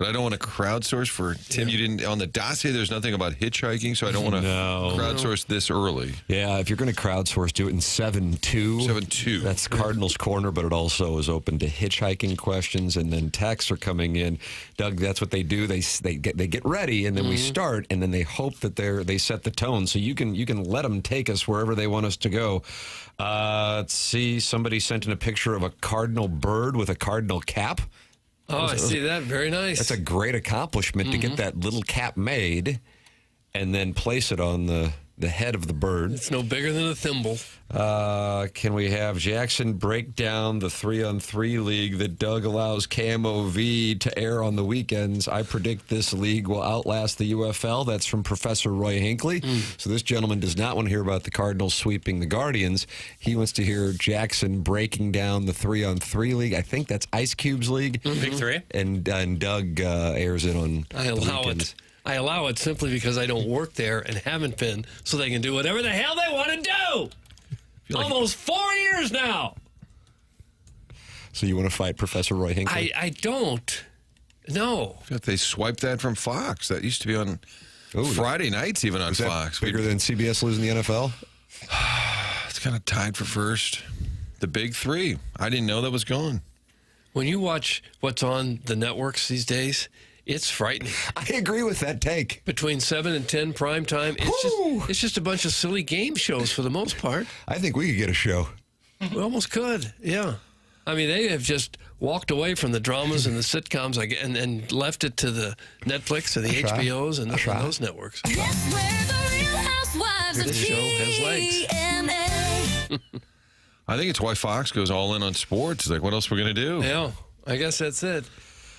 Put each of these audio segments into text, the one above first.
But I don't want to crowdsource for Tim. You didn't on the dossier. There's nothing about hitchhiking, so I don't want to crowdsource this early. Yeah, if you're going to crowdsource, do it in 7-2. 7-2. That's Cardinals Corner, but it also is open to hitchhiking questions, and then texts are coming in. Doug, that's what they do. They get ready, and then we start, and then they hope that they set the tone. So you can let them take us wherever they want us to go. Let's see. Somebody sent in a picture of a cardinal bird with a cardinal cap. Oh, I see that. Very nice. That's a great accomplishment to get that little cap made and then place it on the head of the bird. It's no bigger than a thimble. Can we have Jackson break down the 3-on-3 league that Doug allows KMOV to air on the weekends? I predict this league will outlast the UFL. That's from Professor Roy Hinckley. So this gentleman does not want to hear about the Cardinals sweeping the Guardians. He wants to hear Jackson breaking down the 3-on-3 league. I think that's Ice Cube's league. Big Three. And Doug airs it on the weekends. I allow it simply because I don't work there and haven't been, so they can do whatever the hell they want to do. Almost 4 years now. So you want to fight Professor Roy Hinckley? I don't. No. They swiped that from Fox. That used to be on Friday nights, even on Fox. Bigger than CBS losing the NFL? It's kind of tied for first. The Big Three. I didn't know that was gone. When you watch what's on the networks these days, it's frightening. I agree with that take. Between 7 and 10 prime time, it's just a bunch of silly game shows for the most part. I think we could get a show. We almost could, yeah. I mean, they have just walked away from the dramas and the sitcoms and left it to the Netflix and the HBOs and those networks. Guess where the Real Housewives of This show has legs. TNA. I think it's why Fox goes all in on sports. Like, what else we're going to do? Yeah, I guess that's it.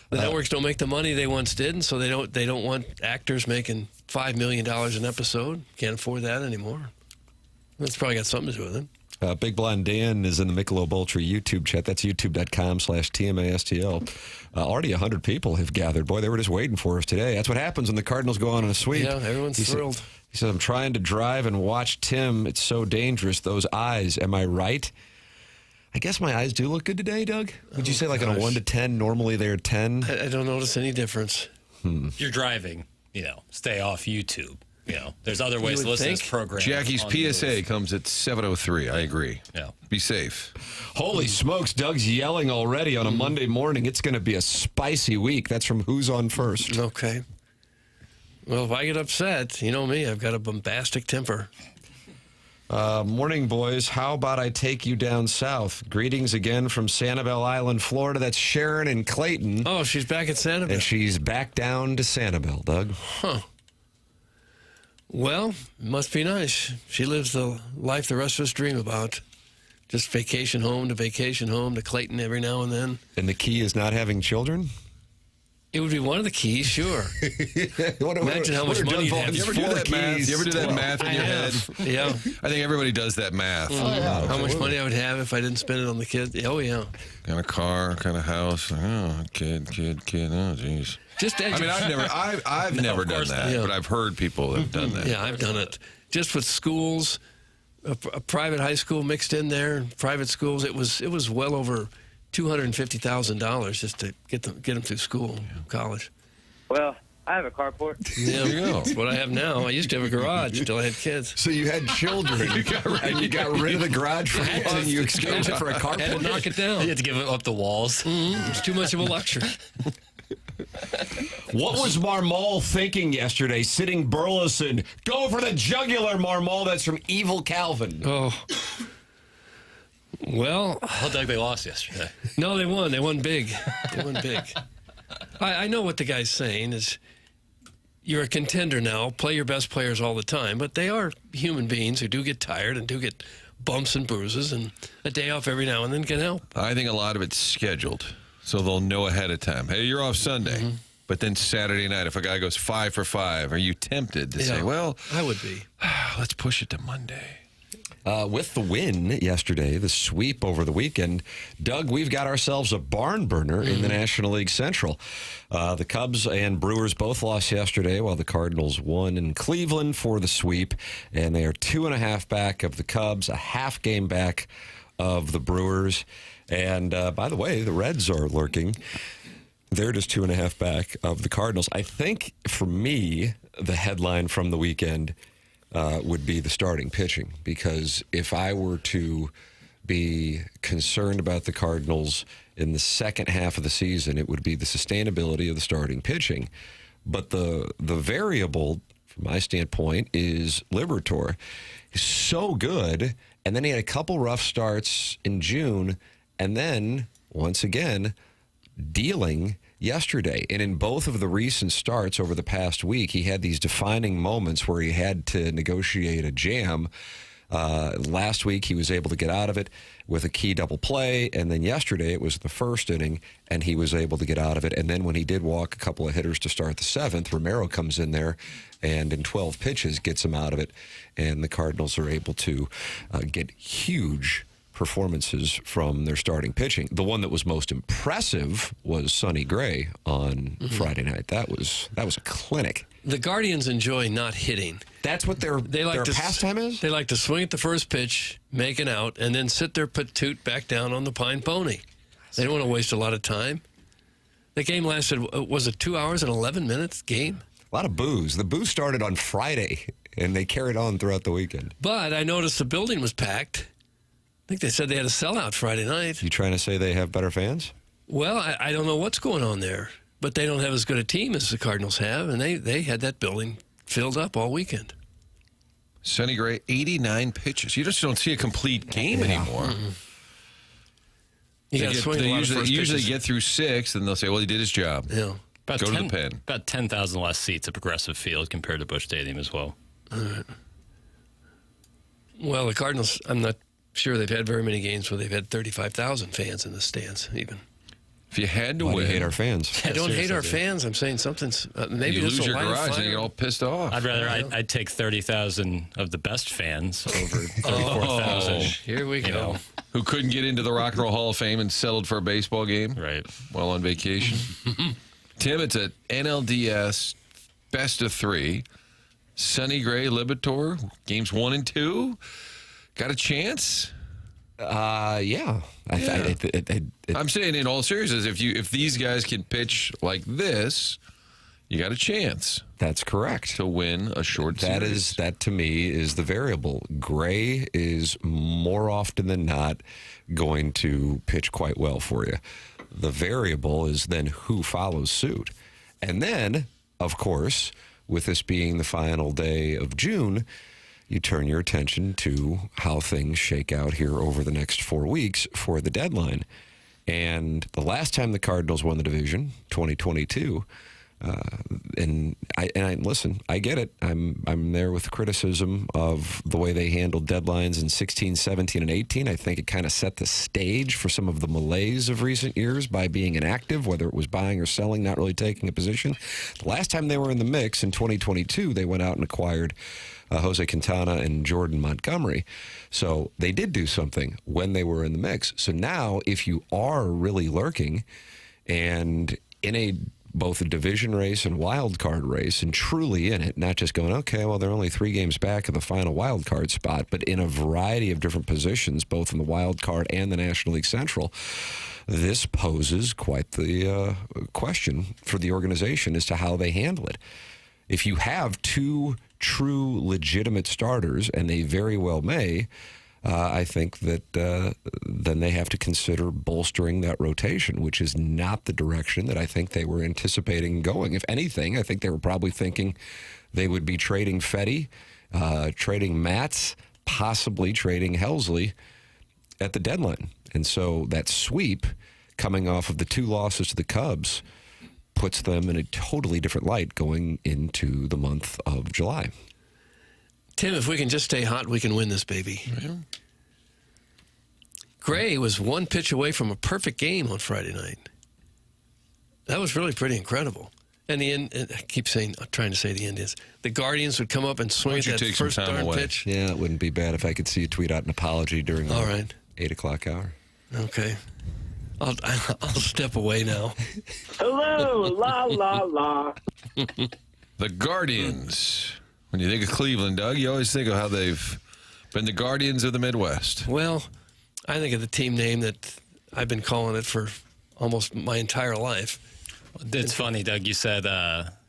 The networks don't make the money they once did, and so they don't want actors making $5 million an episode. Can't afford that anymore. That's probably got something to do with it. Big Blonde Dan is in the Michelob Ultra YouTube chat. That's youtube.com/TMASTL. Already 100 people have gathered. Boy, they were just waiting for us today. That's what happens when the Cardinals go on a sweep. Yeah, everyone's thrilled. He said, I'm trying to drive and watch Tim. It's so dangerous. Those eyes. Am I right? I guess my eyes do look good today, Doug. Would you say like on a 1 to 10, normally they're 10? I don't notice any difference. If you're driving, stay off YouTube. There's other ways to listen to this program. Jackie's PSA comes at 7:03. I agree. Yeah. Be safe. Holy smokes, Doug's yelling already on a Monday morning. It's going to be a spicy week. That's from Who's On First. Okay. Well, if I get upset, you know me, I've got a bombastic temper. Morning, boys. How about I take you down south? Greetings again from Sanibel Island, Florida. That's Sharon and Clayton. Oh, she's back at Sanibel. And she's back down to Sanibel, Doug. Huh. Well, it must be nice. She lives the life the rest of us dream about. Just vacation home to Clayton every now and then. And the key is not having children? It would be one of the keys, sure. Imagine how much money you'd have. You ever do that math? You ever do that math in your head? Yeah. I think everybody does that math. How much money I would have if I didn't spend it on the kids? Oh, yeah. Kind of car, kind of house. Oh, kid. Oh, jeez. I've never done that, but I've heard people have done that. Yeah, I've done it. Just with schools, a private high school mixed in there, private schools. It was well over $250,000 just to get them through school, college. Well, I have a carport. Yeah, there you go. That's what I have now. I used to have a garage until I had kids. So you had children. You got rid of the garage for kids and you exchanged it for a carport? Had to knock it down. You had to give up the walls. It was too much of a luxury. What was Marmol thinking yesterday, sitting Burleson? Go for the jugular, Marmol. That's from Evil Calvin. Oh. Well, Doug, they lost yesterday. No, they won. They won big. I know what the guy's saying is you're a contender now. Play your best players all the time. But they are human beings who do get tired and do get bumps and bruises. And a day off every now and then can help. I think a lot of it's scheduled. So they'll know ahead of time. Hey, you're off Sunday. But then Saturday night, if a guy goes 5 for 5, are you tempted to say, well, I would be. Let's push it to Monday? With the win yesterday, the sweep over the weekend, Doug, we've got ourselves a barn burner in the National League Central. The Cubs and Brewers both lost yesterday, while the Cardinals won in Cleveland for the sweep. And they are 2.5 back of the Cubs, a half game back of the Brewers. And by the way, the Reds are lurking. They're just 2.5 back of the Cardinals. I think, for me, the headline from the weekend would be the starting pitching, because if I were to be concerned about the Cardinals in the second half of the season, it would be the sustainability of the starting pitching. But the variable, from my standpoint, is Liberatore. He's so good, and then he had a couple rough starts in June, and then, once again, dealing yesterday. And in both of the recent starts over the past week, he had these defining moments where he had to negotiate a jam. Last week, he was able to get out of it with a key double play, and then yesterday it was the first inning, and he was able to get out of it. And then when he did walk a couple of hitters to start the seventh, Romero comes in there and in 12 pitches gets him out of it, and the Cardinals are able to get huge performances from their starting pitching. The one that was most impressive was Sonny Gray on Friday night. That was a clinic. The Guardians enjoy not hitting. That's what their pastime is? They like to swing at the first pitch, make an out, and then sit their patoot back down on the pine pony. They don't want to waste a lot of time. The game lasted, was it 2 hours and 11 minutes game? A lot of booze. The booze started on Friday, and they carried on throughout the weekend. But I noticed the building was packed. I think they said they had a sellout Friday night. You trying to say they have better fans? Well, I don't know what's going on there, but they don't have as good a team as the Cardinals have, and they had that building filled up all weekend. Sonny Gray, 89 pitches. You just don't see a complete game anymore. You got to swing a lot of first usually pitches. get through 6, and they'll say, well, he did his job. Yeah. About Go to the pen. About 10,000 less seats at Progressive Field compared to Busch Stadium as well. Well, the Cardinals, I'm not sure they've had very many games where they've had 35,000 fans in the stands, even. If you had to Why do win, you hate our fans? I don't hate seriously, our dude. fans. I'm saying something's maybe you this lose will your light a garage and fire. you get all pissed off. I'd rather I'd take 30,000 of the best fans over 34,000. Here we You go. know, Who couldn't get into the Rock and Roll Hall of Fame and settled for a baseball game right. while on vacation. Tim, it's an NLDS best of 3. Sonny Gray, Liberatore, games 1 and 2. Got a chance? Yeah. I'm saying in all seriousness, if these guys can pitch like this, you got a chance That's correct. to win a short series. That to me is the variable. Gray is more often than not going to pitch quite well for you. The variable is then who follows suit. And then, of course, with this being the final day of June, you turn your attention to how things shake out here over the next 4 weeks for the deadline. And the last time the Cardinals won the division, 2022, and I listen, I get it. I'm there with criticism of the way they handled deadlines in 16, 17, and 18. I think it kind of set the stage for some of the malaise of recent years by being inactive, whether it was buying or selling, not really taking a position. The last time they were in the mix in 2022, they went out and acquired Jose Quintana and Jordan Montgomery. So they did do something when they were in the mix. So now if you are really lurking and in both a division race and wild card race and truly in it, not just going, okay, well, they're only 3 games back of the final wild card spot, but in a variety of different positions, both in the wild card and the National League Central, this poses quite the question for the organization as to how they handle it. If you have 2 true legitimate starters, and they very well may, I think that then they have to consider bolstering that rotation, which is not the direction that I think they were anticipating going. If anything, I think they were probably thinking they would be trading Fetty, trading Matz, possibly trading Helsley at the deadline. And so that sweep coming off of the 2 losses to the Cubs puts them in a totally different light going into the month of July. Tim, if we can just stay hot, we can win this baby. Yeah. Gray was 1 pitch away from a perfect game on Friday night. That was really pretty incredible. And I keep saying, I'm trying to say the Indians. The Guardians would come up and swing Why at don't you that take some first time darn away? pitch. Yeah, it wouldn't be bad if I could see you tweet out an apology during the All right. 8 o'clock hour. Okay. I'll step away now. Hello, la, la, la. The Guardians. When you think of Cleveland, Doug, you always think of how they've been the Guardians of the Midwest. Well, I think of the team name that I've been calling it for almost my entire life. It's funny, Doug, you said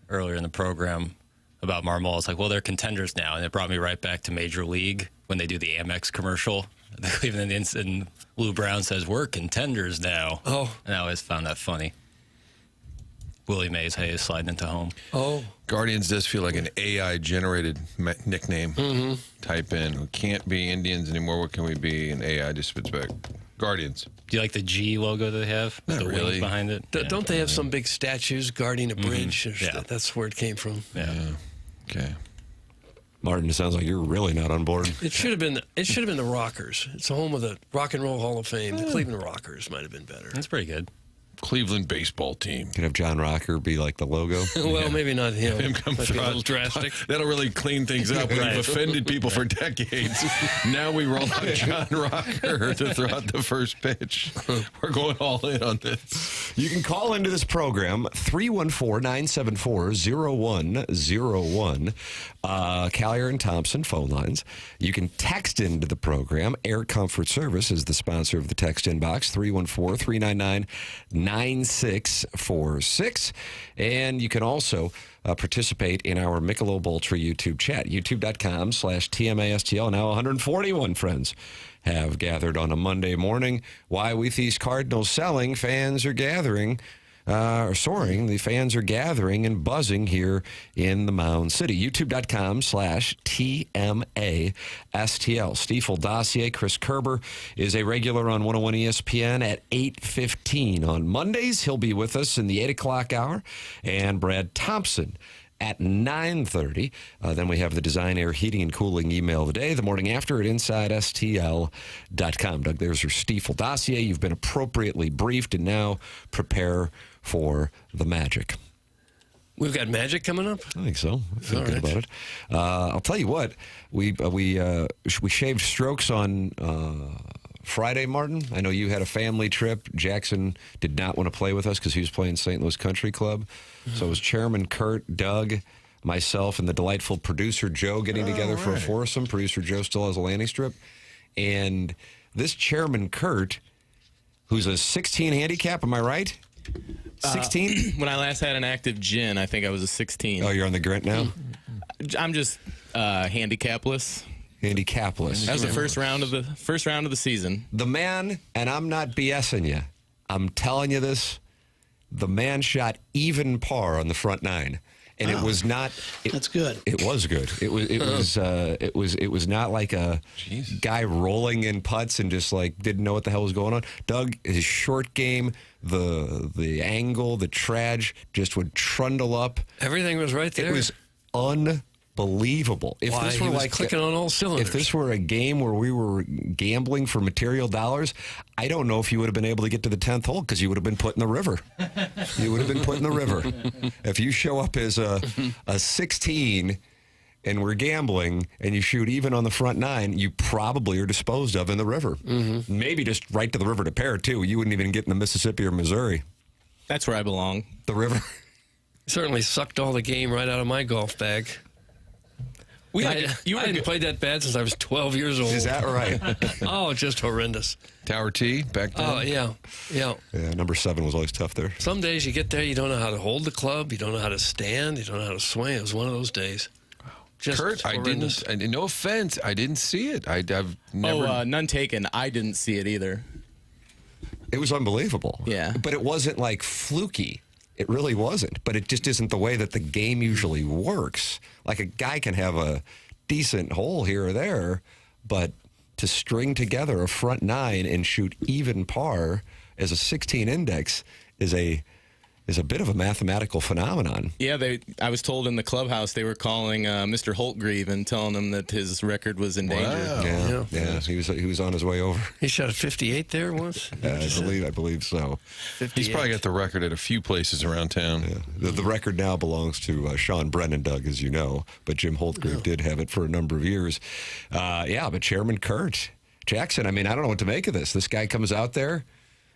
earlier in the program about Marmol. It's like, well, they're contenders now. And it brought me right back to Major League when they do the Amex commercial. The Cleveland Indians and Lou Brown says, we're contenders now. Oh. And I always found that funny. Willie Mays Hayes sliding into home. Oh. Guardians does feel like an AI-generated nickname. Mm-hmm. Type in, we can't be Indians anymore. What can we be? And AI just spits back. Guardians. Do you like the G logo that they have? Not the really. wings behind it? Don't they have some big statues guarding a bridge? Yeah. That's where it came from. Yeah. Okay. Martin, it sounds like you're really not on board. It should have been. It should have been the Rockers. It's the home of the Rock and Roll Hall of Fame. The Cleveland Rockers might have been better. That's pretty good. Cleveland baseball team. Can have John Rocker be like the logo. Well, maybe not him. Him come Might be through. a little drastic. That'll really clean things up. We've Right. offended people for decades. Now we roll out John Rocker to throw out the first pitch. We're going all in on this. You can call into this program, 314-974-0101. Collier and Thompson phone lines. You can text into the program. Air Comfort Service is the sponsor of the text inbox, 314-399-9646. And you can also participate in our Michelob Ultra YouTube chat, youtube.com/TMASTL. Now 141 friends have gathered on a Monday morning. Why with these Cardinals selling, fans are gathering. Or soaring, the fans are gathering and buzzing here in the Mound City. YouTube.com/TMASTL. Stiefel Dossier, Chris Kerber is a regular on 101 ESPN at 8:15 on Mondays. He'll be with us in the 8 o'clock hour. And Brad Thompson at 9:30. Then we have the Design, Air, Heating, and Cooling email of the day, the morning after at InsideSTL.com. Doug, there's your Stiefel Dossier. You've been appropriately briefed, and now prepare for the Magic. We've got Magic coming up. I think so. I feel All good right. about it. I'll tell you what, we shaved strokes on Friday, Martin. I know you had a family trip. Jackson did not want to play with us because he was playing St. Louis Country Club. So it was Chairman Kurt, Doug, myself, and the delightful producer Joe getting together for a foursome. Producer Joe still has a landing strip. And this Chairman Kurt, who's a 16 handicap, am I right? 16? When I last had an active gin, I think I was a 16. Oh, you're on the Grant now? I'm just handicapless. Handicapless. That was the first round of the season. The man, and I'm not BSing you, I'm telling you this, the man shot even par on the front nine. And it was not. That's good. It was good. It was not like a guy rolling in putts and just like didn't know what the hell was going on. Doug, his short game, the angle, the traj just would trundle up. Everything was right there. It was unbelievable. If Why, this were he was like clicking on all cylinders. If this were a game where we were gambling for material dollars, I don't know if you would have been able to get to the 10th hole because you would have been put in the river. You would have been put in the river. If you show up as a 16 and we're gambling and you shoot even on the front nine, you probably are disposed of in the river. Mm-hmm. Maybe just right to the river to pair, too. You wouldn't even get in the Mississippi or Missouri. That's where I belong. The river. Certainly sucked all the game right out of my golf bag. I hadn't played that bad since I was 12 years old. Is that right? Oh, just horrendous. Tower T back then. Oh, yeah. Yeah, number 7 was always tough there. Some days you get there, you don't know how to hold the club, you don't know how to stand, you don't know how to swing. It was one of those days. Just Kurt, horrendous. no offense, I didn't see it. I've never. None taken. I didn't see it either. It was unbelievable. Yeah. But it wasn't like fluky. It really wasn't. But it just isn't the way that the game usually works. Like a guy can have a decent hole here or there, but to string together a front nine and shoot even par as a 16 index is a bit of a mathematical phenomenon. Yeah, I was told in the clubhouse they were calling Mr. Holtgreave and telling him that his record was in danger. Wow. Yeah. He was on his way over. He shot a 58 there once? I believe so. 58. He's probably got the record at a few places around town. Yeah. The record now belongs to Sean Brennan, Doug, as you know, but Jim Holtgreave did have it for a number of years. But Chairman Kurt Jackson, I mean, I don't know what to make of this. This guy comes out there.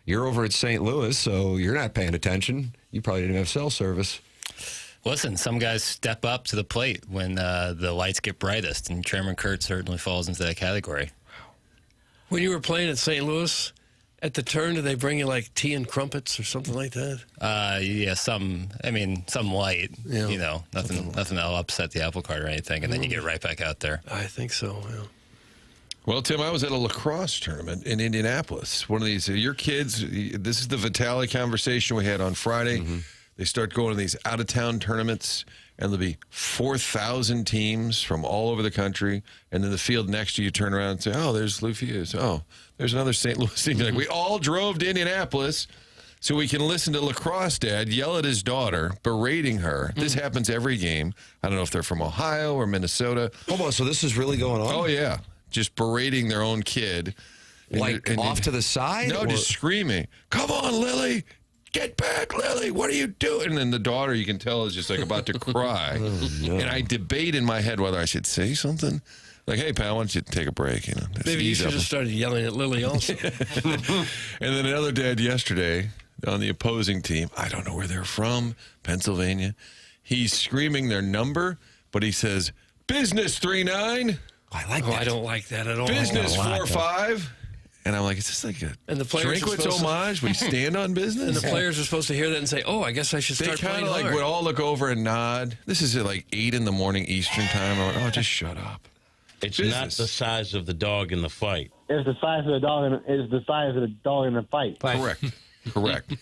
You're over at St. Louis, so you're not paying attention. You probably didn't have cell service. Listen, some guys step up to the plate when the lights get brightest, and Chairman Kurt certainly falls into that category. When you were playing at St. Louis, At the turn, do they bring you like tea and crumpets or something like that? Yeah, some light. Yeah. You know, nothing that'll upset the apple cart or anything, and then you get right back out there. I think so. Yeah. Well, Tim, I was at a lacrosse tournament in Indianapolis. One of these, your kids, this is the Vitale conversation we had on Friday. They start going to these out-of-town tournaments, and there'll be 4,000 teams from all over the country. And then the field next to you turn around and say, oh, there's Lufius. Oh, there's another St. Louis team. Like, we all drove to Indianapolis so we can listen to lacrosse dad yell at his daughter, berating her. This happens every game. I don't know if they're from Ohio or Minnesota. Oh, so this is really going on? Oh, yeah. Just berating their own kid. Like off to the side? No, just screaming, come on, Lily. Get back, Lily. What are you doing? And then the daughter, you can tell, is just like about to cry. No. And I debate in my head whether I should say something. Like, hey, pal, why don't you take a break? You know, just Maybe you ease should up. have started yelling at Lily also. And then another dad yesterday on the opposing team, I don't know where they're from, Pennsylvania. He's screaming their number, but he says, business 3-9. I like Oh, that. I don't like that at all. Business a lot, 4-5. And I'm like, is this like a And the players are Drinkwitz supposed to- homage? We stand on business? And the players are supposed to hear that and say, oh, I guess I should They start kind playing of like hard. would all look over and nod. This is at like 8 in the morning Eastern time. I went, oh, just shut up. It's Business. not the size of the dog in the fight. It's the size of the dog. Is the size of the dog in the fight. Correct.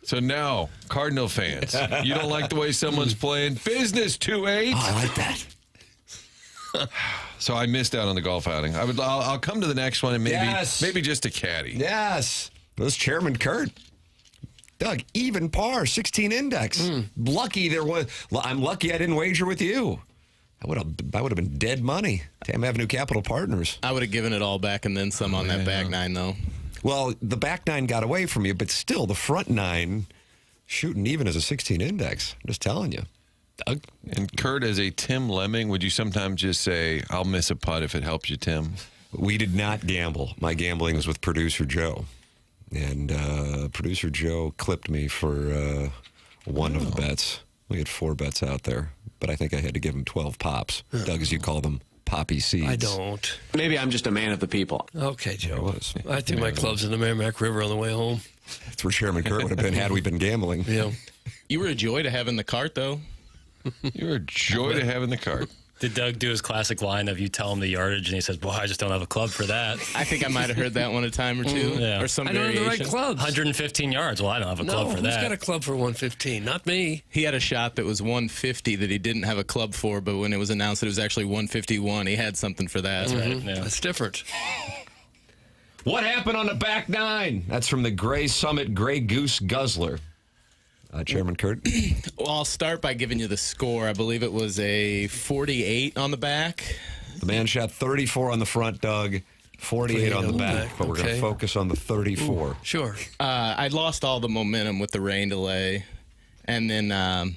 So now, Cardinal fans, you don't like the way someone's playing? Business 2-8. Oh, I like that. So I missed out on the golf outing. I'll come to the next one and maybe just a caddy. Yes. This Chairman Kurt. Doug, even par, 16 index. Lucky there was. I'm lucky I didn't wager with you. I would have been dead money. Tam Avenue Capital Partners. I would have given it all back and then some on that back nine, though. Well, the back nine got away from you, but still, the front nine shooting even as a 16 index. I'm just telling you. Doug? And Kurt, as a Tim Lemming, would you sometimes just say, I'll miss a putt if it helps you, Tim? We did not gamble. My gambling was with producer Joe. And producer Joe clipped me for one of the bets. We had 4 bets out there, but I think I had to give him 12 pops. Doug, as you call them, poppy seeds. I don't. Maybe I'm just a man of the people. Okay, It Joe. was. I threw my clubs in the Merrimack River on the way home. That's where Chairman Kurt would have been had we been gambling. Yeah. You were a joy to have in the cart, though. You're a joy to have in the cart. Did Doug do his classic line of you tell him the yardage and he says, "Boy, I just don't have a club for that." I think I might have heard that one a time or two, Yeah. or some I don't have variation. the right clubs. 115 yards. Well, I don't have a No, club for who's that. got a club for 115? Not me. He had a shot that was 150 that he didn't have a club for, but when it was announced that it was actually 151, he had something for that. Right, yeah. That's different. What happened on the back nine? That's from the Gray Summit Gray Goose Guzzler. Chairman Kurt. Well, I'll start by giving you the score. I believe it was a 48 on the back. The man shot 34 on the front, Doug. 48 on the back. But we're going to Okay. focus on the 34. Sure. I lost all the momentum with the rain delay, and then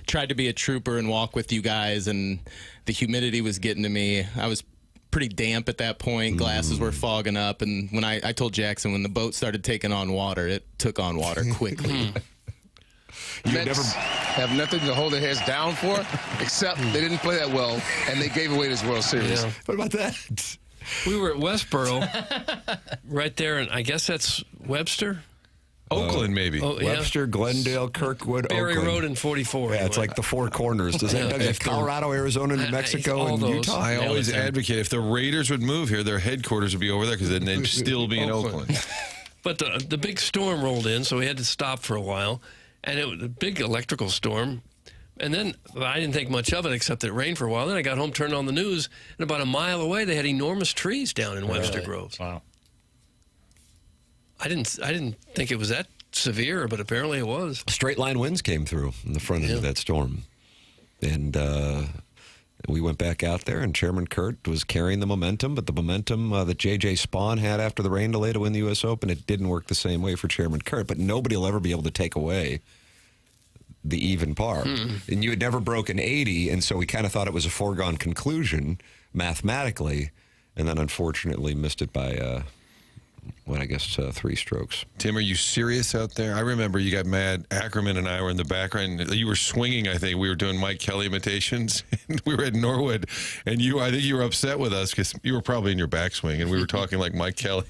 tried to be a trooper and walk with you guys, and the humidity was getting to me. I was pretty damp at that point. Glasses were fogging up, and when I told Jackson when the boat started taking on water, it took on water quickly. Mets have nothing to hold their heads down for, except they didn't play that well, and they gave away this World Series. Yeah. What about that? We were at Westboro, right there, and I guess that's Webster. Oakland, maybe. Oh, yeah. Webster, Glendale, Kirkwood, Barry Oakland. Road and 44. Yeah, it's like the Four Corners. Does that Yeah. Doug, Colorado, Arizona, New Mexico, all and those. Utah? I always Tim. advocate if the Raiders would move here, their headquarters would be over there because then they'd still be in Oakland. But the big storm rolled in, so we had to stop for a while. And it was a big electrical storm. And then I didn't think much of it except that it rained for a while. Then I got home, turned on the news, and about a mile away they had enormous trees down in Webster Groves. Wow. I didn't think it was that severe, but apparently it was. Straight line winds came through in the front end of that storm. And we went back out there, and Chairman Kurt was carrying the momentum, but the momentum that J.J. Spawn had after the rain delay to win the U.S. Open, it didn't work the same way for Chairman Kurt, but nobody will ever be able to take away the even par. And you had never broken 80, and so we kind of thought it was a foregone conclusion mathematically, and then unfortunately missed it by went, I guess, 3 strokes. Tim, are you serious out there? I remember you got mad. Ackerman and I were in the background. You were swinging, I think. We were doing Mike Kelly imitations. We were at Norwood, and I think you were upset with us because you were probably in your backswing, and we were talking like Mike Kelly.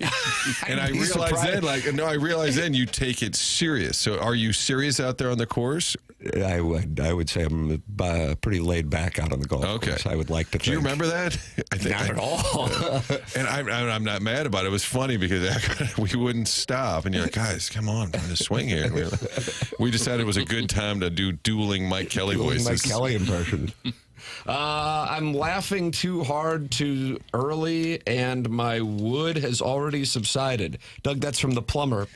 And I realized then you take it serious. So are you serious out there on the course? I would say I'm pretty laid back out on the golf course. I would like to think. Do you remember that? I think Not at all. And I'm not mad about it. It was funny because we wouldn't stop. And you're like, guys, come on, I'm just swing here. We decided it was a good time to do dueling Mike Kelly voices. Mike Kelly impression. I'm laughing too hard too early, and my wood has already subsided. Doug, that's from the plumber.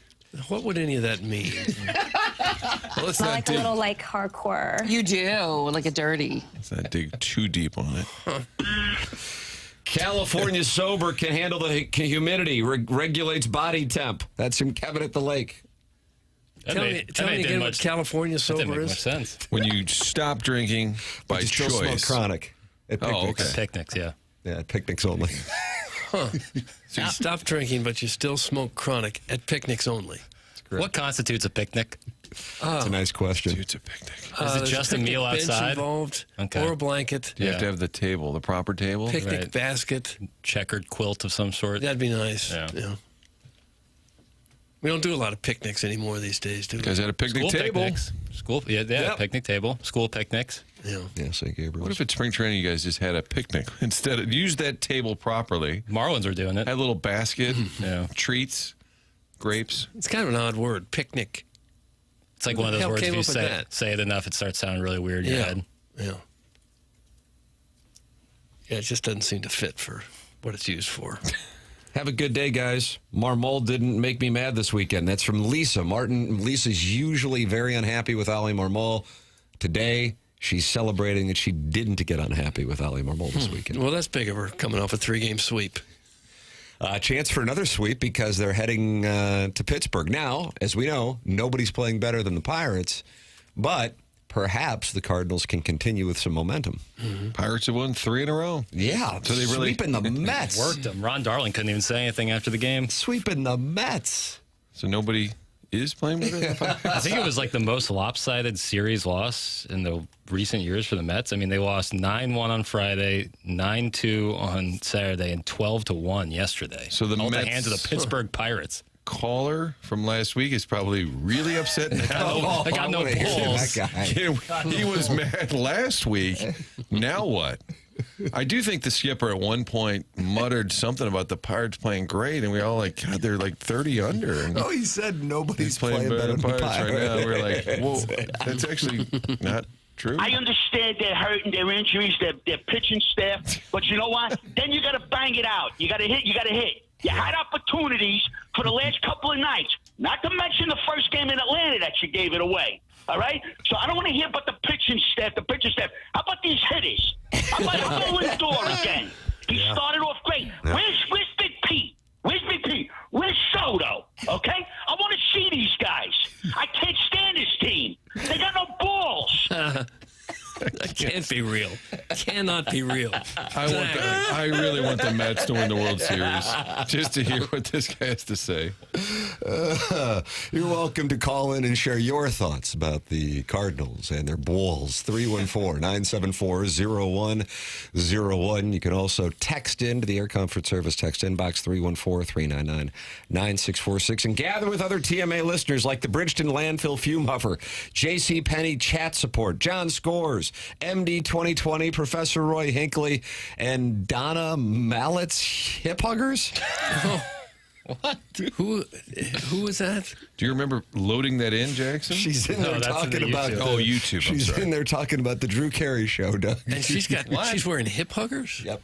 What would any of that mean? Well, let's I not like a dig. little like hardcore. You do, like a dirty. Let's not dig too deep on it. California sober can handle the humidity, regulates body temp. That's from Kevin at the Lake. Tell me again what California That didn't sober make much is. sense. When you stop drinking by You still smoke choice. chronic. At picnics. okay. Picnics, yeah. Yeah, picnics only. So you stop drinking, but you still smoke chronic at picnics only. What constitutes a picnic? That's a nice question. It's a picnic. Is it There's just a picnic meal bench outside? involved, Okay. or a blanket, You have Yeah. to have the table, the proper table. picnic Right. basket. Checkered quilt of some sort? That'd be nice. Yeah. We don't do a lot of picnics anymore these days, do we? You guys had a picnic School table. picnics. Picnic table. School picnics. Yeah. Yeah, St. Gabriel's. What if at spring training you guys just had a picnic instead of use that table properly? Marlins are doing it. Had a little basket, Yeah. treats, grapes. It's kind of an odd word, picnic. It's like one of those Hell words, came if you up with that? say it enough, it starts sounding really weird in your head. Yeah. Yeah, it just doesn't seem to fit for what it's used for. Have a good day, guys. Marmol didn't make me mad this weekend. That's from Lisa. Lisa's usually very unhappy with Ali Marmol. Today, she's celebrating that she didn't get unhappy with Ali Marmol this weekend. Well, that's big of her coming off a 3-game sweep. Chance for another sweep because they're heading to Pittsburgh. Now, as we know, nobody's playing better than the Pirates, but perhaps the Cardinals can continue with some momentum. Pirates have won 3 in a row. Yeah, So they really sweeping the Mets. Worked them. Ron Darling couldn't even say anything after the game. Sweeping the Mets. So nobody is playing better than the Pirates? I think it was like the most lopsided series loss in the recent years for the Mets. I mean, they lost 9-1 on Friday, 9-2 on Saturday, and 12-1 yesterday. So the all at Mets- the hands of the Pittsburgh Pirates. Caller from last week is probably really upset now. I got no wanna hear balls. that guy. He was mad last week. Now what? I do think the skipper at one point muttered something about the Pirates playing great, and we all like, God, they're like 30 under. And Oh, he said nobody's he's playing better than the Pirates right now. We're like, whoa, that's actually not true. I understand they're hurting, their injuries, their pitching staff, but you know what? Then you got to bang it out. You got to hit. You had opportunities for the last couple of nights, not to mention the first game in Atlanta that you gave it away. All right? So I don't want to hear about the pitching staff. How about these hitters? How about Lindor again? He started off great. Where's Big Pete? Where's Big Pete? Where's Soto? Okay? I want to see these guys. I can't stand this team. They got no balls. That can't be real. Cannot be real. I really want the Mets to win the World Series just to hear what this guy has to say. You're welcome to call in and share your thoughts about the Cardinals and their balls. 314-974-0101. You can also text into the Air Comfort Service text inbox 314-399-9646 and gather with other TMA listeners like the Bridgeton Landfill Fume Huffer, J.C. Penney Chat Support, John Scores, MD 2020, Professor Roy Hinckley, and Donna Mallett's Hip Huggers. What? Who is that? Do you remember loading that in, Jackson? She's in there talking about YouTube. She's in there talking about the Drew Carey show, Doug. And she's wearing hip huggers? Yep.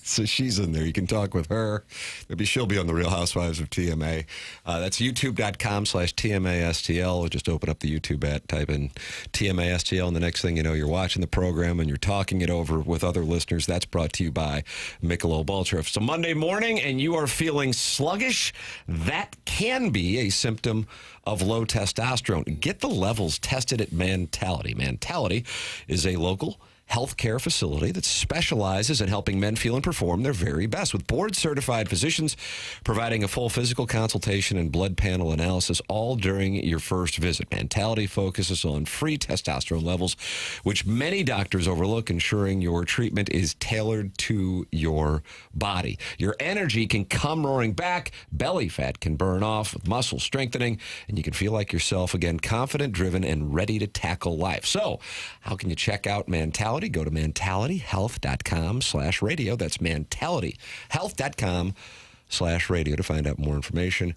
So she's in there. You can talk with her. Maybe she'll be on the Real Housewives of TMA. That's youtube.com/TMASTL. Just open up the YouTube app, type in TMASTL, and the next thing you know, you're watching the program and you're talking it over with other listeners. That's brought to you by Michelob Ultra. If it's a Monday morning and you are feeling sluggish, that can be a symptom of low testosterone. Get the levels tested at Mentality. Mentality is a local healthcare facility that specializes in helping men feel and perform their very best, with board-certified physicians providing a full physical consultation and blood panel analysis all during your first visit. Mentality focuses on free testosterone levels, which many doctors overlook, ensuring your treatment is tailored to your body. Your energy can come roaring back, belly fat can burn off with muscle strengthening, and you can feel like yourself again, confident, driven, and ready to tackle life. So, how can you check out Mentality? Go to mentalityhealth.com/radio. That's mentalityhealth.com/radio to find out more information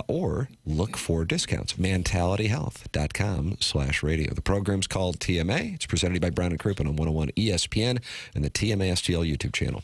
or look for discounts. mentalityhealth.com/radio. The program's called TMA. It's presented by Brown and Crouppen on 101 ESPN and the TMA STL YouTube channel.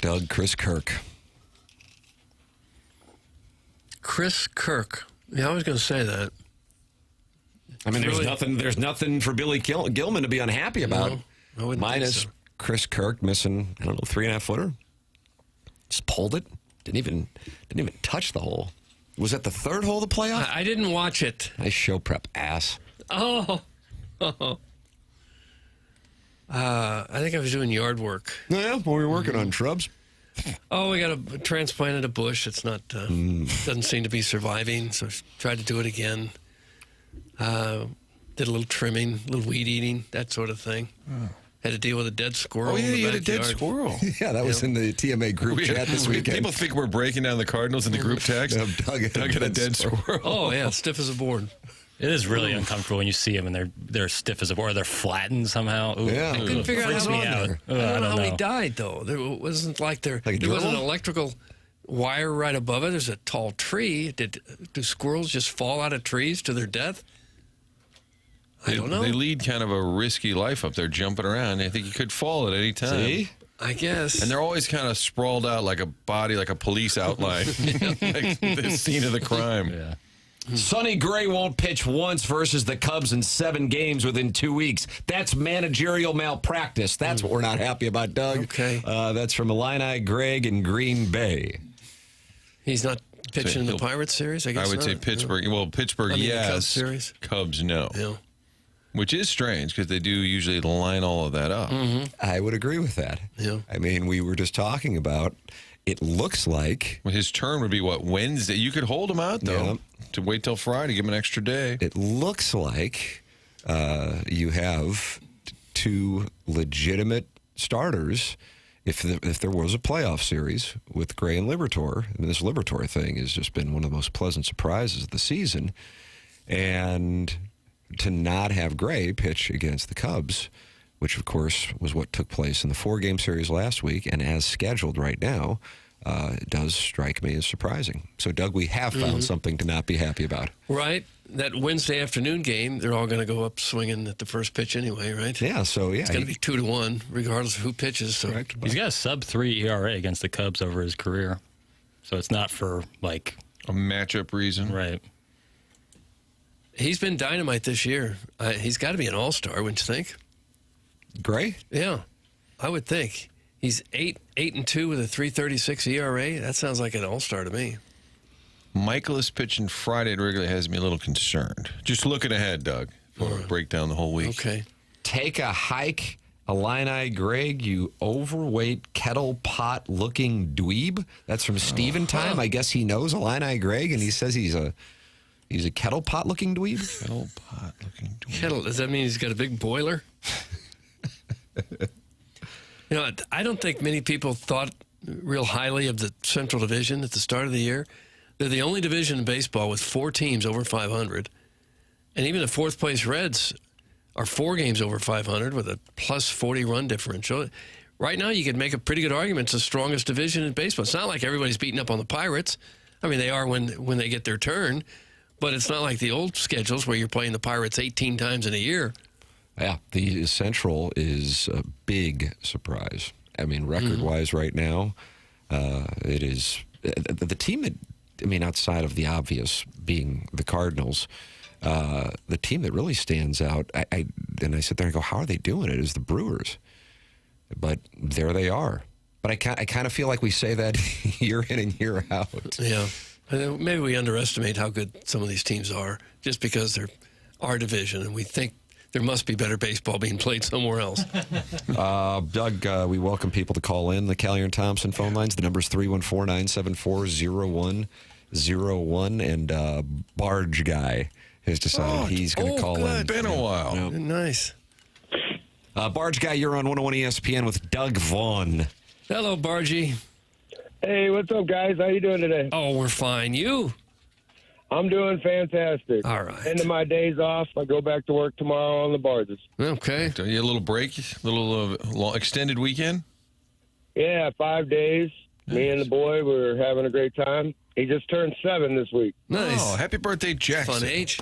Doug, Chris Kirk. Chris Kirk. Yeah, I was going to say that. I mean, Really? there's nothing for Billy Gilman to be unhappy about. No, I wouldn't Minus think so. Chris Kirk missing, 3.5 footer. Just pulled it. Didn't even touch the hole. Was that the third hole of the playoff? I didn't watch it. Nice show prep, ass. Oh. I think I was doing yard work. Oh, yeah, well, we were working on shrubs. Oh, we got a transplanted a bush. It's not doesn't seem to be surviving. So tried to do it again. Did a little trimming, a little weed eating, that sort of thing. Had to deal with a dead squirrel. Oh, yeah, in the you had a dead backyard. squirrel. Yeah, that was in the TMA group chat this weekend. People think we're breaking down the Cardinals in the group text. Doug had a dead squirrel. Oh yeah, stiff as a board. It is really uncomfortable when you see them and they're stiff as a board. They're flattened somehow. Ooh, Yeah. I Couldn't figure out freaks how me out. I don't know how he died though. There wasn't like there was an electrical wire right above it. There's a tall tree. Do squirrels just fall out of trees to their death? I don't know. They lead kind of a risky life up there, jumping around. I think you could fall at any time. See? I guess. And they're always kind of sprawled out like a body, like a police outline, like the scene of the crime. Yeah. Sonny Gray won't pitch once versus the Cubs in 7 games within 2 weeks. That's managerial malpractice. That's what we're not happy about, Doug. Okay. That's from Illini Greg in Green Bay. He's not pitching in the Pirates series, I guess. I would say not. Pittsburgh. Well, Pittsburgh, I mean, the yes. Cubs series? Cubs, no. Yeah. Which is strange because they do usually line all of that up. I would agree with that. Yeah. I mean, we were just talking about, it looks like. Well, his term would be, what, Wednesday? You could hold him out, though, to wait till Friday, give him an extra day. It looks like you have 2 legitimate starters if there was a playoff series with Gray and Liberatore. I mean, this Liberatore thing has just been one of the most pleasant surprises of the season. And to not have Gray pitch against the Cubs, which, of course, was what took place in the 4-game series last week, and as scheduled right now, it does strike me as surprising. So, Doug, we have found something to not be happy about. Right. That Wednesday afternoon game, they're all going to go up swinging at the first pitch anyway, right? Yeah, so, yeah. It's going to be 2-1, regardless of who pitches. So. He's got a sub-3 ERA against the Cubs over his career. So it's not for, like... a matchup reason. Right. He's been dynamite this year. He's got to be an all-star, wouldn't you think? Gray? Yeah, I would think. He's 8-2 with a 3.36 ERA. That sounds like an all-star to me. Michaelis pitching Friday at Wrigley has me a little concerned. Just looking ahead, Doug. We'll break down the whole week. Okay. Take a hike, Illini Greg, you overweight kettle pot looking dweeb. That's from Steven Time. I guess he knows Illini Greg, and he says he's a kettle pot looking dweeb. Kettle pot looking dweeb. Kettle, does that mean he's got a big boiler? You know, I don't think many people thought real highly of the Central Division at the start of the year. They're the only division in baseball with 4 teams over 500. And even the 4th place Reds are 4 games over 500 with a plus 40 run differential. Right now, you could make a pretty good argument it's the strongest division in baseball. It's not like everybody's beating up on the Pirates. I mean, they are when they get their turn. But it's not like the old schedules where you're playing the Pirates 18 times in a year. Yeah, the Central is a big surprise. I mean, record-wise right now, it is the team that, I mean, outside of the obvious being the Cardinals, the team that really stands out, and I sit there and go, how are they doing it, is the Brewers. But there they are. But I kind of feel like we say that year in and year out. Yeah. Maybe we underestimate how good some of these teams are just because they're our division, and we think there must be better baseball being played somewhere else. Doug, we welcome people to call in the Callier and Thompson phone lines. The number is 314-974-0101. And Barge Guy has decided he's going to call in. It's been a while. Yep. Nice. Barge Guy, you're on 101 ESPN with Doug Vaughn. Hello, Bargy. Hey, what's up, guys? How you doing today? Oh, we're fine. You? I'm doing fantastic. All right. End of my days off. I go back to work tomorrow on the barges. Okay. So you had a little break, a little long, extended weekend? Yeah, 5 days. Nice. Me and the boy were having a great time. He just turned 7 this week. Nice. Oh, happy birthday, Jackson. Fun age.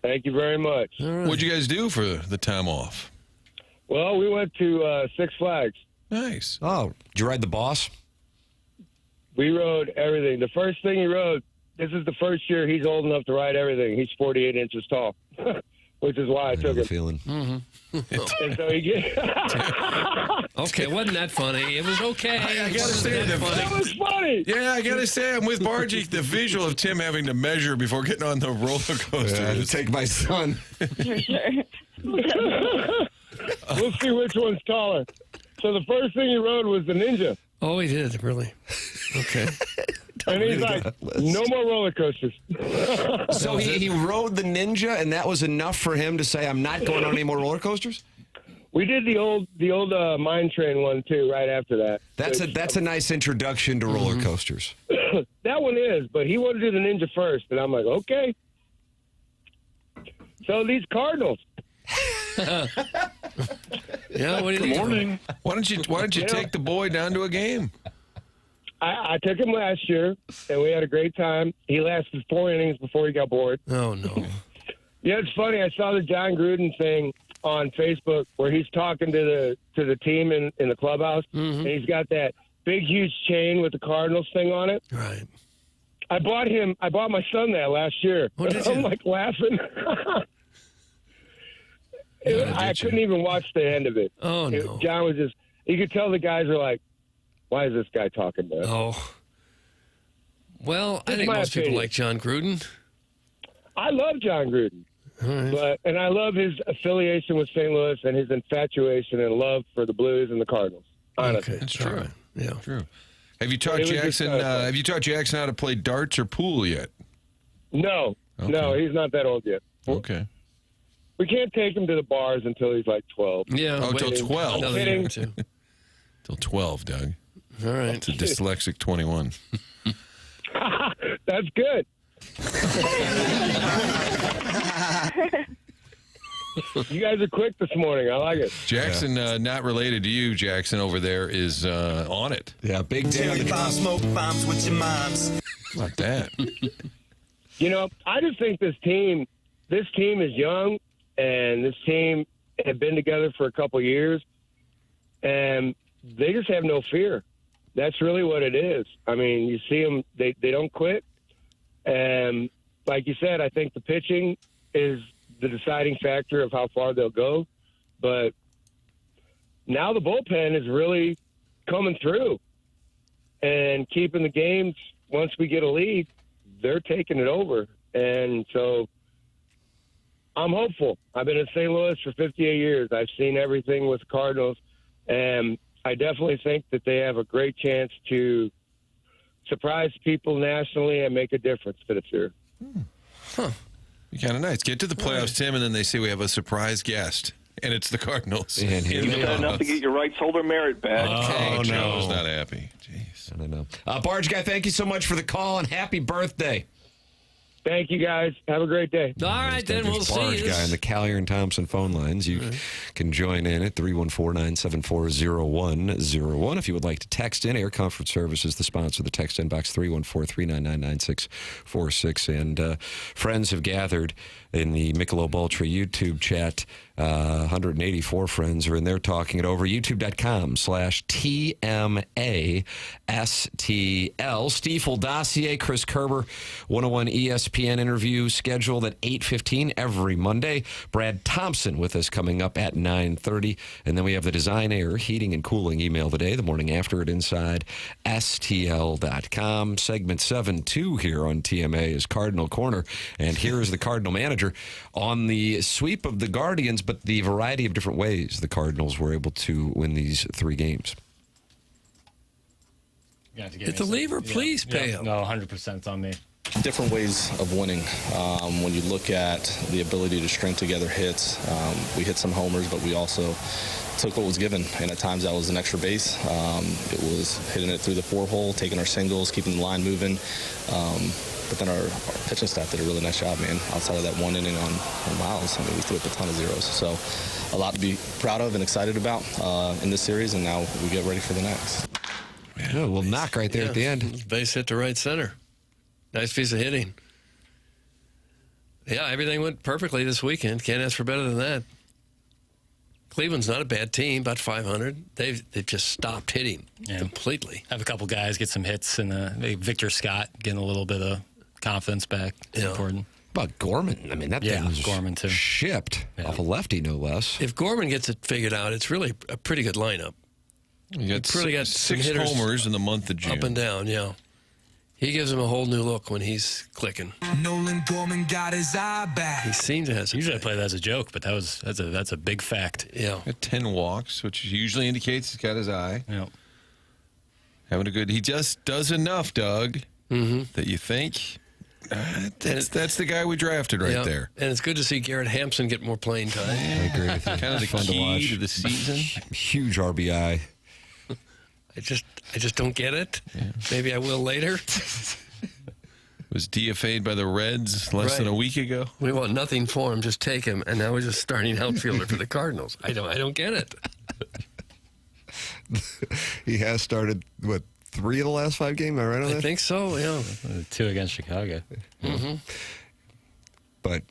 Thank you very much. All right. What'd you guys do for the time off? Well, we went to Six Flags. Nice. Oh, did you ride the boss? We rode everything. The first thing he rode, this is the first year he's old enough to ride everything. He's 48 inches tall, which is why I took him. Feeling. And so he gets... Okay, wasn't that funny? It was okay. I got to say, That was funny. yeah, I got to say, I'm with Bargy. The visual of Tim having to measure before getting on the roller coaster. Yeah, to take my son. For sure. We'll see which one's taller. So the first thing he rode was the Ninja. Oh, he did, really? Okay. And he's like, no more roller coasters. So he rode the Ninja, and that was enough for him to say, I'm not going on any more roller coasters? We did the old mine train one, too, right after that. That's a nice introduction to roller coasters. That one is, but he wanted to do the Ninja first, and I'm like, okay. So these Cardinals. Yeah, what do you think? Why don't you take the boy down to a game? I took him last year, and we had a great time. He lasted 4 innings before he got bored. Oh, no. Yeah, it's funny. I saw the John Gruden thing on Facebook where he's talking to the team in the clubhouse, and he's got that big, huge chain with the Cardinals thing on it. Right. I bought my son that last year. Oh, did you? I'm like laughing. I couldn't even watch the end of it. Oh, no. John was just, you could tell the guys are like, why is this guy talking to us? Oh. Well, I That's think my most people opinion. like John Gruden. I love John Gruden. And I love his affiliation with St. Louis and his infatuation and love for the Blues and the Cardinals. Honestly. Okay, That's true. all right. Yeah. True. Have you taught It was just Jackson? Have you taught Jackson how to play darts or pool yet? No, he's not that old yet. Okay. We can't take him to the bars until he's like 12. Yeah. Oh, till 12. Another year or two. Till 12, Doug. All right. It's a dyslexic 21. That's good. You guys are quick this morning. I like it. Jackson, not related to you, Jackson, over there is on it. Yeah, big day on the bomb, smoke bombs with your moms. Like that. You know, I just think this team is young, and this team have been together for a couple years, and they just have no fear. That's really what it is. I mean, you see them, they don't quit. And like you said, I think the pitching is the deciding factor of how far they'll go. But now the bullpen is really coming through and keeping the games. Once we get a lead, they're taking it over. And so I'm hopeful. I've been in St. Louis for 58 years. I've seen everything with the Cardinals, and I definitely think that they have a great chance to surprise people nationally and make a difference for this year. Be kind of nice. Get to the playoffs, Tim, and then they say we have a surprise guest, and it's the Cardinals. And here You did enough to get your rights holder merit badge. Oh, Joe's not happy. Jeez. I don't know. Barge Guy, thank you so much for the call, and happy birthday. Thank you, guys. Have a great day. All right, then we'll see Barge you. Guy on the Callier and Thompson phone lines. You can join in at 314-974-0101. If you would like to text in, Air Comfort Services, the sponsor of the text inbox, 314-399-9646. And friends have gathered in the Michelob Ultra YouTube chat. 184 friends are in there talking it over. YouTube.com/TMASTL. Stiefel dossier, Chris Kerber, 101 ESPN interview scheduled at 8:15 every Monday. Brad Thompson with us coming up at 9:30. And then we have the Design Air Heating and Cooling email today, the morning after at InsideSTL.com. Segment 7-2 here on TMA is Cardinal Corner. And here is the Cardinal manager on the sweep of the Guardians, but the variety of different ways the Cardinals were able to win these 3 games. It's a lever, please pay him. No, 100% on me. Different ways of winning. When you look at the ability to string together hits, we hit some homers, but we also took what was given, and at times that was an extra base. It was hitting it through the 4-hole, taking our singles, keeping the line moving. But then our pitching staff did a really nice job, man. Outside of that 1 inning on Miles, I mean, we threw up a ton of zeros. So a lot to be proud of and excited about in this series, and now we get ready for the next. Yeah, a little knock right there at the end. Base hit to right center. Nice piece of hitting. Yeah, everything went perfectly this weekend. Can't ask for better than that. Cleveland's not a bad team, about 500. They've just stopped hitting completely. Have a couple guys get some hits, and maybe Victor Scott getting a little bit of confidence back. It's important. About Gorman, I mean, that thing was Gorman too. Shipped off a lefty, no less. If Gorman gets it figured out, it's really a pretty good lineup. You got really got some 6 hitters homers in the month of June. Up and down, yeah. He gives him a whole new look when he's clicking. Nolan Gorman got his eye back. He seems to have. Usually I play that as a joke, but that's a big fact. Yeah. Got 10 walks, which usually indicates he's got his eye. Yeah. Having a good. He just does enough, Doug, that you think that's the guy we drafted right there. And it's good to see Garrett Hampson get more playing time. I agree with you. Kind of the Fun to watch. key to the season. Huge RBI. I just don't get it. Yeah. Maybe I will later. Was DFA'd by the Reds less than a week ago. We want nothing for him, just take him, and now we're just starting outfielder for the Cardinals. I don't get it. He has started 3 of the last 5 games. Am I right on that? I think so. Yeah. 2 against Chicago. Mm-hmm. But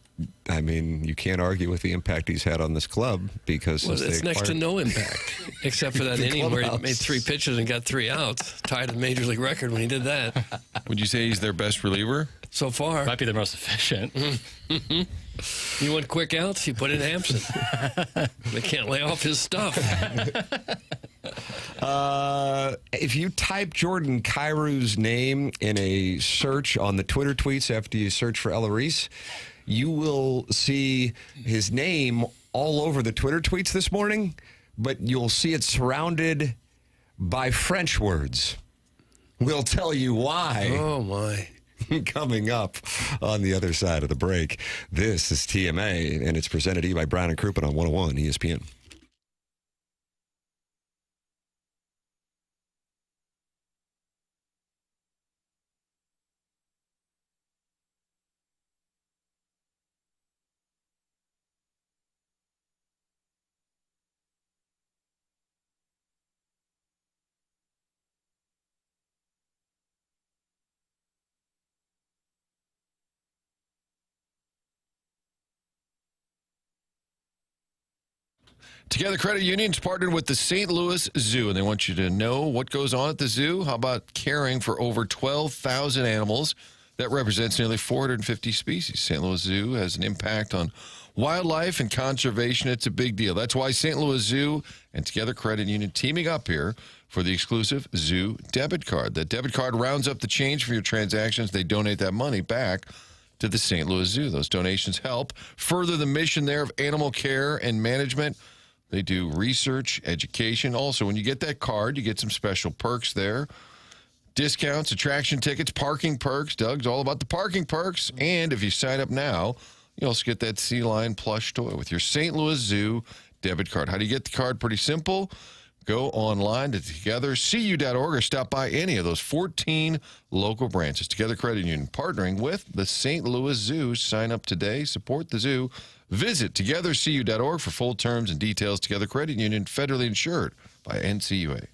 I mean, you can't argue with the impact he's had on this club because it's next to no impact, except for that inning where he made 3 pitches and got 3 outs, tied a major league record when he did that. Would you say he's their best reliever? So far. Might be the most efficient. You want quick outs? You put in Hampson. They can't lay off his stuff. If you type Jordan Kyrou's name in a search on the Twitter tweets after you search for Ella Reese, you will see his name all over the Twitter tweets this morning, but you'll see it surrounded by French words. We'll tell you why. Oh, my. Coming up on the other side of the break. This is TMA, and it's presented to you by Brown and Crouppen on 101 ESPN. Together Credit Union's partnered with the St. Louis Zoo, and they want you to know what goes on at the zoo. How about caring for over 12,000 animals? That represents nearly 450 species. St. Louis Zoo has an impact on wildlife and conservation. It's a big deal. That's why St. Louis Zoo and Together Credit Union teaming up here for the exclusive Zoo debit card. That debit card rounds up the change from your transactions. They donate that money back to the St. Louis Zoo. Those donations help further the mission there of animal care and management. They do research, education. Also, when you get that card, you get some special perks there. Discounts, attraction tickets, parking perks. Doug's all about the parking perks. And if you sign up now, you also get that sea lion plush toy with your St. Louis Zoo debit card. How do you get the card? Pretty simple. Go online to togethercu.org or stop by any of those 14 local branches. Together Credit Union, partnering with the St. Louis Zoo. Sign up today. Support the zoo. Visit togethercu.org for full terms and details. Together Credit Union, federally insured by NCUA.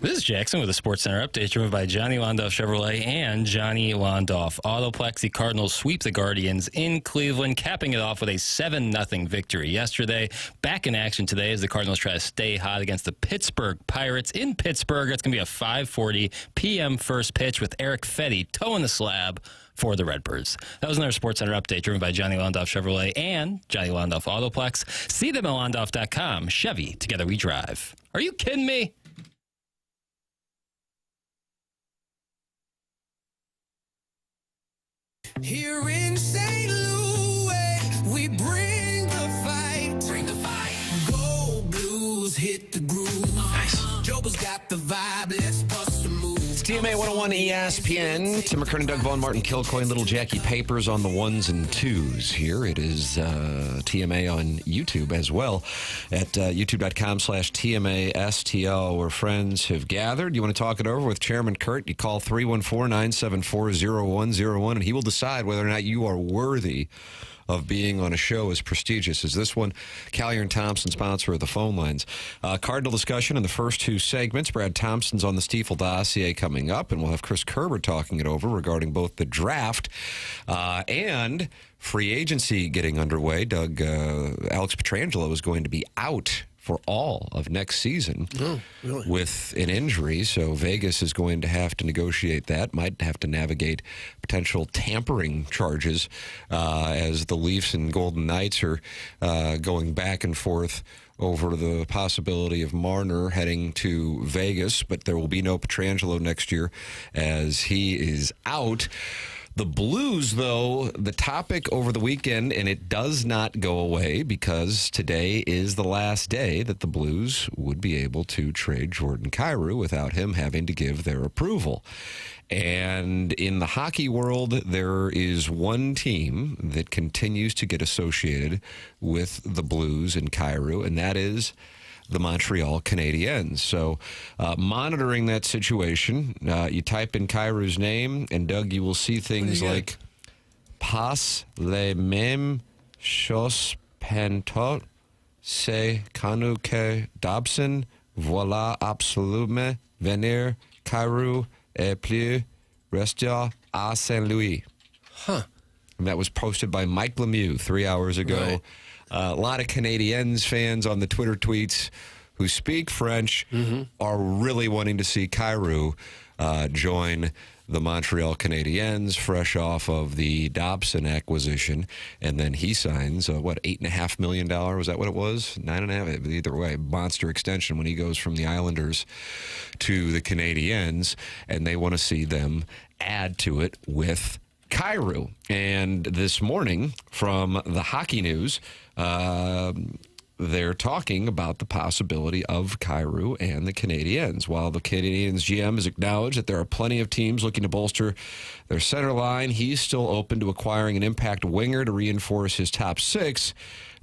This is Jackson with a Sports Center update driven by Johnny Londoff Chevrolet and Johnny Londoff Autoplex. The Cardinals sweep the Guardians in Cleveland, capping it off with a 7-0 victory yesterday. Back in action today as the Cardinals try to stay hot against the Pittsburgh Pirates in Pittsburgh. It's going to be a 5:40 p.m. first pitch with Eric Fetty toeing the slab for the Redbirds. That was another Sports Center update driven by Johnny Londoff Chevrolet and Johnny Londoff Autoplex. See them at Londoff.com. Chevy, together we drive. Are you kidding me? Here in St. Louis, we bring the fight. Bring the fight. Go Blues, hit the groove. Nice. Joker's got the vibe. Let's bust a move. It's TMA 101 ESPN. Tim McKernan, Doug Vaughn, Martin Kilcoyne, little Jackie Papers on the ones and twos here. It is TMA on YouTube as well at youtube.com/TMA STL, where friends have gathered. You want to talk it over with Chairman Kurt? You call 314-974-0101, and he will decide whether or not you are worthy of being on a show as prestigious as this one. Callier and Thompson, sponsor of the phone lines. Cardinal discussion in the first two segments. Brad Thompson's on the Stiefel dossier coming up, and we'll have Chris Kerber talking it over regarding both the draft and free agency getting underway. Alex Pietrangelo is going to be out for all of next season with an injury, so Vegas is going to have to negotiate that, might have to navigate potential tampering charges as the Leafs and Golden Knights are going back and forth over the possibility of Marner heading to Vegas, but there will be no Pietrangelo next year as he is out. The Blues, though, the topic over the weekend, and it does not go away because today is the last day that the Blues would be able to trade Jordan Kyrou without him having to give their approval. And in the hockey world, there is one team that continues to get associated with the Blues and Kyrou, and that is the Montreal Canadiens. So monitoring that situation, you type in Kyrou's name, and Doug, you will see things like pas les mêmes choses pantot c'est connu que Dobson voilà absolument venir Kyrou et plus rester à Saint-Louis. Huh. And that was posted by Mike Lemieux 3 hours ago. Right. A lot of Canadiens fans on the Twitter tweets who speak French are really wanting to see Kyrou join the Montreal Canadiens, fresh off of the Dobson acquisition, and then he signs $8.5 million? Was that what it was? 9.5. Either way, monster extension when he goes from the Islanders to the Canadiens, and they want to see them add to it with Kyrou. And this morning from the Hockey News, they're talking about the possibility of Kyrou and the Canadiens. While the Canadiens GM has acknowledged that there are plenty of teams looking to bolster their center line, he's still open to acquiring an impact winger to reinforce his top six.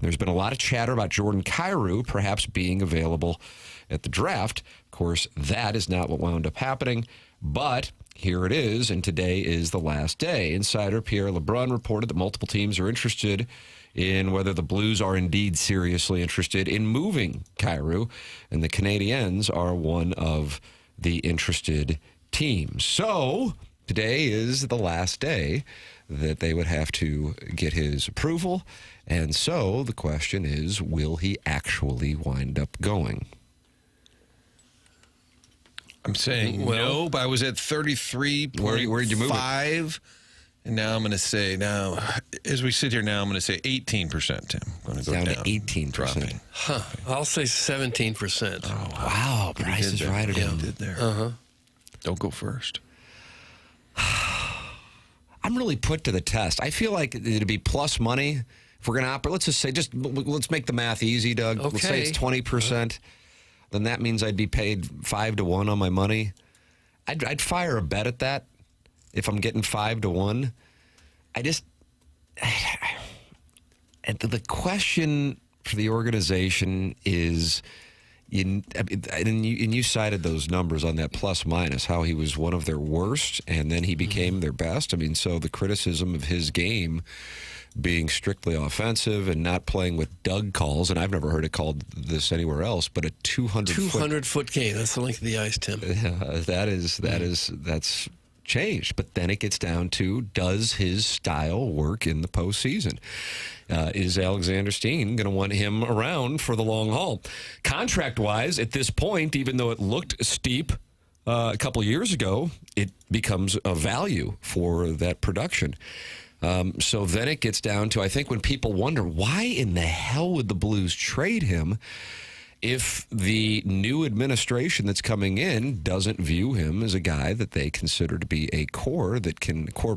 There's been a lot of chatter about Jordan Kyrou perhaps being available at the draft. Of course, that is not what wound up happening, but here it is, and today is the last day. Insider Pierre LeBrun reported that multiple teams are interested in whether the Blues are indeed seriously interested in moving Kyrou, and the Canadiens are one of the interested teams. So today is the last day that they would have to get his approval, and so the question is, will he actually wind up going? I'm saying no, but I was at 33.5. Where'd you move it? And now I'm going to say, as we sit here now, I'm going to say 18%, Tim. I'm going to go down to 18%. Dropping. Huh. I'll say 17%. Oh, wow. Bryce is right again. Did there. Don't go first. I'm really put to the test. I feel like it'd be plus money if we're going to operate. Let's just say, let's make the math easy, Doug. Okay. Let's say it's 20%. Then that means I'd be paid 5-1 on my money. I'd fire a bet at that if I'm getting 5-1. And the question for the organization is, and you cited those numbers on that plus minus, how he was one of their worst, and then he became their best. I mean, so the criticism of his game being strictly offensive and not playing with Doug calls, and I've never heard it called this anywhere else, but a 200-foot game. That's the length of the ice, Tim. That's changed. But then it gets down to, does his style work in the postseason? Is Alexander Steen going to want him around for the long haul? Contract-wise, at this point, even though it looked steep a couple years ago, it becomes a value for that production. So then it gets down to, I think, when people wonder, why in the hell would the Blues trade him if the new administration that's coming in doesn't view him as a guy that they consider to be a core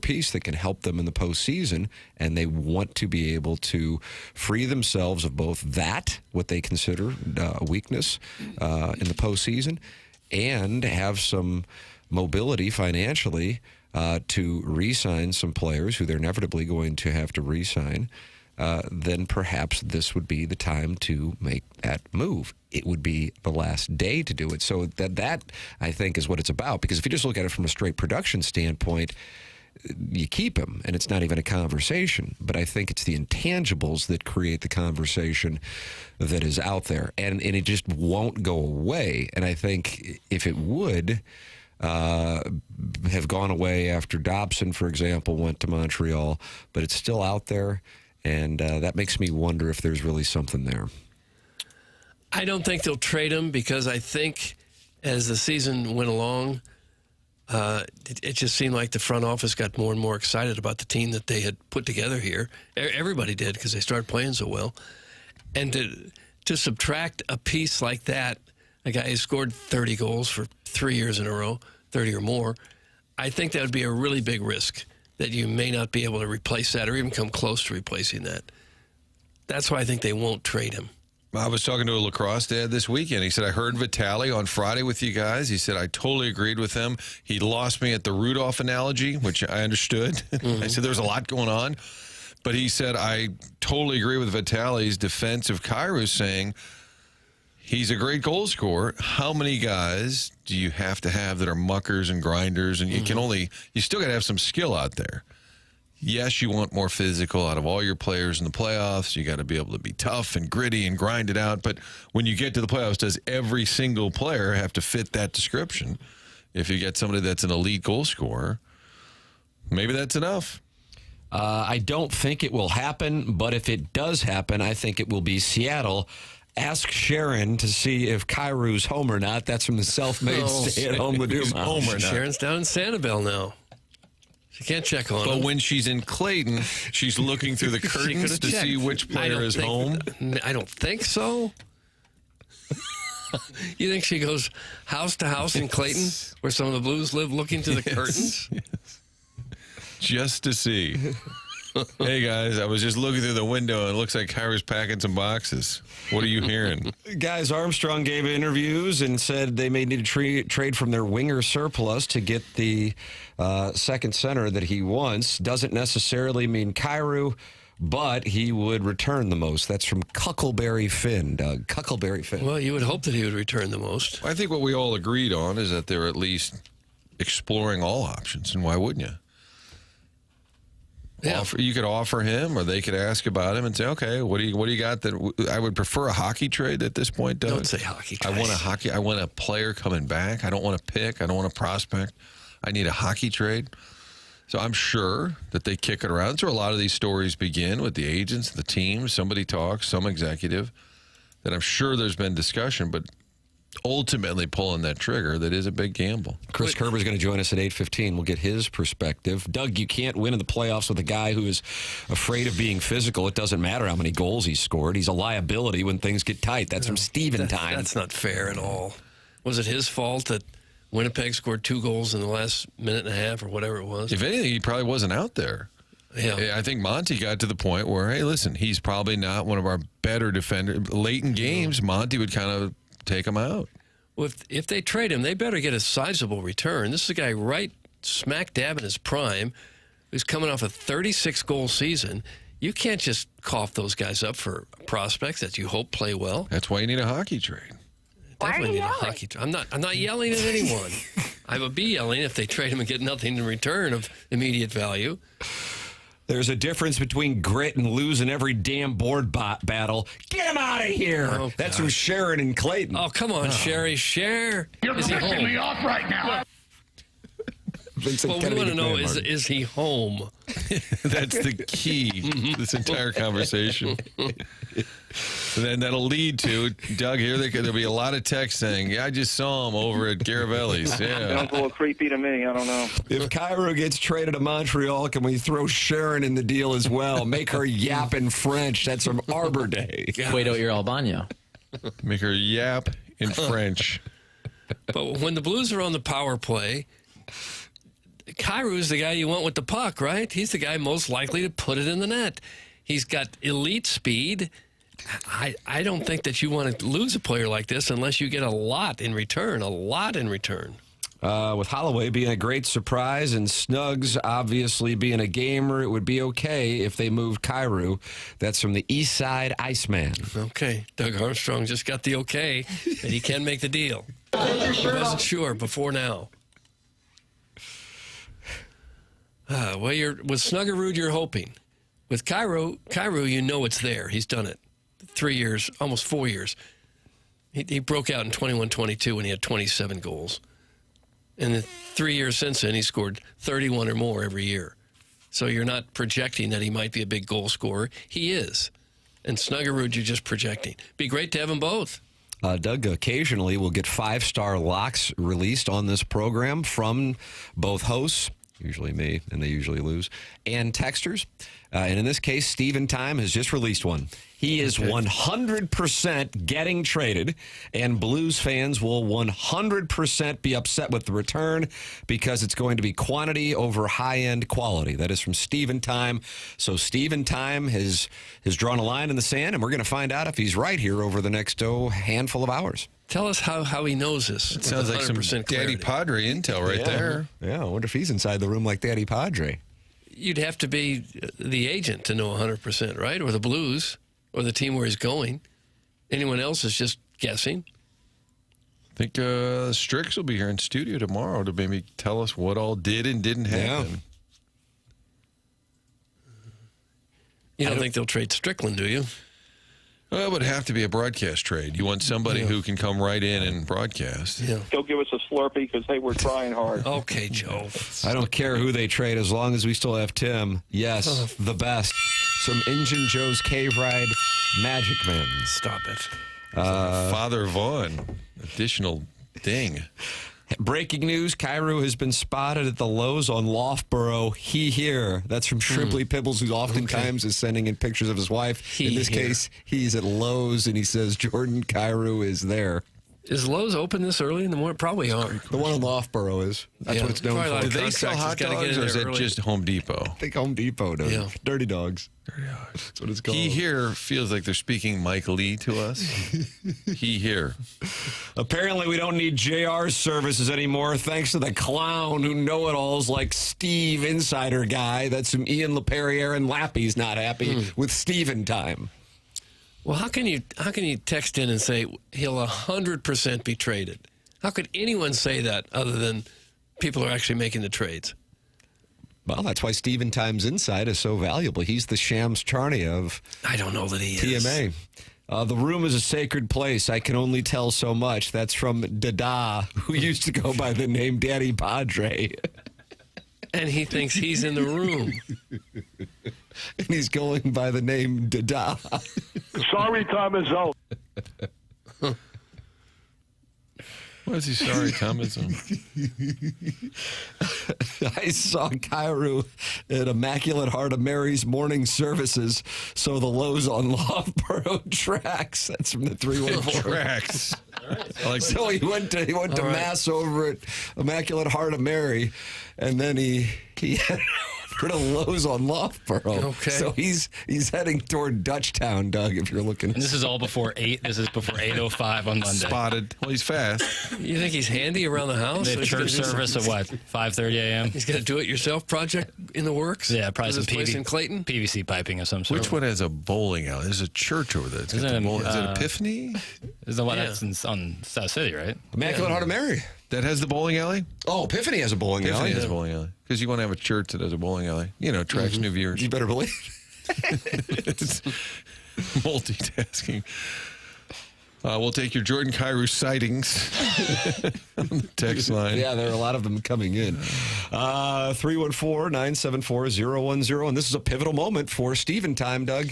piece that can help them in the postseason, and they want to be able to free themselves of both that, what they consider a weakness in the postseason, and have some mobility financially to re-sign some players who they're inevitably going to have to re-sign, then perhaps this would be the time to make that move. It would be the last day to do it. So that I think, is what it's about. Because if you just look at it from a straight production standpoint, you keep him, and it's not even a conversation. But I think it's the intangibles that create the conversation that is out there. And it just won't go away. And I think if it would have gone away after Dobson, for example, went to Montreal, but it's still out there. And that makes me wonder if there's really something there. I don't think they'll trade him, because I think as the season went along, it just seemed like the front office got more and more excited about the team that they had put together here. Everybody did, because they started playing so well. And to subtract a piece like that, a guy who scored 30 goals for 3 years in a row, 30 or more, I think that would be a really big risk, that you may not be able to replace that or even come close to replacing that. That's why I think they won't trade him. I was talking to a lacrosse dad this weekend. He said, I heard Vitaly on Friday with you guys. He said, I totally agreed with him. He lost me at the Rudolph analogy, which I understood. I said, there's a lot going on. But he said, I totally agree with Vitaly's defense of Kyrou, saying he's a great goal scorer. How many guys do you have to have that are muckers and grinders? And you still got to have some skill out there. Yes, you want more physical out of all your players in the playoffs. You got to be able to be tough and gritty and grind it out. But when you get to the playoffs, does every single player have to fit that description? If you get somebody that's an elite goal scorer, maybe that's enough. I don't think it will happen, but if it does happen, I think it will be Seattle. Ask Sharon to see if Kyrou's home or not. That's from the self-made stay-at-home Laduma. Home or not. Sharon's down in Sanibel now. She can't check on him. But when she's in Clayton, she's looking through the curtains to see which player is home. I don't think so. You think she goes house to house in Clayton, where some of the Blues live, looking to the curtains? Yes. Just to see. Hey, guys, I was just looking through the window, and it looks like Kyrou's packing some boxes. What are you hearing? Guys, Armstrong gave interviews and said they may need to trade from their winger surplus to get the second center that he wants. Doesn't necessarily mean Kyrou, but he would return the most. That's from Cuckleberry Finn, Doug. Cuckleberry Finn. Well, you would hope that he would return the most. I think what we all agreed on is that they're at least exploring all options, and why wouldn't you? Yeah. You could offer him, or they could ask about him and say, "Okay, what do you got?" That I would prefer a hockey trade at this point. Doug. Don't say hockey trade. I want a player coming back. I don't want a pick. I don't want a prospect. I need a hockey trade. So I'm sure that they kick it around. That's where a lot of these stories begin, with the agents, the team. Somebody talks, some executive. That I'm sure there's been discussion, but ultimately pulling that trigger, that is a big gamble. Chris Kerber is going to join us at 8:15. We'll get his perspective. Doug, you can't win in the playoffs with a guy who is afraid of being physical. It doesn't matter how many goals he scored. He's a liability when things get tight. That's from Steven time. That's not fair at all. Was it his fault that Winnipeg scored 2 goals in the last minute and a half or whatever it was? If anything, he probably wasn't out there. Yeah. I think Monty got to the point where, hey, listen, he's probably not one of our better defenders. Late in games, Monty would kind of take him out. Well, if they trade him, they better get a sizable return. This is a guy right smack dab in his prime who's coming off a 36-goal season. You can't just cough those guys up for prospects that you hope play well. That's why you need a hockey trade. Definitely need a hockey trade. I'm not yelling at anyone. I would be yelling if they trade him and get nothing in return of immediate value. There's a difference between grit and losing every damn board battle. Get him out of here. Oh, That's from Sharon and Clayton. Oh, come on, Sherry. Share. You're Is he pissing home? me off right now. Vincent Well, we Kennedy want to know, McMahon. is he home? That's the key to this entire conversation. And then that'll lead to, Doug, here there'll be a lot of text saying, yeah, I just saw him over at Garavelli's. Yeah. Sounds a little creepy to me. I don't know. If Kyrou gets traded to Montreal, can we throw Sharon in the deal as well? Make her yap in French. That's from Arbor Day. Cueto ir al baño. Make her yap in French. But when the Blues are on the power play, Kyrou's the guy you want with the puck, right? He's the guy most likely to put it in the net. He's got elite speed. I don't think that you want to lose a player like this unless you get a lot in return, With Holloway being a great surprise and Snuggs obviously being a gamer, it would be okay if they moved Kyrou. That's from the East Side Iceman. Okay. Doug Armstrong just got the okay that he can make the deal. He wasn't sure before now. Well, with Snuggerud, you're hoping. With Kyrou, you know it's there. He's done it. 3 years, almost 4 years. He broke out in 21-22 when he had 27 goals. And the 3 years since then, he scored 31 or more every year. So you're not projecting that he might be a big goal scorer. He is. And Snuggerud, you're just projecting. Be great to have them both. Doug, occasionally we'll get 5-star locks released on this program from both hosts, usually me, and they usually lose, and texters. And in this case, Steven Time has just released one. He is 100% getting traded, and Blues fans will 100% be upset with the return because it's going to be quantity over high-end quality. That is from Steven Time. So Steven Time has drawn a line in the sand, and we're going to find out if he's right here over the next handful of hours. Tell us how he knows this. It sounds like some Daddy Padre intel right there. Yeah, I wonder if he's inside the room like Daddy Padre. You'd have to be the agent to know 100%, right? Or the Blues, or the team where he's going. Anyone else is just guessing. I think Strix will be here in studio tomorrow to maybe tell us what all did and didn't happen. You don't think they'll trade Strickland, do you? Well, it would have to be a broadcast trade. You want somebody who can come right in and broadcast. Yeah. Go give us a Slurpee because, hey, we're trying hard. Okay, Joe. I don't care who they trade as long as we still have Tim. Yes, the best. Some Injun Joe's Cave Ride Magic Man. Stop it. Father Vaughn. Additional ding. Breaking news, Kyrou has been spotted at the Lowe's on Loughborough. He here. That's from Shrimply Pibbles, who oftentimes is sending in pictures of his wife. In this case, he's at Lowe's, and he says Jordan Kyrou is there. Is Lowe's open this early in the morning? Probably aren't. The one in Loughborough is. That's what it's known for. Do they sell hot dogs, or is it just Home Depot? I think Home Depot does. Yeah. Dirty Dogs. That's what it's called. He here feels like they're speaking Mike Lee to us. He here. Apparently, we don't need JR's services anymore, thanks to the clown who know-it-alls like Steve Insider Guy. That's from Ian LePerriere, and Lappy's not happy with Steven Time. Well, how can you text in and say he'll 100% be traded? How could anyone say that other than people are actually making the trades? Well, that's why Steven Time's insight is so valuable. He's the Shams Charney of I don't know that he TMA. is. The room is a sacred place. I can only tell so much. That's from Dada, who used to go by the name Daddy Padre. And he thinks he's in the room. And he's going by the name Dada. Sorry, time is out. Why is he sorry, Thomas? I saw Kyrou at Immaculate Heart of Mary's morning services, so the Lowe's on Loughborough tracks. That's from the 314. Tracks. So he went to Mass over at Immaculate Heart of Mary, and then he had over to Lowe's on Loughborough. Okay. So he's heading toward Dutchtown, Doug, if you're looking. And this is all before 8. This is before 8:05 on Monday. Spotted. Well, he's fast. You think he's handy around the house? They have church service at what, 5:30 a.m.? He's got a do-it-yourself project in the works? Yeah, probably some place in Clayton? PVC piping of some sort. Which one has a bowling alley? There's a church over there. Is it Epiphany? Is the one that's on South City, right? Immaculate Heart of Mary. That has the bowling alley? Oh, Epiphany has a bowling Tiffany alley. has a bowling alley. Because you want to have a church that has a bowling alley. You know, attracts new viewers. You better believe. It's multitasking. We'll take your Jordan Kyrou sightings on the text line. Yeah, there are a lot of them coming in. 314-974-010. And this is a pivotal moment for Steven time, Doug.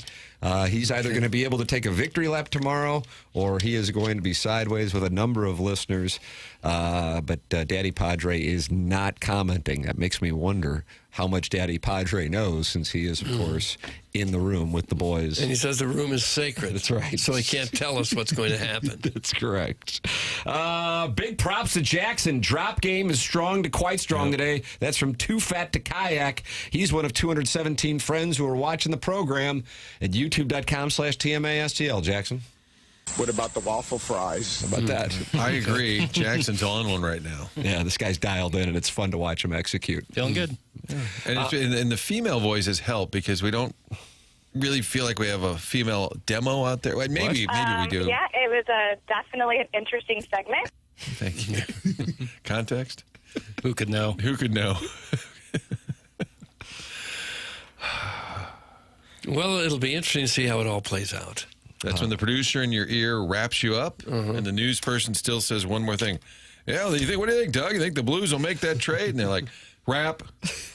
He's either going to be able to take a victory lap tomorrow or he is going to be sideways with a number of listeners. But Daddy Padre is not commenting. That makes me wonder how much Daddy Padre knows, since he is, of course, in the room with the boys. And he says the room is sacred. That's right. So he can't tell us what's going to happen. That's correct. Big props to Jackson. Drop game is strong to quite strong today. That's from Too Fat to Kayak. He's one of 217 friends who are watching the program at youtube.com/TMASTL. Jackson? What about the waffle fries? How about that? I agree. Jackson's on one right now. Yeah, this guy's dialed in, and it's fun to watch him execute. Feeling good. And the female voices help because we don't really feel like we have a female demo out there. Well, maybe we do. Yeah, it was definitely an interesting segment. Thank you. Context? Who could know? Who could know? Well, it'll be interesting to see how it all plays out. That's when the producer in your ear wraps you up, and the news person still says one more thing. Yeah, what do you think, Doug? You think the Blues will make that trade? And they're like, wrap.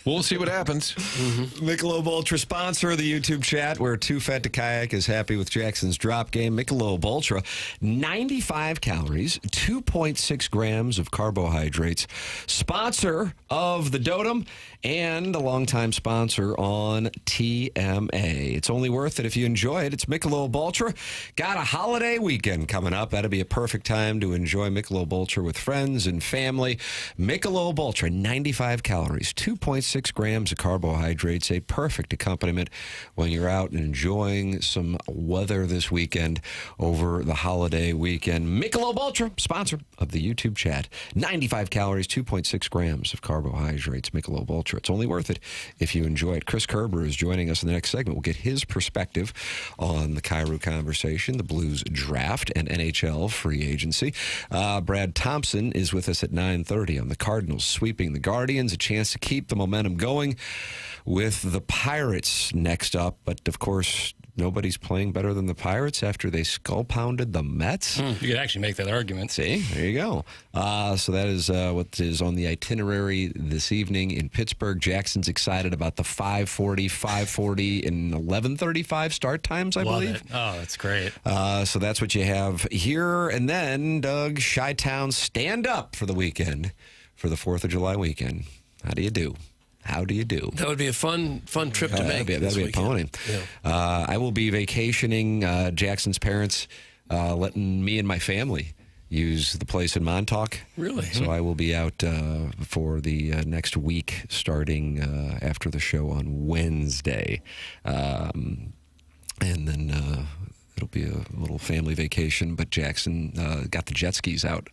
We'll see what happens. Michelob Ultra, sponsor of the YouTube chat, where Too Fat to Kayak is happy with Jackson's drop game. Michelob Ultra, 95 calories, 2.6 grams of carbohydrates. Sponsor of the Dotem and a longtime sponsor on TMA. It's only worth it if you enjoy it. It's Michelob Ultra. Got a holiday weekend coming up. That'll be a perfect time to enjoy Michelob Ultra with friends and family. Michelob Ultra, 95 calories, 2.6 grams of carbohydrates, a perfect accompaniment when you're out and enjoying some weather this weekend over the holiday weekend. Michelob Ultra, sponsor of the YouTube chat. 95 calories, 2.6 grams of carbohydrates. Michelob Ultra. It's only worth it if you enjoy it. Chris Kerber is joining us in the next segment. We'll get his perspective on the Kyrou conversation, the Blues draft, and NHL free agency. Brad Thompson is with us at 9:30 on the Cardinals sweeping the Guardians. A chance to keep the momentum going with the Pirates next up. But, of course, nobody's playing better than the Pirates after they skull-pounded the Mets. You could actually make that argument. See? There you go. So that is what is on the itinerary this evening in Pittsburgh. Jackson's excited about the 5:40, 5:40, and 11:35 start times, I Love believe. it. Oh, that's great. So that's what you have here. And then, Doug, Chi-Town stand up for the weekend, for the 4th of July weekend. How do you do? How do you do? That would be a fun trip to make. That'd be a pony. Yeah. I will be vacationing. Jackson's parents letting me and my family use the place in Montauk. Really? So I will be out for the next week, starting after the show on Wednesday. And then it'll be a little family vacation. But Jackson got the jet skis out.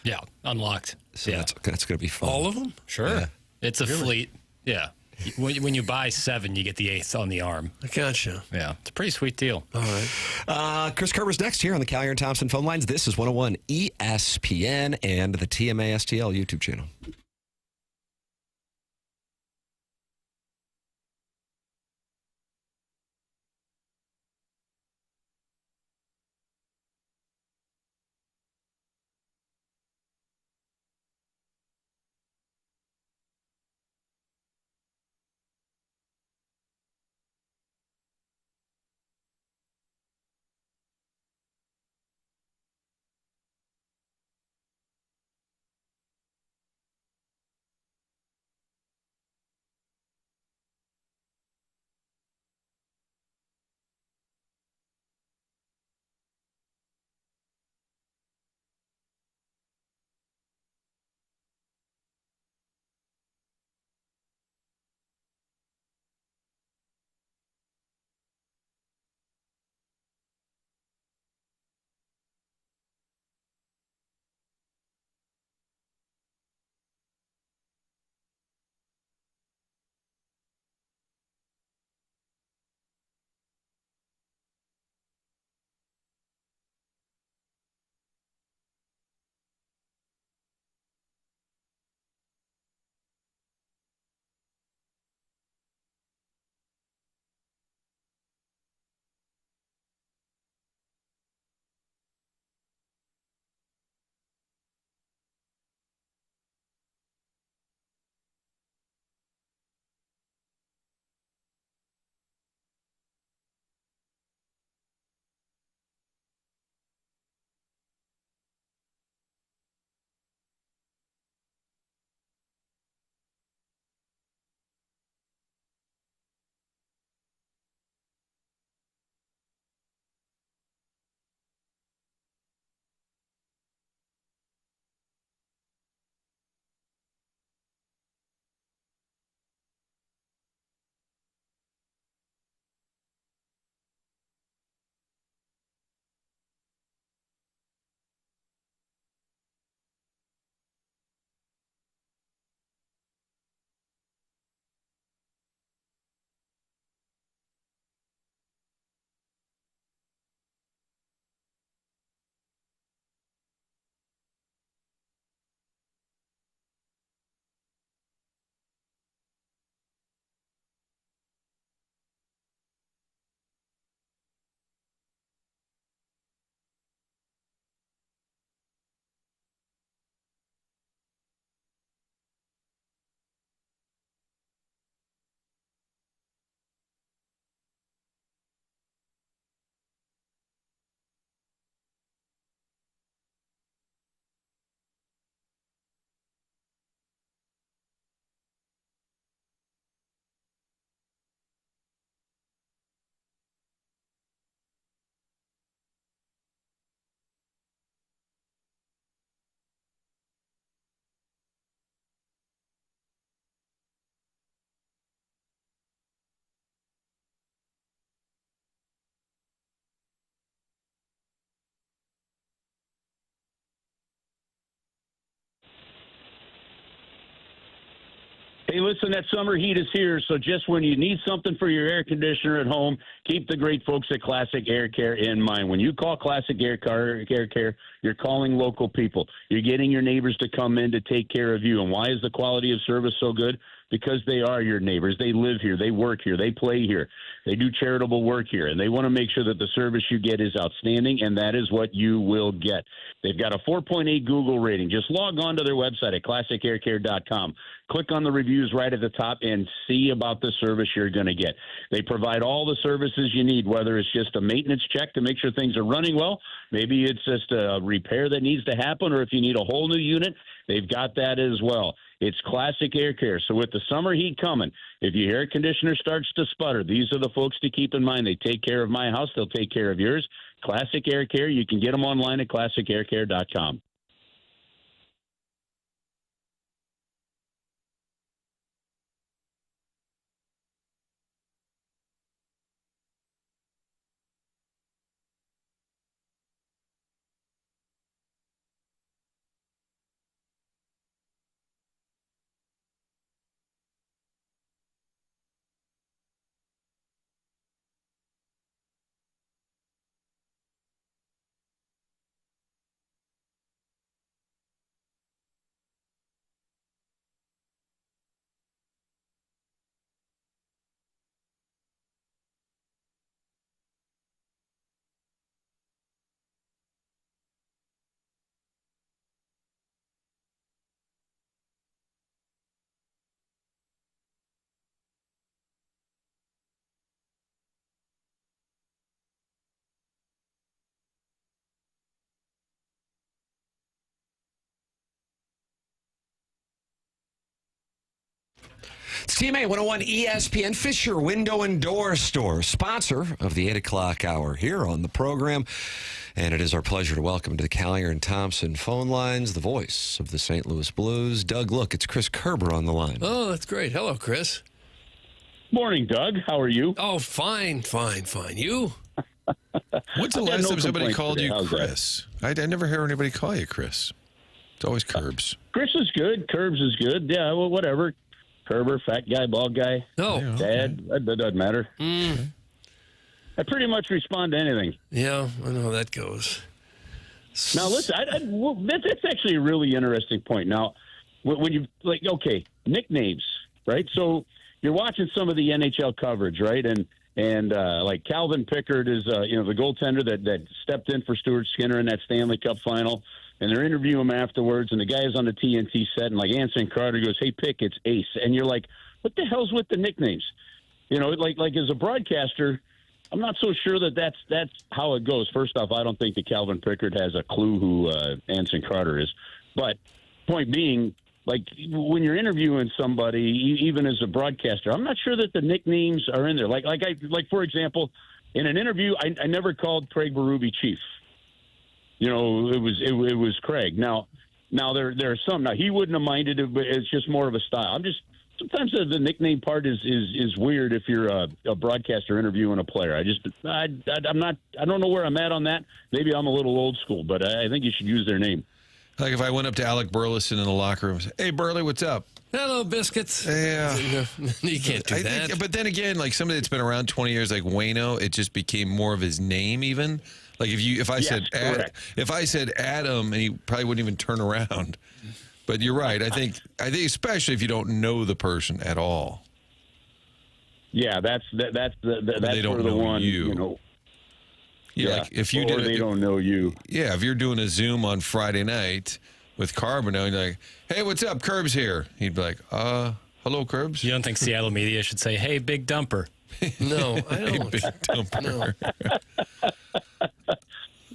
Yeah, unlocked. So yeah. that's going to be fun. All of them? Sure. Yeah. It's a fleet. Yeah. When you buy 7, you get the 8th on the arm. I gotcha. Yeah. It's a pretty sweet deal. All right. Chris Kerber's next here on the Callier and Thompson phone lines. This is 101 ESPN and the TMA STL YouTube channel. Hey, listen, that summer heat is here, so just when you need something for your air conditioner at home, keep the great folks at Classic Air Care in mind. When you call Classic Air Care, you're calling local people. You're getting your neighbors to come in to take care of you. And why is the quality of service so good? Because they are your neighbors. They live here. They work here. They play here. They do charitable work here. And they want to make sure that the service you get is outstanding, and that is what you will get. They've got a 4.8 Google rating. Just log on to their website at classicaircare.com. Click on the reviews right at the top and see about the service you're going to get. They provide all the services you need, whether it's just a maintenance check to make sure things are running well. Maybe it's just a repair that needs to happen, or if you need a whole new unit, they've got that as well. It's Classic Air Care. So with the summer heat coming, if your air conditioner starts to sputter, these are the folks to keep in mind. They take care of my house. They'll take care of yours. Classic Air Care. You can get them online at classicaircare.com. CMA 101 ESPN Fisher Window and Door Store, sponsor of the 8 o'clock hour here on the program. And it is our pleasure to welcome to the Callier and Thompson phone lines the voice of the St. Louis Blues. Doug, look, it's Chris Kerber on the line. Oh, that's great. Hello, Chris. Morning, Doug. How are you? Oh, fine. You? When's the last time somebody called you Chris? I never hear anybody call you Chris. It's always Curbs. Chris is good. Curbs is good. Yeah, well, whatever. Kerber, fat guy, bald guy. No. Dad, that doesn't matter. I pretty much respond to anything. Yeah, I know how that goes. Now, listen, that's actually a really interesting point. Now, when you, nicknames, right? So you're watching some of the NHL coverage, right? And like Calvin Pickard is, the goaltender that stepped in for Stuart Skinner in that Stanley Cup final. And they're interviewing him afterwards, and the guy's on the TNT set, and like Anson Carter goes, "Hey, Pick, it's Ace," and you're like, "What the hell's with the nicknames?" Like as a broadcaster, I'm not so sure that's how it goes. First off, I don't think that Calvin Pickard has a clue who Anson Carter is. But point being, like when you're interviewing somebody, even as a broadcaster, I'm not sure that the nicknames are in there. Like for example, in an interview, I never called Craig Berube Chief. It was Craig. Now there are some. Now he wouldn't have minded it, but it's just more of a style. Sometimes the nickname part is weird if you're a broadcaster interviewing a player. I don't know where I'm at on that. Maybe I'm a little old school, but I think you should use their name. Like if I went up to Alec Burleson in the locker room and said, "Hey, Burley, what's up?" Hello, biscuits. Yeah. You can't do that. But then again, like somebody that's been around 20 years, like Wayno, it just became more of his name even. Like if I said Adam, and he probably wouldn't even turn around. But you're right. I think especially if you don't know the person at all. Yeah, that's they don't the know one. you. Yeah, like if you they don't know you. Yeah, if you're doing a Zoom on Friday night with Carbonell, and you're like, "Hey, what's up? Curbs here." He'd be like, hello, Curbs." You don't think Seattle media should say, "Hey, big dumper"? No, I don't. Hey, big dumper. No.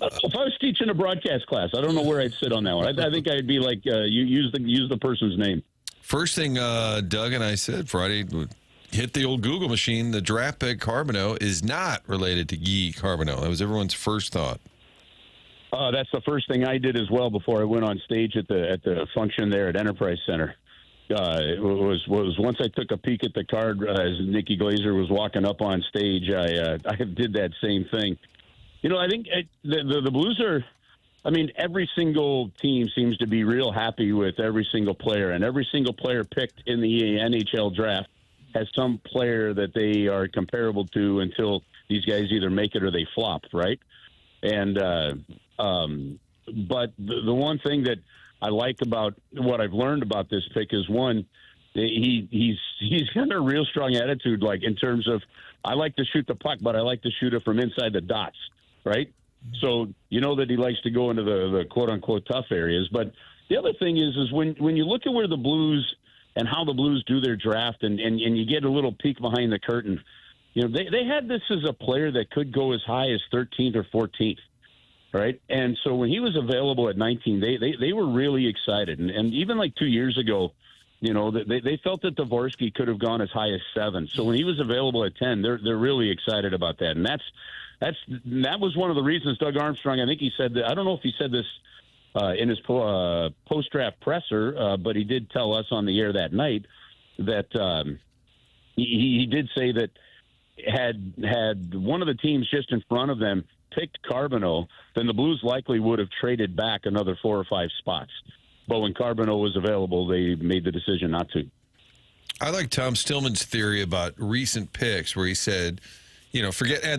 If I was teaching a broadcast class, I don't know where I'd sit on that one. I think I'd be like, you use the person's name. First thing Doug and I said Friday, hit the old Google machine. The draft pick Carbonell is not related to Guy Carbonell. That was everyone's first thought. That's the first thing I did as well before I went on stage at the function there at Enterprise Center. It was once I took a peek at the card as Nikki Glazer was walking up on stage, I did that same thing. I think the Blues are I mean, every single team seems to be real happy with every single player, and every single player picked in the NHL draft has some player that they are comparable to until these guys either make it or they flop, right? And but the one thing that I like about what I've learned about this pick is, one, he's got a real strong attitude, like in terms of, I like to shoot the puck, but I like to shoot it from inside the dots, right? So you know that he likes to go into the quote-unquote tough areas. But the other thing is when you look at where the Blues and how the Blues do their draft and you get a little peek behind the curtain, you know, they had this as a player that could go as high as 13th or 14th, right? And so when he was available at 19, they were really excited. And even like 2 years ago, you know, they felt that Dvorsky could have gone as high as 7. So when he was available at 10, they're really excited about that. And that was one of the reasons Doug Armstrong, I think he said that, I don't know if he said this in his post-draft presser, but he did tell us on the air that night that he did say that had one of the teams just in front of them picked Carbonneau, then the Blues likely would have traded back another 4 or 5 spots. But when Carbonneau was available, they made the decision not to. I like Tom Stillman's theory about recent picks where he said, you know,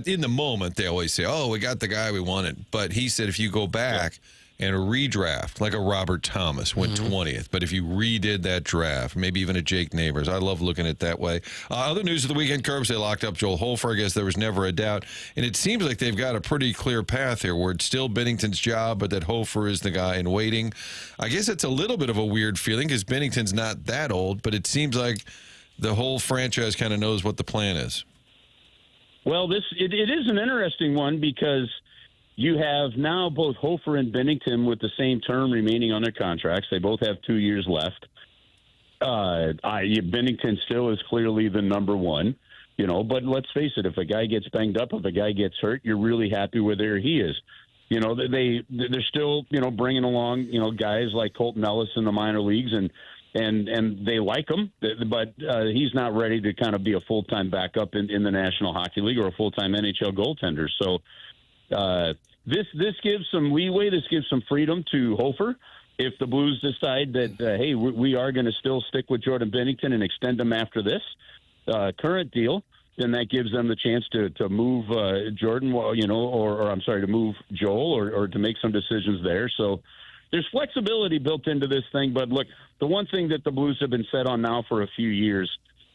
in the moment, they always say, oh, we got the guy we wanted. But he said if you go back and redraft, like a Robert Thomas went 20th, but if you redid that draft, maybe even a Jake Neighbors, I love looking at it that way. Other news of the weekend, Kerbs, they locked up Joel Hofer. I guess there was never a doubt. And it seems like they've got a pretty clear path here where it's still Bennington's job, but that Hofer is the guy in waiting. I guess it's a little bit of a weird feeling because Bennington's not that old, but it seems like the whole franchise kind of knows what the plan is. Well, it is an interesting one because you have now both Hofer and Bennington with the same term remaining on their contracts. They both have 2 years left. Bennington still is clearly the number one, you know, but let's face it, if a guy gets banged up, if a guy gets hurt, you're really happy with where he is. You know, they're still, you know, bringing along, you know, guys like Colton Ellis in the minor leagues and they like him, but he's not ready to kind of be a full-time backup in the National Hockey League or a full-time NHL goaltender. So this gives some leeway. This gives some freedom to Hofer. If the Blues decide that, hey, we are going to still stick with Jordan Bennington and extend him after this current deal, then that gives them the chance to move Jordan, you know, or I'm sorry, to move Joel or to make some decisions there. So there's flexibility built into this thing. But look, the one thing that the Blues have been set on now for a few years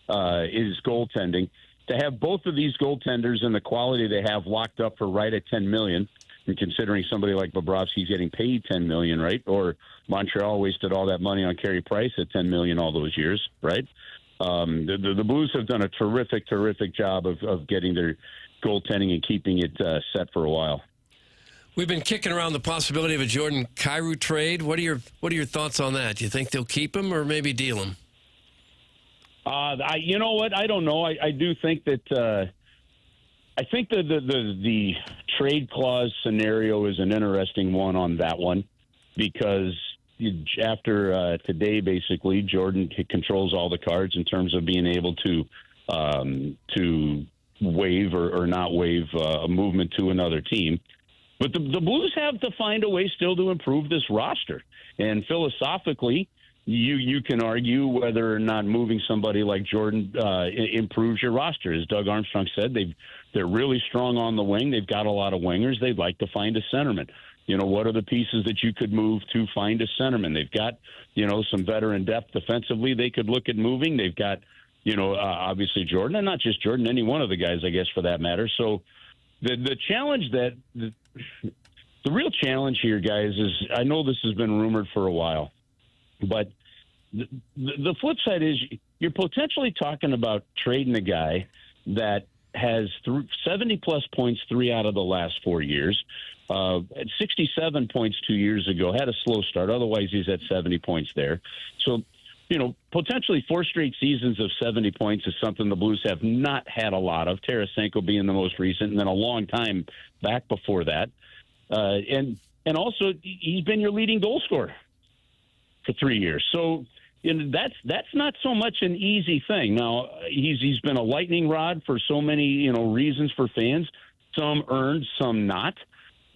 is goaltending. To have both of these goaltenders and the quality they have locked up for right at $10 million, and considering somebody like Bobrovsky's getting paid $10 million, right? Or Montreal wasted all that money on Carey Price at $10 million all those years, right? The Blues have done a terrific job of getting their goaltending and keeping it set for a while. We've been kicking around the possibility of a Jordan Kyrou trade. What are your thoughts on that? Do you think they'll keep him or maybe deal him? You know what? I don't know. I do think that I think the trade clause scenario is an interesting one on that one because after today, basically, Jordan controls all the cards in terms of being able to waive or not waive a movement to another team. But the Blues have to find a way still to improve this roster. And philosophically, you can argue whether or not moving somebody like Jordan improves your roster. As Doug Armstrong said, they're really strong on the wing. They've got a lot of wingers. They'd like to find a centerman. You know, what are the pieces that you could move to find a centerman? They've got, you know, some veteran depth defensively they could look at moving. They've got, you know, obviously Jordan, and not just Jordan, any one of the guys, I guess, for that matter. So the challenge the real challenge here, guys, is I know this has been rumored for a while, but the flip side is you're potentially talking about trading a guy that has 70-plus points 3 out of the last 4 years, at 67 points 2 years ago, had a slow start. Otherwise, he's at 70 points there. So, you know, potentially 4 straight seasons of 70 points is something the Blues have not had a lot of, Tarasenko being the most recent, and then a long time back before that. And also, he's been your leading goal scorer for 3 years. So, you know, that's not so much an easy thing. Now, he's been a lightning rod for so many, you know, reasons for fans, some earned, some not.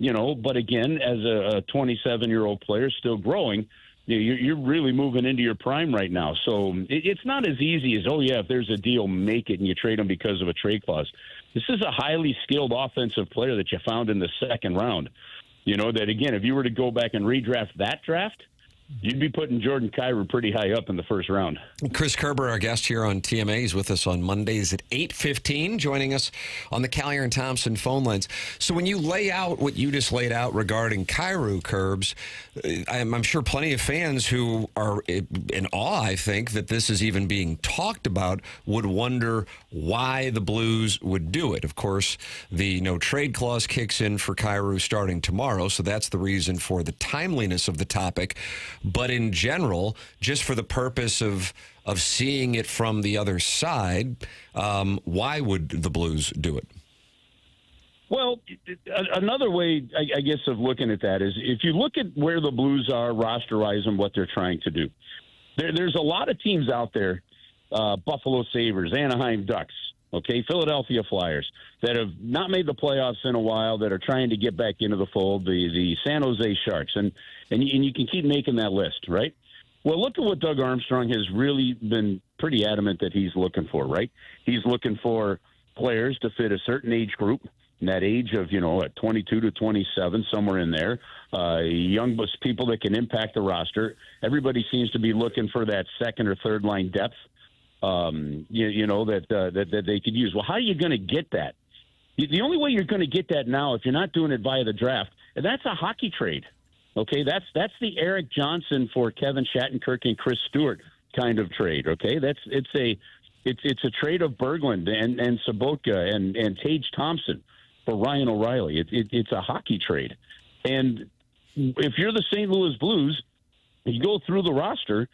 But again, as a 27-year-old player still growing, you're really moving into your prime right now. So it's not as easy as, if there's a deal, make it, and you trade him because of a trade clause. This is a highly skilled offensive player that you found in the second round. That, again, if you were to go back and redraft that draft, you'd be putting Jordan Kyrou pretty high up in the first round. Chris Kerber, our guest here on TMA, is with us on Mondays at 8:15, joining us on the Callier and Thompson phone lines. So when you lay out what you just laid out regarding Kyrou, Kerbs, I'm sure plenty of fans who are in awe, I think, that this is even being talked about, would wonder why the Blues would do it. Of course, the no-trade clause kicks in for Kyrou starting tomorrow, so that's the reason for the timeliness of the topic. But in general, just for the purpose of seeing it from the other side, why would the Blues do it? Well, another way, I guess, of looking at that is if you look at where the Blues are roster-wise and what they're trying to do, there's a lot of teams out there, Buffalo Sabres, Anaheim Ducks, Philadelphia Flyers, that have not made the playoffs in a while, that are trying to get back into the fold, the San Jose Sharks, and you can keep making that list, right? Well, look at what Doug Armstrong has really been pretty adamant that he's looking for, right? He's looking for players to fit a certain age group, in that age of, 22 to 27, somewhere in there, young people that can impact the roster. Everybody seems to be looking for that second or third line depth, that they could use. Well, how are you going to get that? The only way you're going to get that now, if you're not doing it via the draft, and that's a hockey trade. Okay, that's the Eric Johnson for Kevin Shattenkirk and Chris Stewart kind of trade. Okay, it's a trade of Berglund and Sobotka and Tage Thompson for Ryan O'Reilly. It's a hockey trade, and if you're the St. Louis Blues, you go through the roster.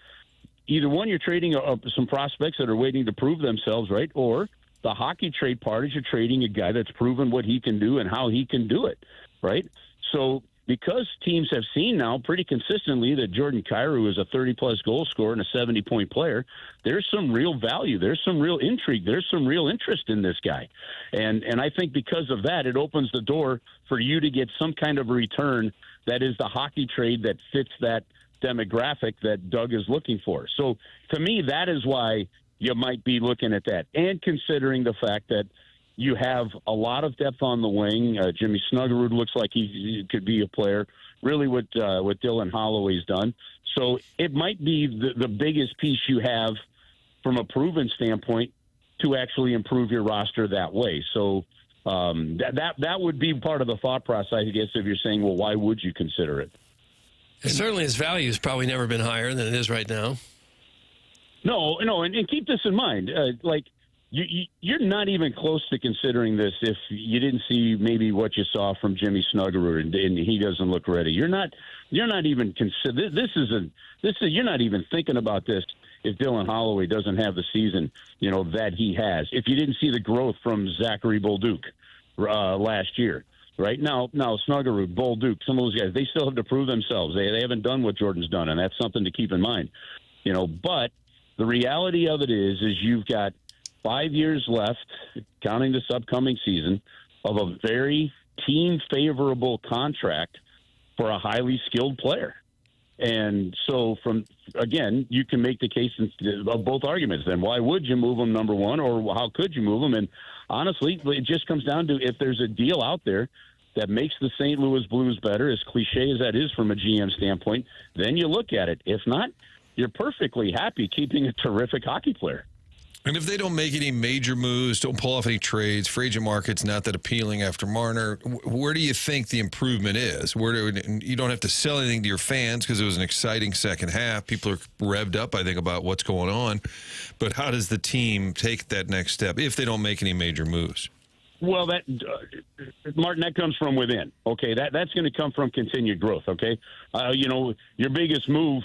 Either one, you're trading some prospects that are waiting to prove themselves, right? Or the hockey trade part is you're trading a guy that's proven what he can do and how he can do it, right? So because teams have seen now pretty consistently that Jordan Kyrou is a 30-plus goal scorer and a 70-point player, there's some real value. There's some real intrigue. There's some real interest in this guy. And I think because of that, it opens the door for you to get some kind of return that is the hockey trade that fits that demographic that Doug is looking for. So to me, that is why you might be looking at that, and considering the fact that you have a lot of depth on the wing. Jimmy Snuggerud looks like he could be a player, really what Dylan Holloway's done. So it might be the biggest piece you have from a proven standpoint to actually improve your roster that way. So that would be part of the thought process, I guess, if you're saying, well, why would you consider it? Certainly his value has probably never been higher than it is right now. No, and keep this in mind. You're not even close to considering this if you didn't see maybe what you saw from Jimmy Snuggerud and he doesn't look ready. You're not even consider. You're not even thinking about this if Dylan Holloway doesn't have the season that he has. If you didn't see the growth from Zachary Bolduc last year. Right now, Snuggerud, Bolduc, some of those guys, they still have to prove themselves. They haven't done what Jordan's done, and that's something to keep in mind. But the reality of it is you've got 5 years left, counting this upcoming season, of a very team-favorable contract for a highly skilled player. And so, you can make the case of both arguments. Then why would you move him, number one, or how could you move him? And honestly, it just comes down to if there's a deal out there that makes the St. Louis Blues better, as cliche as that is from a GM standpoint, then you look at it. If not, you're perfectly happy keeping a terrific hockey player. And if they don't make any major moves, don't pull off any trades, free agent market's not that appealing after Marner, where do you think the improvement is? You don't have to sell anything to your fans because it was an exciting second half. People are revved up, I think, about what's going on. But how does the team take that next step if they don't make any major moves? Well, Martin, that comes from within. Okay, that's going to come from continued growth. Okay, your biggest move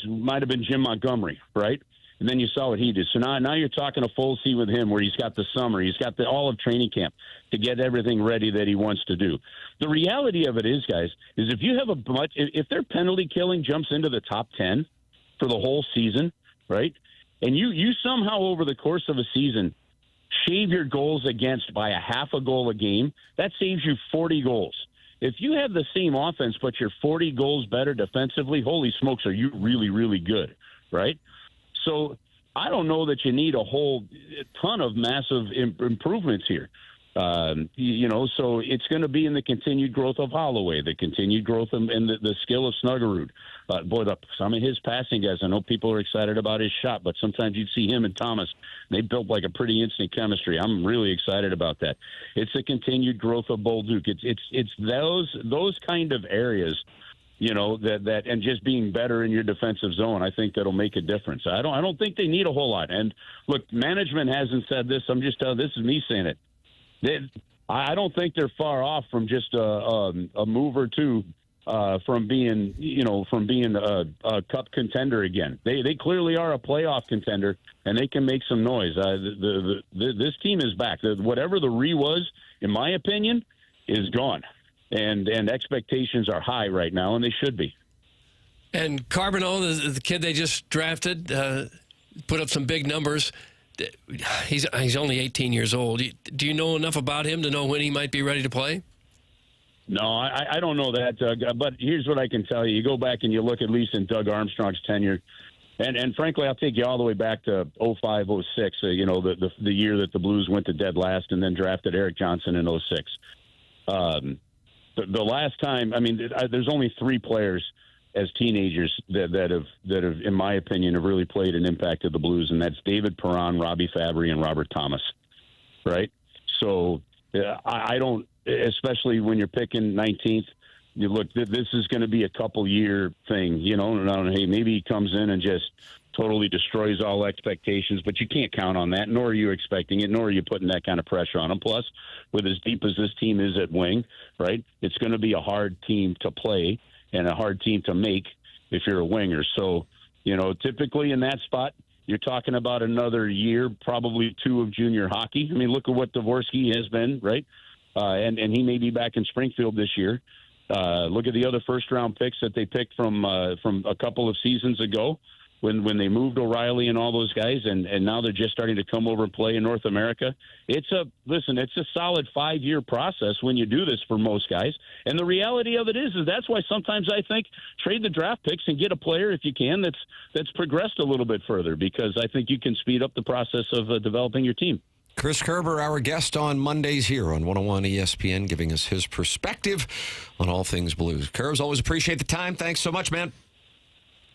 might have been Jim Montgomery, right? And then you saw what he did. So now you're talking a full season with him where he's got the summer. He's got all of training camp to get everything ready that he wants to do. The reality of it is, guys, is if you have if their penalty killing jumps into the top 10 for the whole season, right, and you somehow over the course of a season shave your goals against by a half a goal a game, that saves you 40 goals. if you have the same offense but you're 40 goals better defensively, holy smokes, are you really, really good, right? So I don't know that you need a whole ton of massive improvements here. So it's going to be in the continued growth of Holloway, the continued growth in the skill of Snuggerud. Some of his passing guys, I know people are excited about his shot, but sometimes you'd see him and Thomas. They built like a pretty instant chemistry. I'm really excited about that. It's the continued growth of Bolduc. It's those kind of areas, that and just being better in your defensive zone. I think that'll make a difference. I don't think they need a whole lot. And look, management hasn't said this. I'm just telling. This is me saying it. I don't think they're far off from just a move or two from being a cup contender again. They clearly are a playoff contender, and they can make some noise. This team is back. Whatever the was, in my opinion, is gone, and expectations are high right now, and they should be. And Carbonell, the kid they just drafted, put up some big numbers. He's only 18 years old. Do you know enough about him to know when he might be ready to play? No, I don't know that, Doug. But here's what I can tell you. You go back and you look at least in Doug Armstrong's tenure. And frankly, I'll take you all the way back to 05, 06, the year that the Blues went to dead last and then drafted Eric Johnson in 06. The last time, there's only 3 players as teenagers that have, in my opinion, have really played and impacted the Blues, and that's David Perron, Robbie Fabry, and Robert Thomas, right? So I don't, especially when you're picking 19th, you look, this is going to be a couple-year thing, hey, maybe he comes in and just totally destroys all expectations, but you can't count on that, nor are you expecting it, nor are you putting that kind of pressure on him. Plus, with as deep as this team is at wing, right, it's going to be a hard team to play and a hard team to make if you're a winger. So, typically in that spot, you're talking about another year, probably 2 of junior hockey. Look at what Dvorsky has been, right? And he may be back in Springfield this year. Look at the other first-round picks that they picked from a couple of seasons ago when they moved O'Reilly and all those guys, and now they're just starting to come over and play in North America. It's a solid 5-year process when you do this for most guys. And the reality of it is that's why sometimes I think trade the draft picks and get a player if you can that's progressed a little bit further, because I think you can speed up the process of developing your team. Chris Kerber, our guest on Mondays here on 101 ESPN, giving us his perspective on all things Blues. Kerbs, always appreciate the time. Thanks so much, man.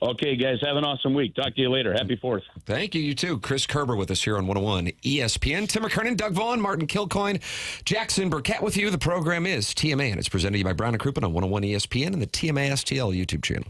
Okay, guys, have an awesome week. Talk to you later. Happy 4th. Thank you. You too. Chris Kerber with us here on 101 ESPN. Tim McKernan, Doug Vaughn, Martin Kilcoyne, Jackson Burkett with you. The program is TMA, and it's presented to you by Brown & Crouppen on 101 ESPN and the TMA STL YouTube channel.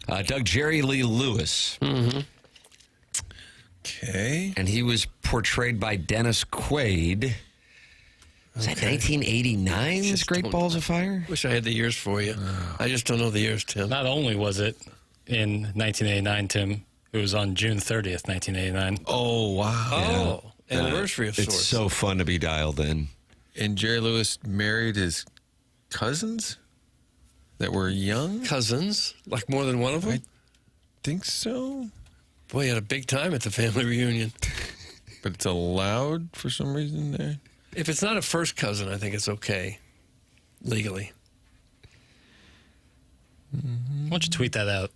Doug Jerry Lee Lewis. Mm-hmm. Okay. And he was portrayed by Dennis Quaid. Was that 1989, this Great Balls of Fire? Wish I had the years for you. I just don't know the years, Tim. Not only was it in 1989, Tim, it was on June 30th, 1989. Oh, wow. Oh, anniversary of sorts. It's so fun to be dialed in. And Jerry Lewis married his cousins that were young? Cousins? Like more than one of them? I think so. Boy, you had a big time at the family reunion. But it's allowed for some reason there? If it's not a first cousin, I think it's okay, legally. Why don't you tweet that out?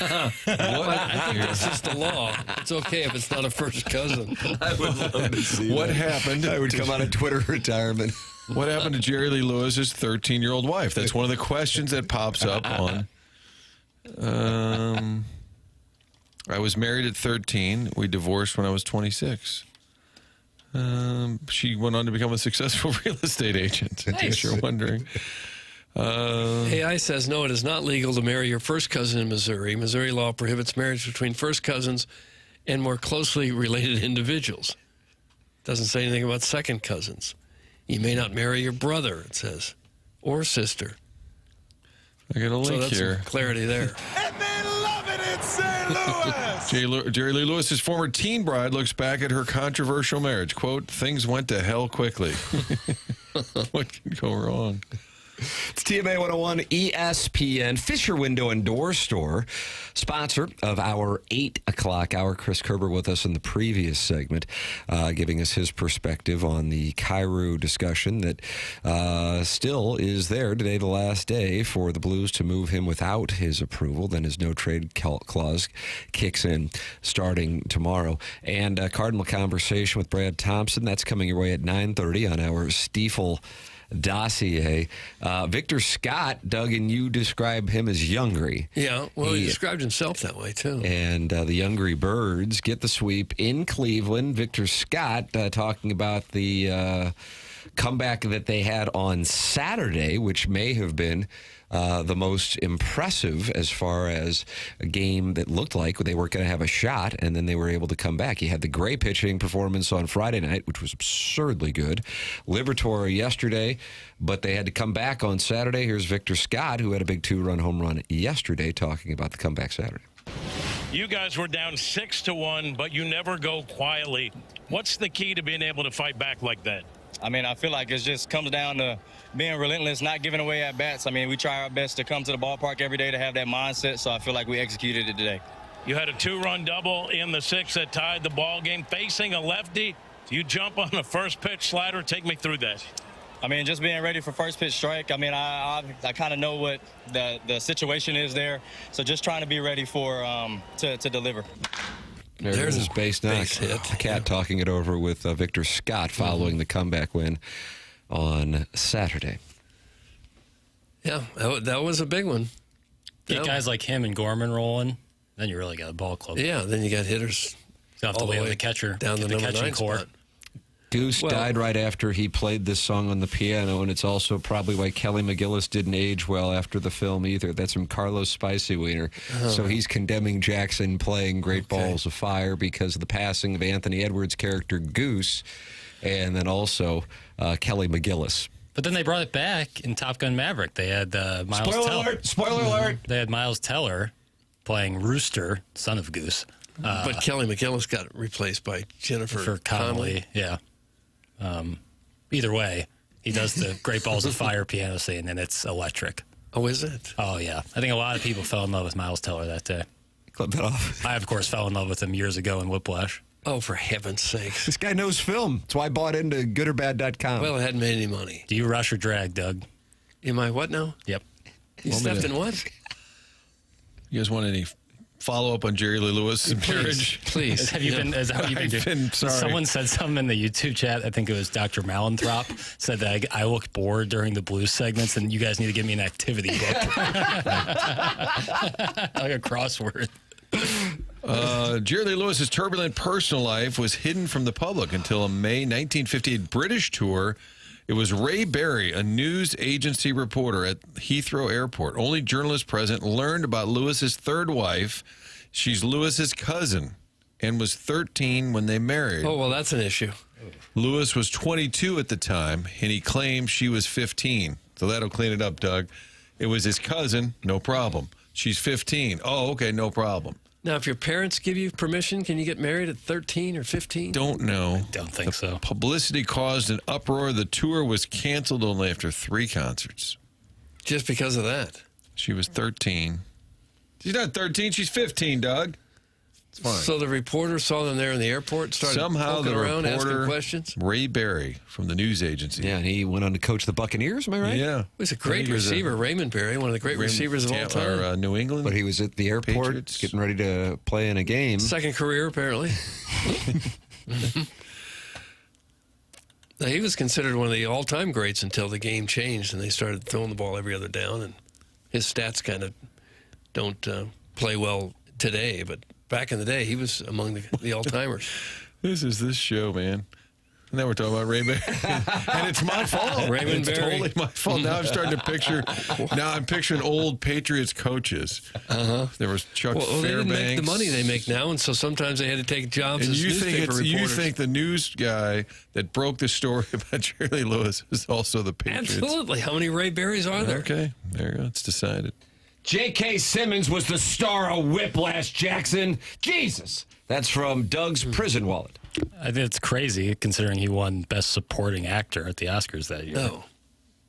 I think that's just the law. It's okay if it's not a first cousin. I would love to see What that. happened? I would come out of Twitter retirement. What happened to Jerry Lee Lewis's 13-year-old wife? That's one of the questions that pops up on. I was married at 13. We divorced when I was 26. She went on to become a successful real estate agent, in case you're wondering. AI says, no, it is not legal to marry your first cousin in Missouri. Missouri law prohibits marriage between first cousins and more closely related individuals. Doesn't say anything about second cousins. You may not marry your brother, it says, or sister. I got a link so that's here. some clarity there. And they love it in St. Louis. Jerry Lee Lewis's former teen bride looks back at her controversial marriage. Quote, things went to hell quickly. What can go wrong? It's TMA 101 ESPN Fisher Window and Door Store, sponsor of our 8 o'clock hour. Chris Kerber with us in the previous segment, giving us his perspective on the Kyrou discussion that still is there today, the last day for the Blues to move him without his approval. Then his no-trade clause kicks in starting tomorrow. And a Cardinal conversation with Brad Thompson. That's coming your way at 9:30 on our Stiefel dossier. Victor Scott, Doug, and you describe him as Youngry. Yeah, well, he described himself that way, too. And the Youngry Birds get the sweep in Cleveland. Victor Scott talking about the comeback that they had on Saturday, which may have been the most impressive as far as a game that looked like they weren't going to have a shot, and then they were able to come back. He had the great pitching performance on Friday night, which was absurdly good. Liberatore yesterday, but they had to come back on Saturday. Here's Victor Scott, who had a big 2-run home run yesterday, talking about the comeback Saturday. You guys were down 6-1, but you never go quietly. What's the key to being able to fight back like that? I mean, I feel like it just comes down to being relentless, not giving away at bats. I mean, we try our best to come to the ballpark every day to have that mindset, so I feel like we executed it today. You had a 2-run double in the 6th that tied the ball game. Facing a lefty, you jump on the first pitch slider. Take me through that. I mean, just being ready for first pitch strike. I mean, I kind of know what the situation is there, so just trying to be ready for to deliver. There's his base knock. The Cat talking it over with Victor Scott following the comeback win on Saturday. Yeah, that was a big one. Get guys like him and Gorman rolling, then you really got a ball club. Yeah, then you got hitters. You have to wait on the catcher down the number 9 court. spot. Goose died right after he played this song on the piano, and it's also probably why Kelly McGillis didn't age well after the film either. That's from Carlos Spicy Wiener. So he's condemning Jackson playing Great Balls of Fire because of the passing of Anthony Edwards' character Goose, and then also Kelly McGillis. But then they brought it back in Top Gun Maverick. They had Miles Teller. Spoiler alert! They had Miles Teller playing Rooster, son of Goose. But Kelly McGillis got replaced by Jennifer Connelly. Yeah. Either way, he does the Great Balls of Fire piano scene, and it's electric. Oh, is it? Oh, yeah. I think a lot of people fell in love with Miles Teller that day. Clip that off. I, of course, fell in love with him years ago in Whiplash. Oh, for heaven's sakes. This guy knows film. That's why I bought into goodorbad.com. Well, it hadn't made any money. Do you rush or drag, Doug? Am I what now? Yep. You stepped in what? You guys want any follow-up on Jerry Lee Lewis' marriage? Please. Have you been, is that what you've been doing? Sorry. Someone said something in the YouTube chat, I think it was Dr. Malenthrop, said that I look bored during the blues segments and you guys need to give me an activity book. Like a crossword. Jerry Lee Lewis's turbulent personal life was hidden from the public until a May 1958 British tour It was Ray Berry, a news agency reporter at Heathrow Airport. Only journalists present learned about Lewis's third wife. She's Lewis's cousin and was 13 when they married. Oh, well, that's an issue. Lewis was 22 at the time, and he claimed she was 15. So that'll clean it up, Doug. It was his cousin, no problem. She's 15. Oh, okay, no problem. Now, if your parents give you permission, can you get married at 13 or 15? Don't know. Don't think so. Publicity caused an uproar. The tour was canceled only after 3 concerts. Just because of that? She was 13. She's not 13. She's 15, Doug. It's fine. So the reporter saw them there in the airport, started Somehow poking the around, asking reporter, questions? Ray Berry from the news agency. Yeah, and he went on to coach the Buccaneers, am I right? Yeah. He was a great receiver, Raymond Berry, one of the great receivers of all time. Or, New England. But he was at the airport Patriots. getting ready to play in a game. Second career, apparently. Now, he was considered one of the all-time greats until the game changed and they started throwing the ball every other down. And his stats kind of don't play well today, but back in the day, he was among the all-timers. This is this show, man. And now we're talking about Ray Berry. And it's my fault. Raymond It's Berry. totally my fault. Now I'm starting to picture, I'm picturing old Patriots coaches. Uh-huh. There was Chuck Well, they didn't make the Fairbanks. money they make now, and so sometimes they had to take jobs And as you think newspaper you reporters. think the news guy that broke the story about Jerry Lewis is also the Patriots? Absolutely. How many Ray Berrys are there? Okay, there you go. It's decided. J.K. Simmons was the star of Whiplash, Jackson. Jesus. That's from Doug's prison wallet. I think it's crazy considering he won Best Supporting Actor at the Oscars that year. No.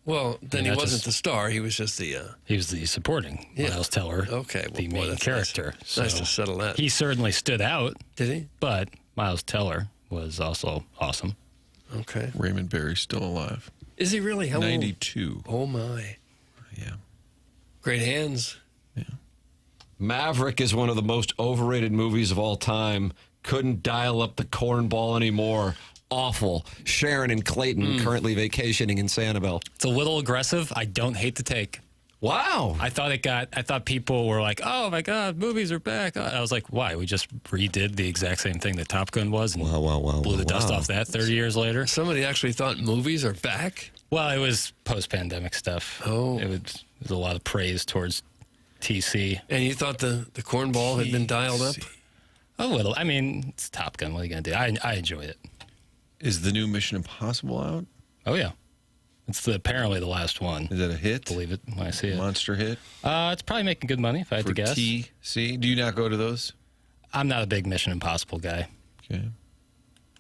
Well, then he wasn't the star. He was just the... He was the supporting Miles Teller, the main character. Nice. Nice to settle that. He certainly stood out. Did he? But Miles Teller was also awesome. Okay. Raymond Berry's still alive. Is he really? How 92. old? Oh, my. Yeah. Great hands. Maverick is one of the most overrated movies of all time. Couldn't dial up the cornball anymore. Awful. Sharon and Clayton currently vacationing in Sanibel. It's a little aggressive. I don't hate the take. Wow. I thought people were like, oh my God, movies are back. I was like, why? We just redid the exact same thing that Top Gun was and blew the dust off that 30 years later. Somebody actually thought movies are back? Well, it was post-pandemic stuff. Oh. It was a lot of praise towards TC. And you thought the cornball had been dialed up? A little. I mean, it's Top Gun. What are you going to do? I enjoy it. Is the new Mission Impossible out? Oh, yeah. It's apparently the last one. Is it a hit? Believe it when I see it. Monster hit? It's probably making good money, if I had to guess. TC? Do you not go to those? I'm not a big Mission Impossible guy. Okay.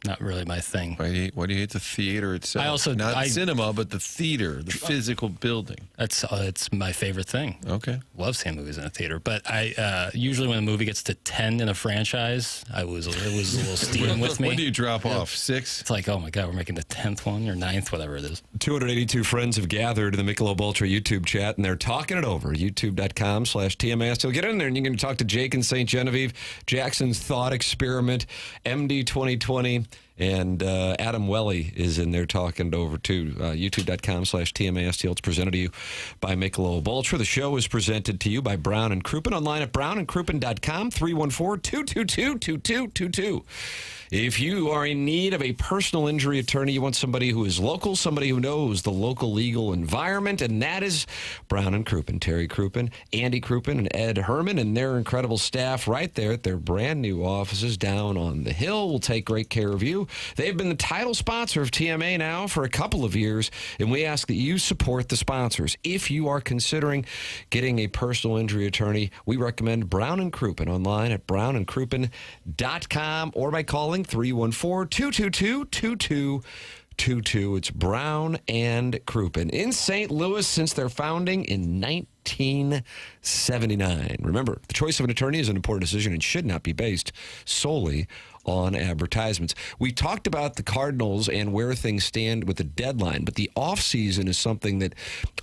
Not really my thing. Why do you hate the theater itself? I also not cinema, but the theater, the physical building. It's my favorite thing. Okay. Love seeing movies in a theater, but I usually when a movie gets to 10 in a franchise, it was a little steam with me. When do you drop off? 6? It's like, oh my God, we're making the 10th one or 9th, whatever it is. 282 friends have gathered in the Michelob Ultra YouTube chat, and they're talking it over. YouTube.com/TMS. You'll get in there, and you can talk to Jake in St. Genevieve, Jackson's Thought Experiment, MD 2020, and Adam Welly is in there talking it over, too. YouTube.com/TMASTL. It's presented to you by Michelob Ultra. The show is presented to you by Brown and Crouppen. Online at brownandcrouppen.com, 314-222-2222. If you are in need of a personal injury attorney, you want somebody who is local, somebody who knows the local legal environment, and that is Brown and Crouppen. Terry Crouppen, Andy Crouppen, and Ed Herman, and their incredible staff right there at their brand new offices down on the hill will take great care of you. They've been the title sponsor of TMA now for a couple of years, and we ask that you support the sponsors. If you are considering getting a personal injury attorney, we recommend Brown and Crouppen online at brownandcrouppen.com or by calling 314-222-2222. It's Brown and Crouppen in St. Louis since their founding in 1979. Remember, the choice of an attorney is an important decision and should not be based solely on advertisements. We talked about the Cardinals and where things stand with the deadline, but the offseason is something that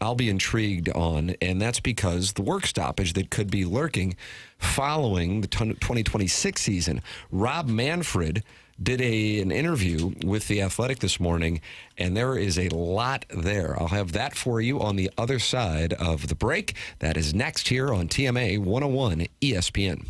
I'll be intrigued on, and that's because the work stoppage that could be lurking following the 2026 season. Rob Manfred did an interview with The Athletic this morning, and there is a lot there. I'll have that for you on the other side of the break. That is next here on TMA 101 ESPN.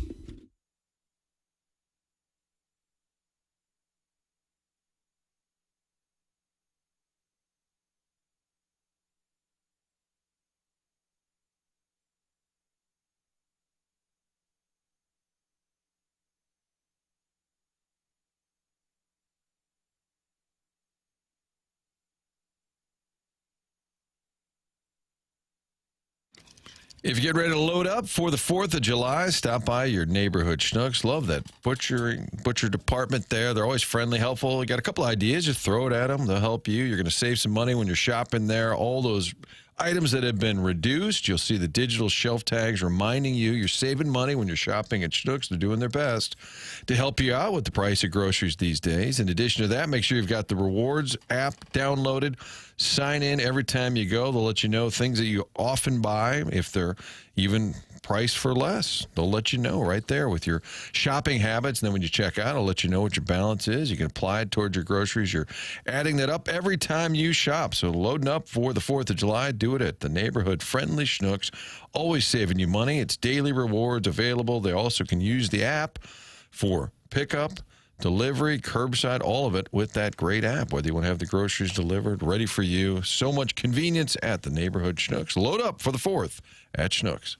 If you get ready to load up for the 4th of July, stop by your neighborhood Schnucks. Love that butcher department there. They're always friendly, helpful. You got a couple ideas, just throw it at them. They'll help you. You're going to save some money when you're shopping there. All those items that have been reduced, you'll see the digital shelf tags reminding you you're saving money when you're shopping at Schnucks. They're doing their best to help you out with the price of groceries these days. In addition to that, make sure you've got the Rewards app downloaded. Sign in every time you go. They'll let you know things that you often buy, if they're even priced for less. They'll let you know right there with your shopping habits. And then when you check out, it'll let you know what your balance is. You can apply it towards your groceries. You're adding that up every time you shop. So loading up for the 4th of July, do it at the neighborhood friendly Schnucks. Always saving you money. It's daily rewards available. They also can use the app for pickup, delivery, curbside, all of it with that great app. Whether you want to have the groceries delivered, ready for you. So much convenience at the neighborhood Schnucks. Load up for the 4th at Schnucks.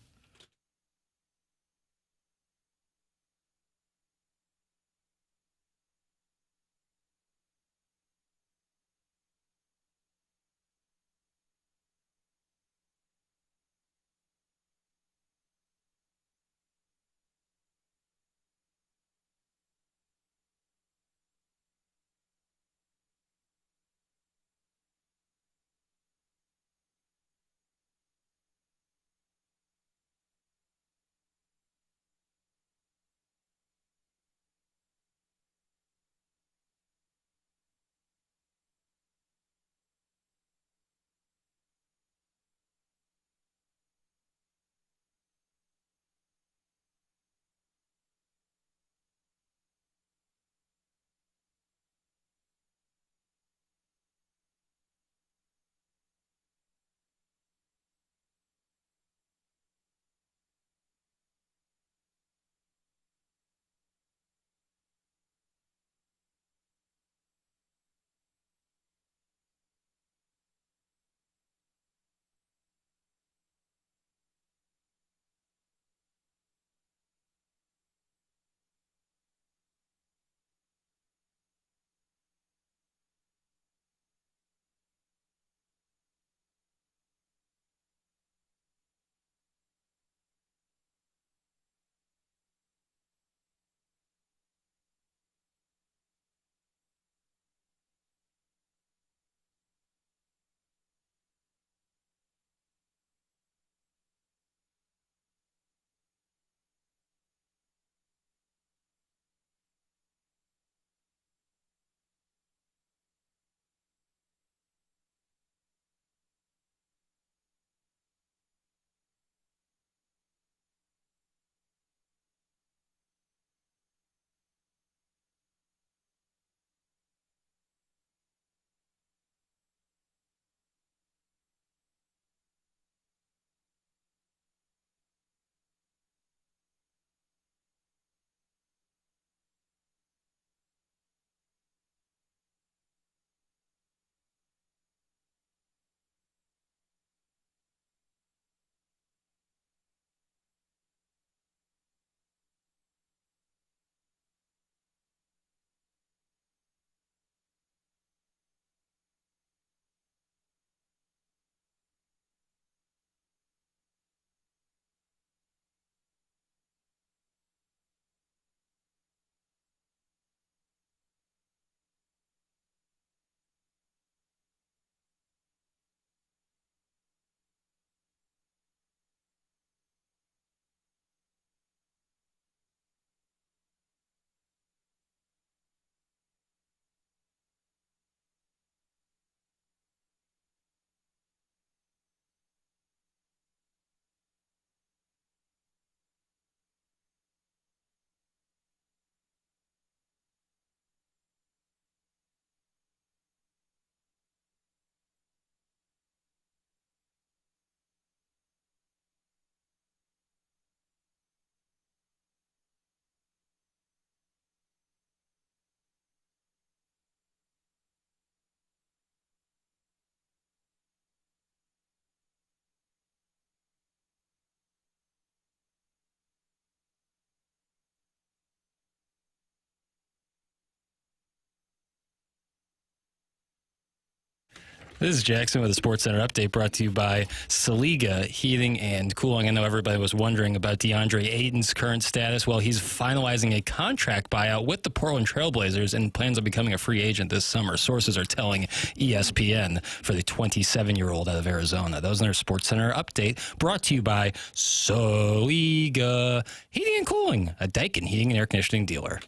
This is Jackson with a Sports Center update brought to you by Saliga Heating and Cooling. I know everybody was wondering about DeAndre Ayton's current status. Well, he's finalizing a contract buyout with the Portland Trailblazers and plans on becoming a free agent this summer. Sources are telling ESPN for the 27-year-old out of Arizona. That was their Sports Center update brought to you by Saliga Heating and Cooling, a Daikin heating and air conditioning dealer.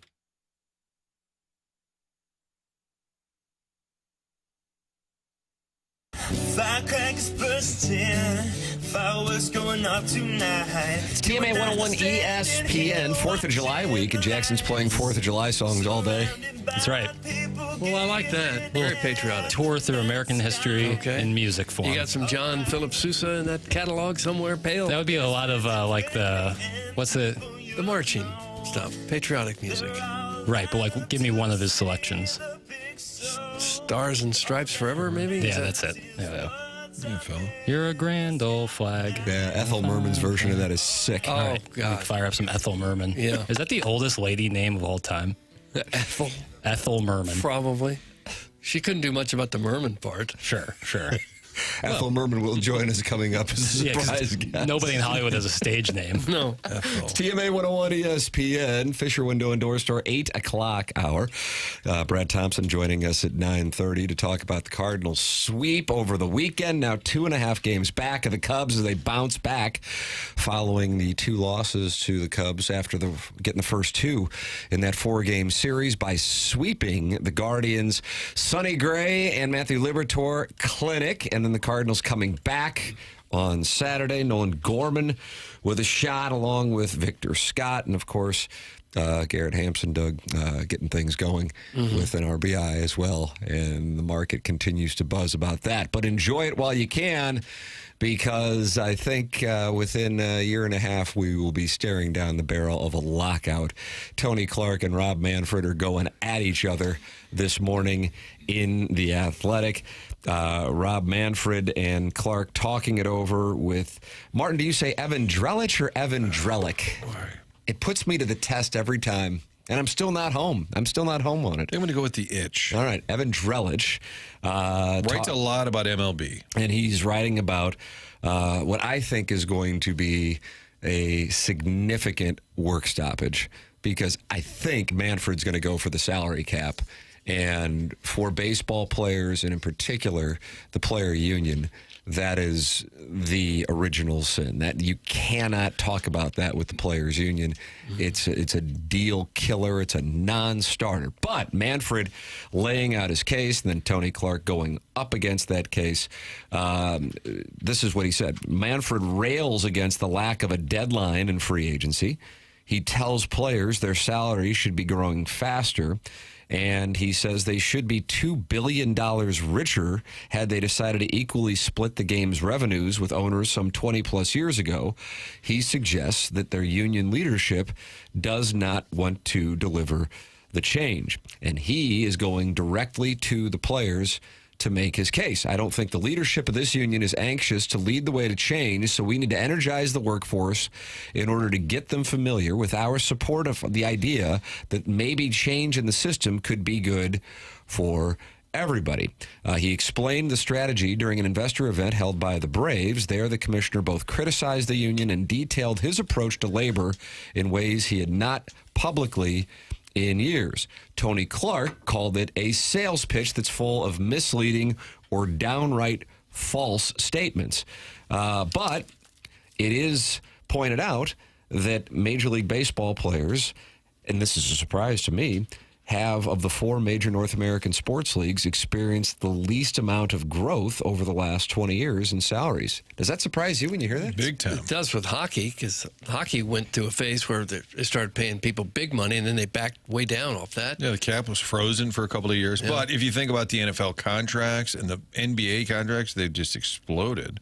Firecrackers bursting, fireworks going off tonight. It's TMA 101 ESPN, 4th of July week, and Jackson's playing 4th of July songs all day. That's right. Well, I like that. Very patriotic. Tour through American history in music form. You got some John Philip Sousa in that catalog somewhere, Pale? That would be a lot of the marching stuff, patriotic music. Right, but like, give me one of his selections. Stars and Stripes Forever, maybe? Yeah, that's it. Yeah. Phil. You're a grand old flag. Yeah, Ethel Merman's version of that is sick. Oh, All right, God. fire up some Ethel Merman. Yeah. Is that the oldest lady name of all time? Ethel? Ethel Merman. Probably. She couldn't do much about the Merman part. Sure. Ethel Merman will join us coming up as a 'cause surprise guest. nobody in Hollywood has a stage name. No. It's TMA 101 ESPN, Fisher Window and Door Store, 8 o'clock hour. Brad Thompson joining us at 9:30 to talk about the Cardinals sweep over the weekend. Now 2.5 games back of the Cubs as they bounce back following the 2 losses to the Cubs after getting the first 2 in that 4-game series by sweeping the Guardians. Sonny Gray and Matthew Liberatore clinic, and then the Cardinals coming back on Saturday. Nolan Gorman with a shot along with Victor Scott. And, of course, Garrett Hampson, Doug, getting things going with an RBI as well. And the market continues to buzz about that. But enjoy it while you can, because I think within a year and a half we will be staring down the barrel of a lockout. Tony Clark and Rob Manfred are going at each other this morning in The Athletic. Rob Manfred and Clark talking it over with Martin. Do you say Evan Drellich or Evan Drellick? It puts me to the test every time, and I'm still not home. on it. I'm going to go with the itch. All right, Evan Drellich. Writes a lot about MLB. And he's writing about what I think is going to be a significant work stoppage, because I think Manfred's going to go for the salary cap. And for baseball players, and in particular the player union, that is the original sin. That you cannot talk about that with the players union. It's a deal killer. It's a non-starter. But Manfred laying out his case, and then Tony Clark going up against that case. This is what he said. Manfred rails against the lack of a deadline in free agency. He tells players their salaries should be growing faster. And he says they should be $2 billion richer had they decided to equally split the game's revenues with owners some 20-plus years ago. He suggests that their union leadership does not want to deliver the change. And he is going directly to the players to make his case. I don't think the leadership of this union is anxious to lead the way to change, so we need to energize the workforce in order to get them familiar with our support of the idea that maybe change in the system could be good for everybody. He explained the strategy during an investor event held by the Braves. There, the commissioner both criticized the union and detailed his approach to labor in ways he had not publicly in years. Tony Clark called it a sales pitch that's full of misleading or downright false statements. But it is pointed out that Major League Baseball players, and this is a surprise to me, have, of the 4 major North American sports leagues, experienced the least amount of growth over the last 20 years in salaries. Does that surprise you when you hear that? Big time. It does with hockey, because hockey went through a phase where they started paying people big money, and then they backed way down off that. Yeah, the cap was frozen for a couple of years. Yeah. But if you think about the NFL contracts and the NBA contracts, they've just exploded.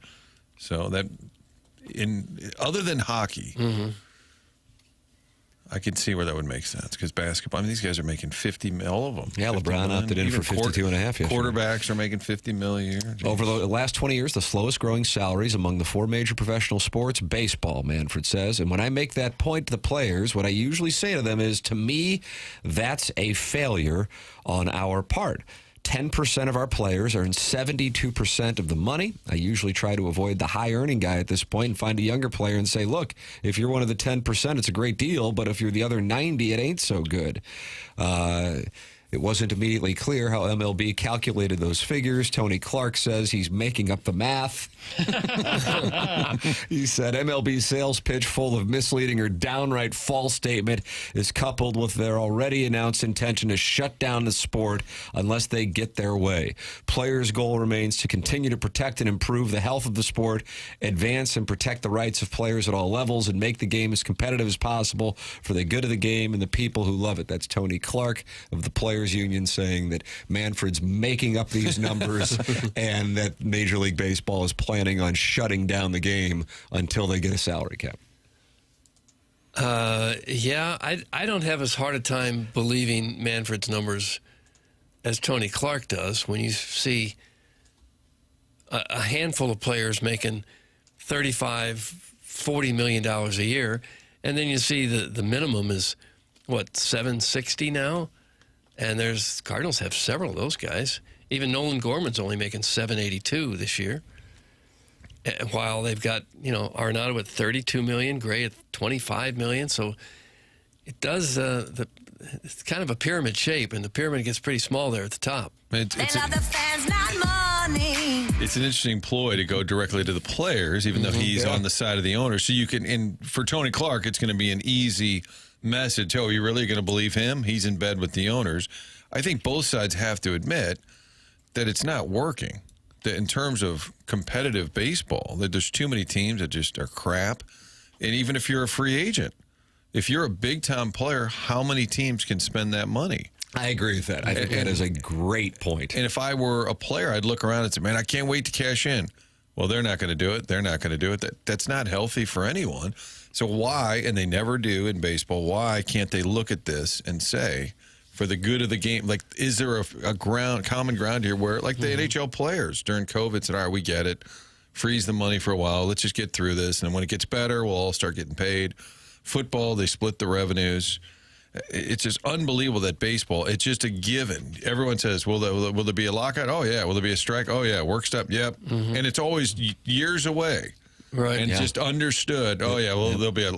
So that, other than hockey, I can see where that would make sense, because basketball, I mean, these guys are making $50 all of them. Yeah, LeBron opted in for 52.5 yesterday. Quarterbacks are making $50 million a year. Jeez. Over the last 20 years, the slowest growing salaries among the 4 major professional sports, baseball, Manfred says. And when I make that point to the players, what I usually say to them is, to me, that's a failure on our part. 10% of our players earn 72% of the money. I usually try to avoid the high-earning guy at this point and find a younger player and say, look, if you're one of the 10%, it's a great deal, but if you're the other 90, it ain't so good. It wasn't immediately clear how MLB calculated those figures. Tony Clark says he's making up the math. He said MLB's sales pitch, full of misleading or downright false statement, is coupled with their already announced intention to shut down the sport unless they get their way. Players' goal remains to continue to protect and improve the health of the sport, advance and protect the rights of players at all levels, and make the game as competitive as possible for the good of the game and the people who love it. That's Tony Clark of the Players Union saying that Manfred's making up these numbers and that Major League Baseball is planning on shutting down the game until they get a salary cap. Yeah, I don't have as hard a time believing Manfred's numbers as Tony Clark does when you see a handful of players making $35-40 million a year, and then you see the minimum is, what, $760 now? And Cardinals have several of those guys. Even Nolan Gorman's only making $782 this year. While they've got, Arenado at $32 million, Gray at $25 million. So it does, it's kind of a pyramid shape, and the pyramid gets pretty small there at the top. It's an interesting ploy to go directly to the players, even though he's on the side of the owner. So you can, and for Tony Clark, it's going to be an easy message. Oh, you're really going to believe him? He's in bed with the owners. I think both sides have to admit that it's not working. That in terms of competitive baseball, that there's too many teams that just are crap. And even if you're a free agent, if you're a big-time player, how many teams can spend that money? I agree with that. I think that is a great point. And if I were a player, I'd look around and say, man, I can't wait to cash in. Well, they're not going to do it. They're not going to do it. That's not healthy for anyone. So why, and they never do in baseball, why can't they look at this and say, for the good of the game, like, is there a common ground here where, like the NHL players during COVID said, all right, we get it. Freeze the money for a while. Let's just get through this. And when it gets better, we'll all start getting paid. Football, they split the revenues. It's just unbelievable that baseball, it's just a given. Everyone says, will there be a lockout? Oh, yeah. Will there be a strike? Oh, yeah. Work stop? Yep. And it's always years away. Right. And just understood, oh, yeah, well, there'll be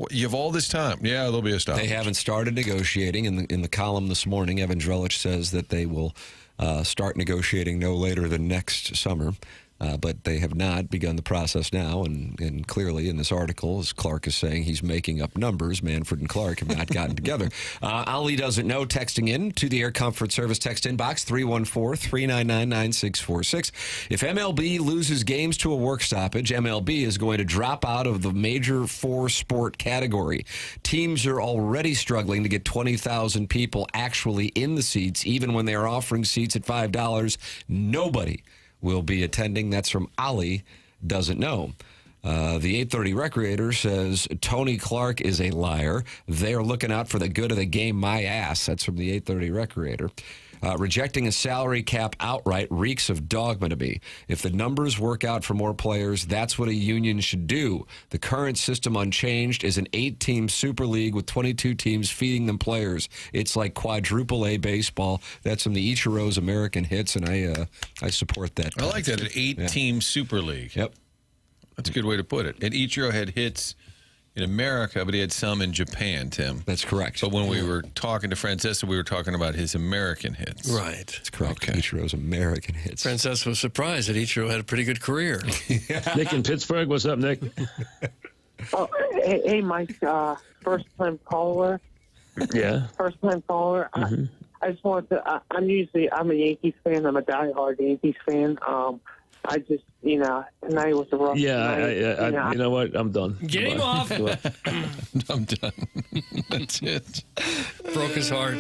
you have all this time. Yeah, there'll be a stop. They haven't started negotiating. In the column this morning, Evan Drellich says that they will start negotiating no later than next summer. But they have not begun the process now, and clearly in this article, as Clark is saying, he's making up numbers. Manfred and Clark have not gotten together. Ali doesn't know, texting in to the Air Comfort Service text inbox, 314-399-9646. If MLB loses games to a work stoppage, MLB is going to drop out of the major four-sport category. Teams are already struggling to get 20,000 people actually in the seats, even when they are offering seats at $5. Nobody will be attending. That's from Ali Doesn't Know. The 830 Recreator says Tony Clark is a liar. They're looking out for the good of the game, my ass. That's from the 830 Recreator. Rejecting a salary cap outright reeks of dogma to me. If the numbers work out for more players, that's what a union should do. The current system unchanged is an 8-team Super League with 22 teams feeding them players. It's like quadruple A baseball. That's from the Ichiro's American Hits, and I support that. I like that, an 8-team Super League. Yep. That's a good way to put it. And Ichiro had hits in America, but he had some in Japan, Tim. That's correct. But when we were talking to Francesca, we were talking about his American hits. Right. That's correct. Okay. Ichiro's American Hits. Francesca was surprised that Ichiro had a pretty good career. Nick in Pittsburgh. What's up, Nick? Oh, hey, Mike. First-time caller. Yeah. First-time caller. I just want to. I'm a Yankees fan. I'm a diehard Yankees fan. I just, tonight was a rough night. You know what? I'm done. Get him off. I'm done. That's it. Broke his heart.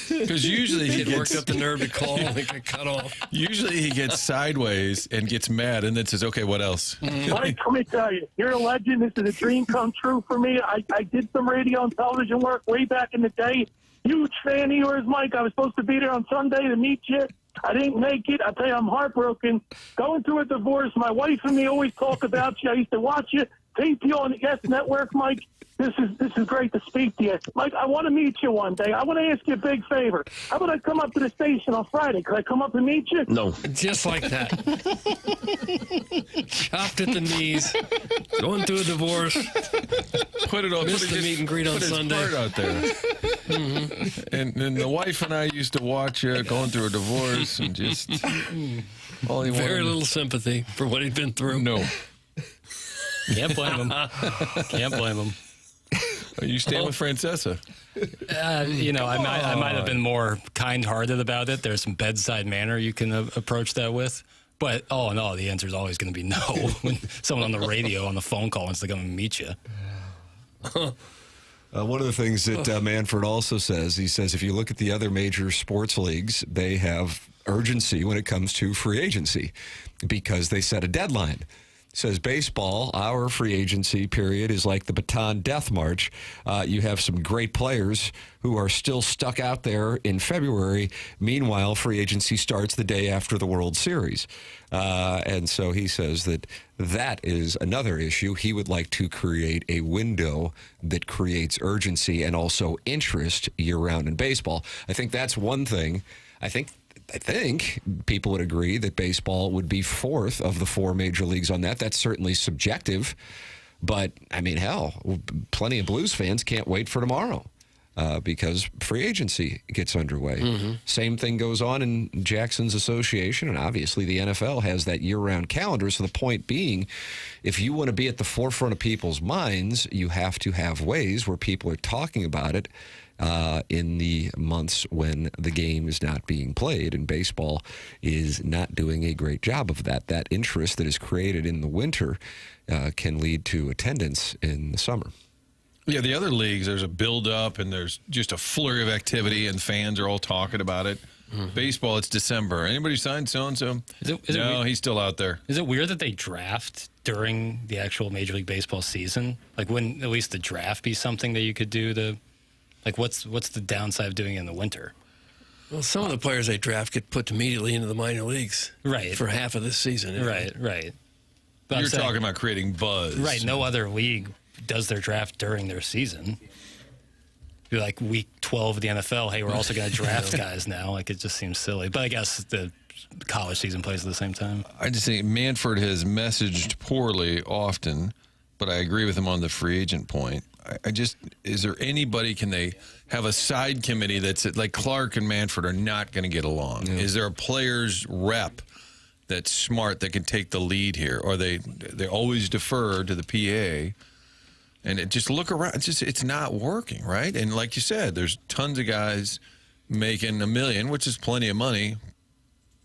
Because usually he worked up the nerve to call and get cut off. Usually he gets sideways and gets mad and then says, okay, what else? Mike, let me tell you, you're a legend. This is a dream come true for me. I did some radio and television work way back in the day. Huge fan of yours, Mike. I was supposed to be there on Sunday to meet you. I didn't make it. I tell you, I'm heartbroken. Going through a divorce. My wife and me always talk about you. I used to watch you tape you on the Yes Network, Mike. This is great to speak to you. Mike, I want to meet you one day. I want to ask you a big favor. How about I come up to the station on Friday? Could I come up and meet you? No. Just like that. Chopped at the knees, going through a divorce. Put it on. Missed the meet and greet on put his Sunday. part out there. And the wife and I used to watch going through a divorce and just all he Very wanted. little sympathy for what he'd been through. No. Can't blame him. Can't blame him. You stand with Francesa. I might have been more kind-hearted about it. There's some bedside manner you can approach that with. But all in all, the answer is always going to be no when someone on the radio on the phone call wants to come and meet you. One of the things that Manfred also says, he says if you look at the other major sports leagues, they have urgency when it comes to free agency because they set a deadline. Says baseball, our free agency period is like the Bataan Death March. You have some great players who are still stuck out there in February. Meanwhile, free agency starts the day after the World Series. And so he says that is another issue. He would like to create a window that creates urgency and also interest year-round in baseball. I think that's one thing. I think people would agree that baseball would be fourth of the four major leagues on that. That's certainly subjective. But, I mean, hell, plenty of Blues fans can't wait for tomorrow because free agency gets underway. Mm-hmm. Same thing goes on in Jackson's association, and obviously the NFL has that year-round calendar. So the point being, if you want to be at the forefront of people's minds, you have to have ways where people are talking about it in the months when the game is not being played, and baseball is not doing a great job of that. That interest that is created in the winter can lead to attendance in the summer. Yeah, the other leagues, there's a build-up, and there's just a flurry of activity, and fans are all talking about it. Mm-hmm. Baseball, it's December. Anybody signed so-and-so? No, he's still out there. Is it weird that they draft during the actual Major League Baseball season? Like, wouldn't at least the draft be something that you could do to... Like, what's the downside of doing it in the winter? Well, some of the players they draft get put immediately into the minor leagues. Right. For half of this season. Right. But You're talking about creating buzz. Right. No other league does their draft during their season. You're like week 12 of the NFL, hey, we're also going to draft guys now. Like, it just seems silly. But I guess the college season plays at the same time. I just think Manfred has messaged poorly often, but I agree with him on the free agent point. Is there anybody, can they have a side committee that's like Clark and Manfred are not going to get along? Yeah. Is there a player's rep that's smart that can take the lead here? Or they always defer to the PA? And it just look around. It's not working, right? And like you said, there's tons of guys making $1 million, which is plenty of money.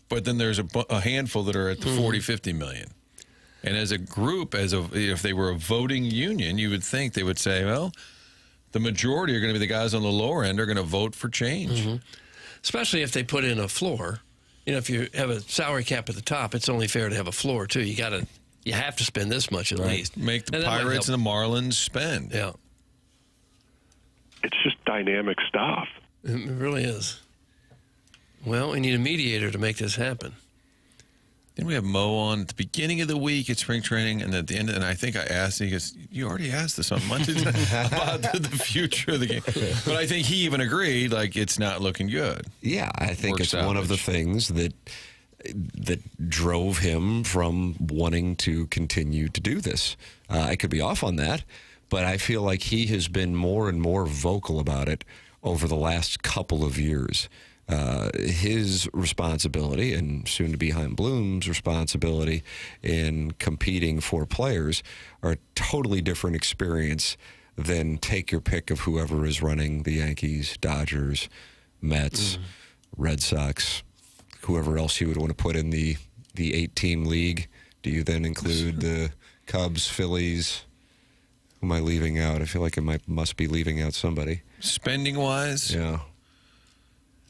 But then there's a handful that are at the 40, 50 million. And as a group, if they were a voting union, you would think they would say, well, the majority are going to be the guys on the lower end are going to vote for change. Mm-hmm. Especially if they put in a floor. You know, if you have a salary cap at the top, it's only fair to have a floor, too. You have to spend this much at least. Make the Pirates and the Marlins spend. Yeah. It's just dynamic stuff. It really is. Well, we need a mediator to make this happen. Then we have Mo on at the beginning of the week at spring training, and at the end, and I think I asked, he goes, you already asked this on Monday about the future of the game. But I think he even agreed, like, it's not looking good. Yeah, I think it's one of the things that drove him from wanting to continue to do this. I could be off on that, but I feel like he has been more and more vocal about it over the last couple of years. His responsibility, and soon to be Chaim Bloom's responsibility in competing for players, are a totally different experience than take your pick of whoever is running the Yankees, Dodgers, Mets, Red Sox, whoever else you would want to put in the 8-team league. Do you then include the Cubs, Phillies? Who am I leaving out? I feel like I must be leaving out somebody. Spending-wise? Yeah.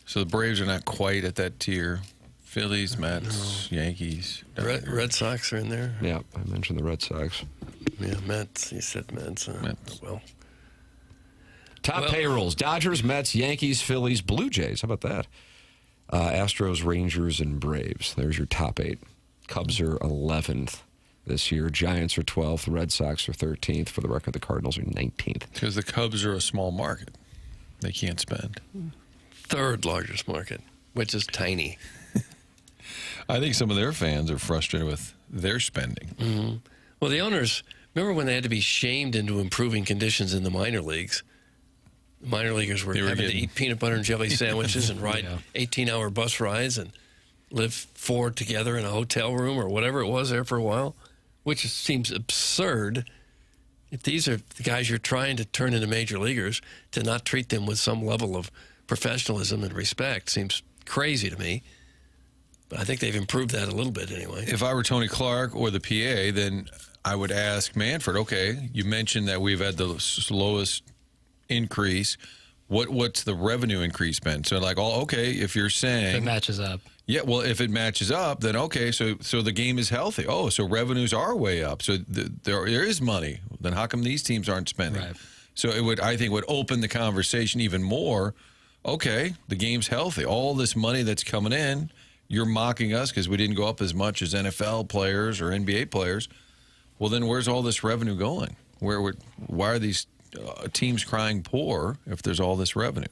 So the Braves are not quite at that tier. Phillies, Mets, Yankees. Red Sox are in there. Yeah, I mentioned the Red Sox. Yeah, Mets. You said Mets. Well. Top payrolls: Dodgers, Mets, Yankees, Phillies, Blue Jays. How about that? Astros, Rangers, and Braves. There's your top 8. Cubs are 11th. this year. Giants are 12th. The Red Sox are 13th. For the record, the Cardinals are 19th. Because the Cubs are a small market. They can't spend. Third largest market, which is tiny. I think some of their fans are frustrated with their spending. Mm-hmm. Well, the owners, remember when they had to be shamed into improving conditions in the minor leagues? The minor leaguers were having to eat peanut butter and jelly sandwiches and ride 18-hour bus rides and live 4 together in a hotel room or whatever it was there for a while, which seems absurd. If these are the guys you're trying to turn into major leaguers, to not treat them with some level of professionalism and respect seems crazy to me. But I think they've improved that a little bit anyway. If I were Tony Clark or the PA, then I would ask Manfred, okay, you mentioned that we've had the slowest increase. What's the revenue increase been? So like, okay, if you're saying It matches up. Yeah, well, if it matches up, then okay, so the game is healthy. Oh, so revenues are way up. So there is money. Then how come these teams aren't spending? Right. So it would, I think, would open the conversation even more. Okay, the game's healthy. All this money that's coming in, you're mocking us because we didn't go up as much as NFL players or NBA players. Well, then where's all this revenue going? Why are these teams crying poor if there's all this revenue?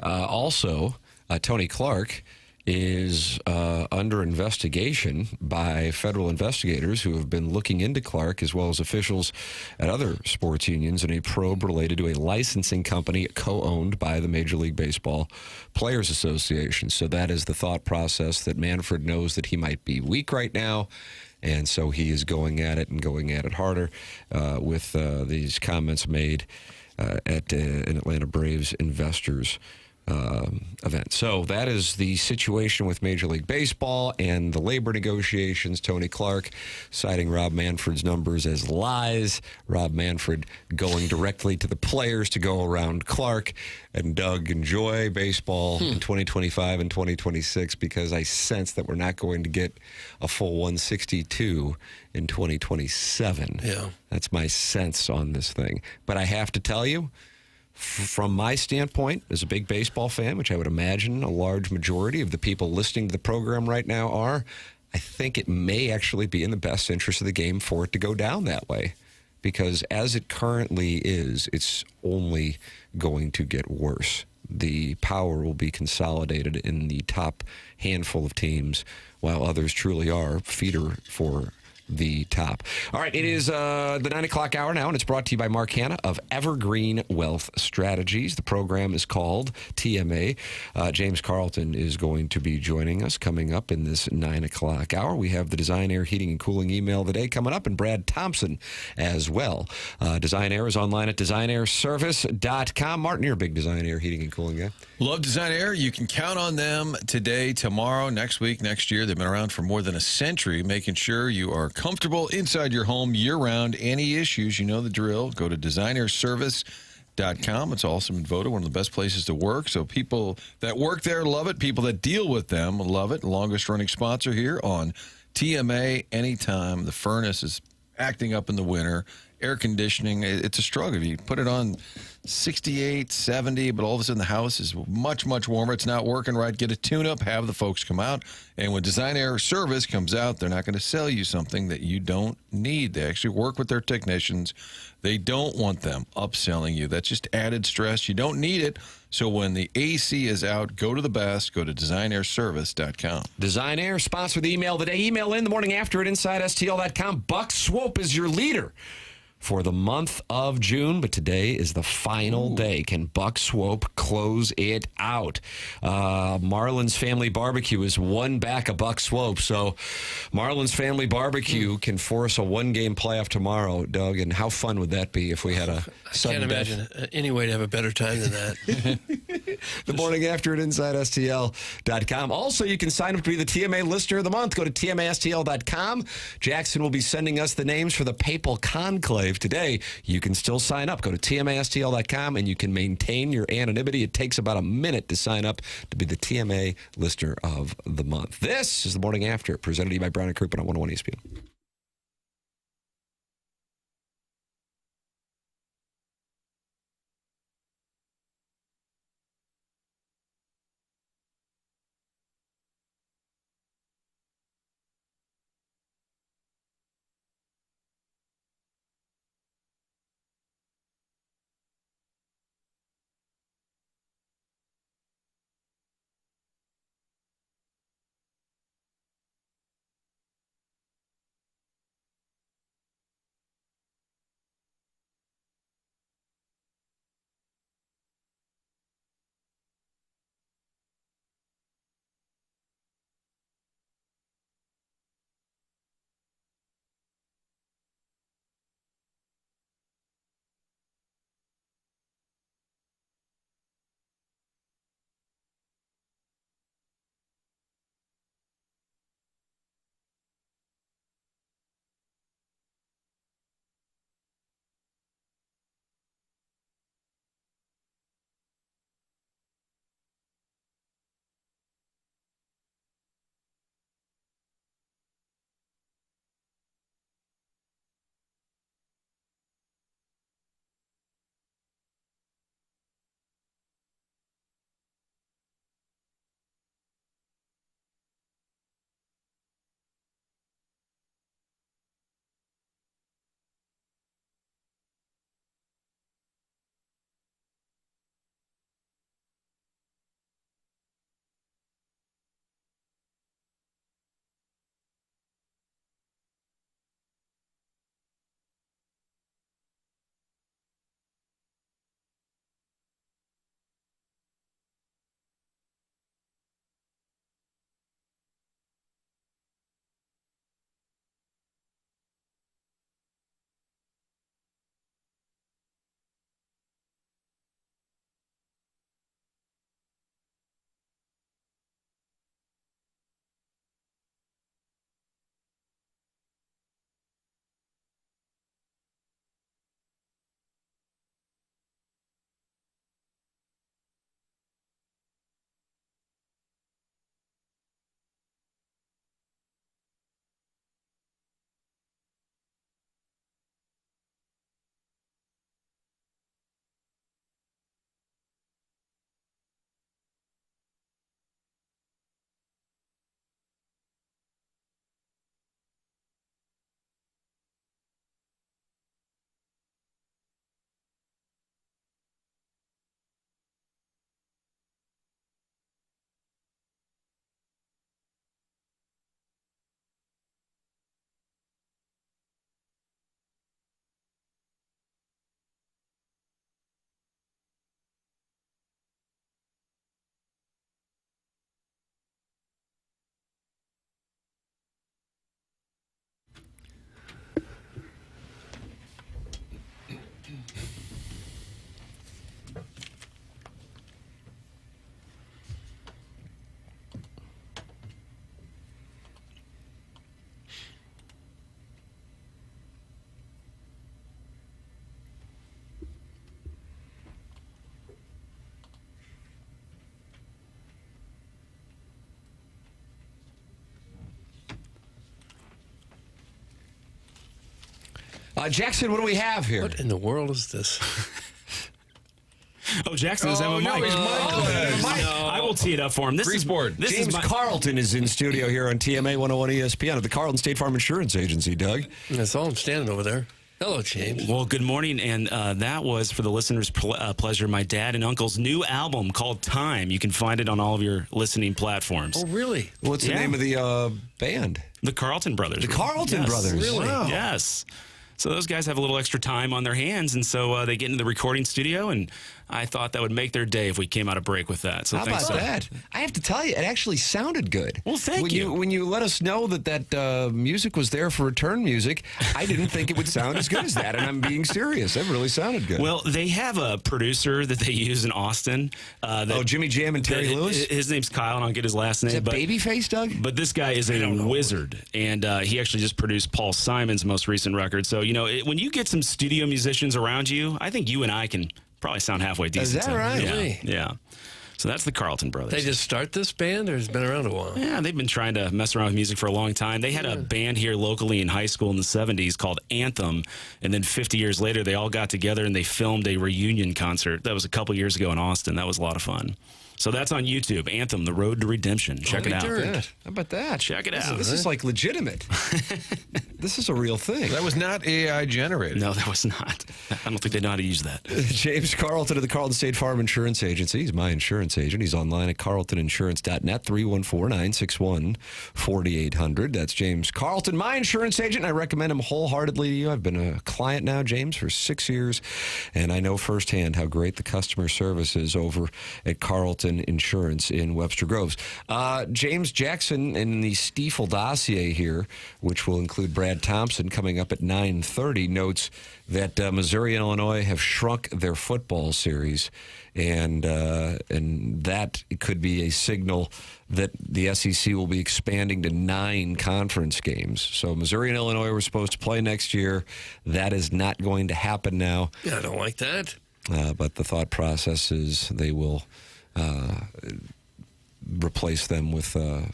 Also, Tony Clark is under investigation by federal investigators who have been looking into Clark as well as officials at other sports unions in a probe related to a licensing company co-owned by the Major League Baseball Players Association. So that is the thought process that Manfred knows that he might be weak right now. And so he is going at it and going at it harder with these comments made at an Atlanta Braves investors event. So that is the situation with Major League Baseball and the labor negotiations. Tony Clark citing Rob Manfred's numbers as lies. Rob Manfred going directly to the players to go around Clark. And Doug, enjoy baseball in 2025 and 2026 because I sense that we're not going to get a full 162 in 2027. Yeah. That's my sense on this thing. But I have to tell you, from my standpoint, as a big baseball fan, which I would imagine a large majority of the people listening to the program right now are, I think it may actually be in the best interest of the game for it to go down that way. Because as it currently is, it's only going to get worse. The power will be consolidated in the top handful of teams, while others truly are feeder for the top. All right, it is the 9 o'clock hour now, and it's brought to you by Mark Hanna of Evergreen Wealth Strategies. The program is called TMA. James Carlton is going to be joining us coming up in this 9 o'clock hour. We have the Design Air Heating and Cooling email of the day coming up, and Brad Thompson as well. Design Air is online at designairservice.com. Martin, you're a big Design Air Heating and Cooling guy. Love Design Air. You can count on them today, tomorrow, next week, next year. They've been around for more than a century, making sure you are comfortable inside your home year-round. Any issues, you know the drill. Go to designairservice.com. It's also been voted one of the best places to work. So people that work there love it. People that deal with them love it. Longest-running sponsor here on TMA. Anytime the furnace is acting up in the winter, air conditioning, it's a struggle. You put it on 68, 70, but all of a sudden the house is much, much warmer. It's not working right. Get a tune-up, have the folks come out. And when Design Air Service comes out, they're not going to sell you something that you don't need. They actually work with their technicians. They don't want them upselling you. That's just added stress. You don't need it. So when the AC is out, go to the best. Go to designairservice.com. Design Air, sponsor the email today. Email in the morning after at InsideSTL.com. Buck Swope is your leader for the month of June, but today is the final day. Can Buck Swope close it out? Marlins Family Barbecue is one back of Buck Swope, so Marlins Family Barbecue can force a one-game playoff tomorrow, Doug, and how fun would that be if we had a sudden death? I can't imagine any way to have a better time than that. The morning after at InsideSTL.com. Also, you can sign up to be the TMA listener of the month. Go to TMASTL.com. Jackson will be sending us the names for the Papal Conclave today. You can still sign up. Go to TMASTL.com and you can maintain your anonymity. It takes about a minute to sign up to be the TMA listener of the month. This is the morning after, presented to you by Brown and Crouppen on 101 ESPN. Jackson, what do we have here? What in the world is this? Oh, Jackson doesn't have a mic. I will tee it up for him. This is James Carlton is in studio here on TMA 101 ESPN at the Carlton State Farm Insurance Agency, Doug. That's all I'm standing over there. Hello, James. Well, good morning, and that was, for the listeners' pleasure, my dad and uncle's new album called Time. You can find it on all of your listening platforms. Oh, really? What's the name of the band? The Carlton Brothers. The Carlton Brothers. Really? Wow. Yes. So those guys have a little extra time on their hands, and so they get into the recording studio, and I thought that would make their day if we came out of break with that. So How thanks about that? I have to tell you, it actually sounded good. Well, thank you. When you let us know that music was there for return music, I didn't think it would sound as good as that, and I'm being serious. It really sounded good. Well, they have a producer that they use in Austin. Jimmy Jam and Terry Lewis? His name's Kyle, and I'll get his last name. Is that Babyface, Doug? But this guy is a wizard, and he actually just produced Paul Simon's most recent record. So, when you get some studio musicians around you, I think you and I can probably sound halfway decent. Is that right? Yeah. So that's the Carlton Brothers. They just start this band, or has it been around a while? Yeah, they've been trying to mess around with music for a long time. They had a band here locally in high school in the 70s called Anthem, and then 50 years later, they all got together and they filmed a reunion concert. That was a couple years ago in Austin. That was a lot of fun. So that's on YouTube, Anthem, The Road to Redemption. Check it out. How about that? Check it out. This is like legitimate. This is a real thing. That was not AI generated. No, that was not. I don't think they know how to use that. James Carlton of the Carlton State Farm Insurance Agency. He's my insurance agent. He's online at carltoninsurance.net, 314-961-4800. That's James Carlton, my insurance agent. I recommend him wholeheartedly to you. I've been a client now, James, for 6 years, and I know firsthand how great the customer service is over at Carlton Insurance in Webster Groves. James Jackson in the Stiefel dossier here, which will include Brad Thompson coming up at 9:30, notes that Missouri and Illinois have shrunk their football series, and that could be a signal that the SEC will be expanding to 9 conference games. So Missouri and Illinois were supposed to play next year. That is not going to happen now. Yeah, I don't like that. But the thought process is they will replace them with a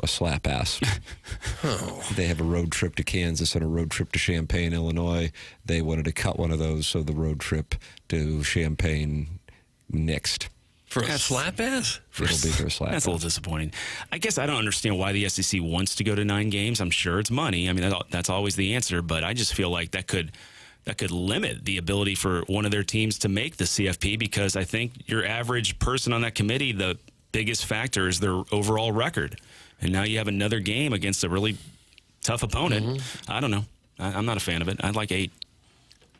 slap ass. They have a road trip to Kansas and a road trip to Champaign, Illinois. They wanted to cut one of those, so the road trip to Champaign nixed. For a slap ass? It'll be for a slap That's ass. a little disappointing. I guess I don't understand why the SEC wants to go to 9 games. I'm sure it's money. I mean, that's always the answer, but I just feel like that could limit the ability for one of their teams to make the CFP, because I think your average person on that committee, the biggest factor is their overall record. And now you have another game against a really tough opponent. Mm-hmm. I don't know. I'm not a fan of it. I'd like 8.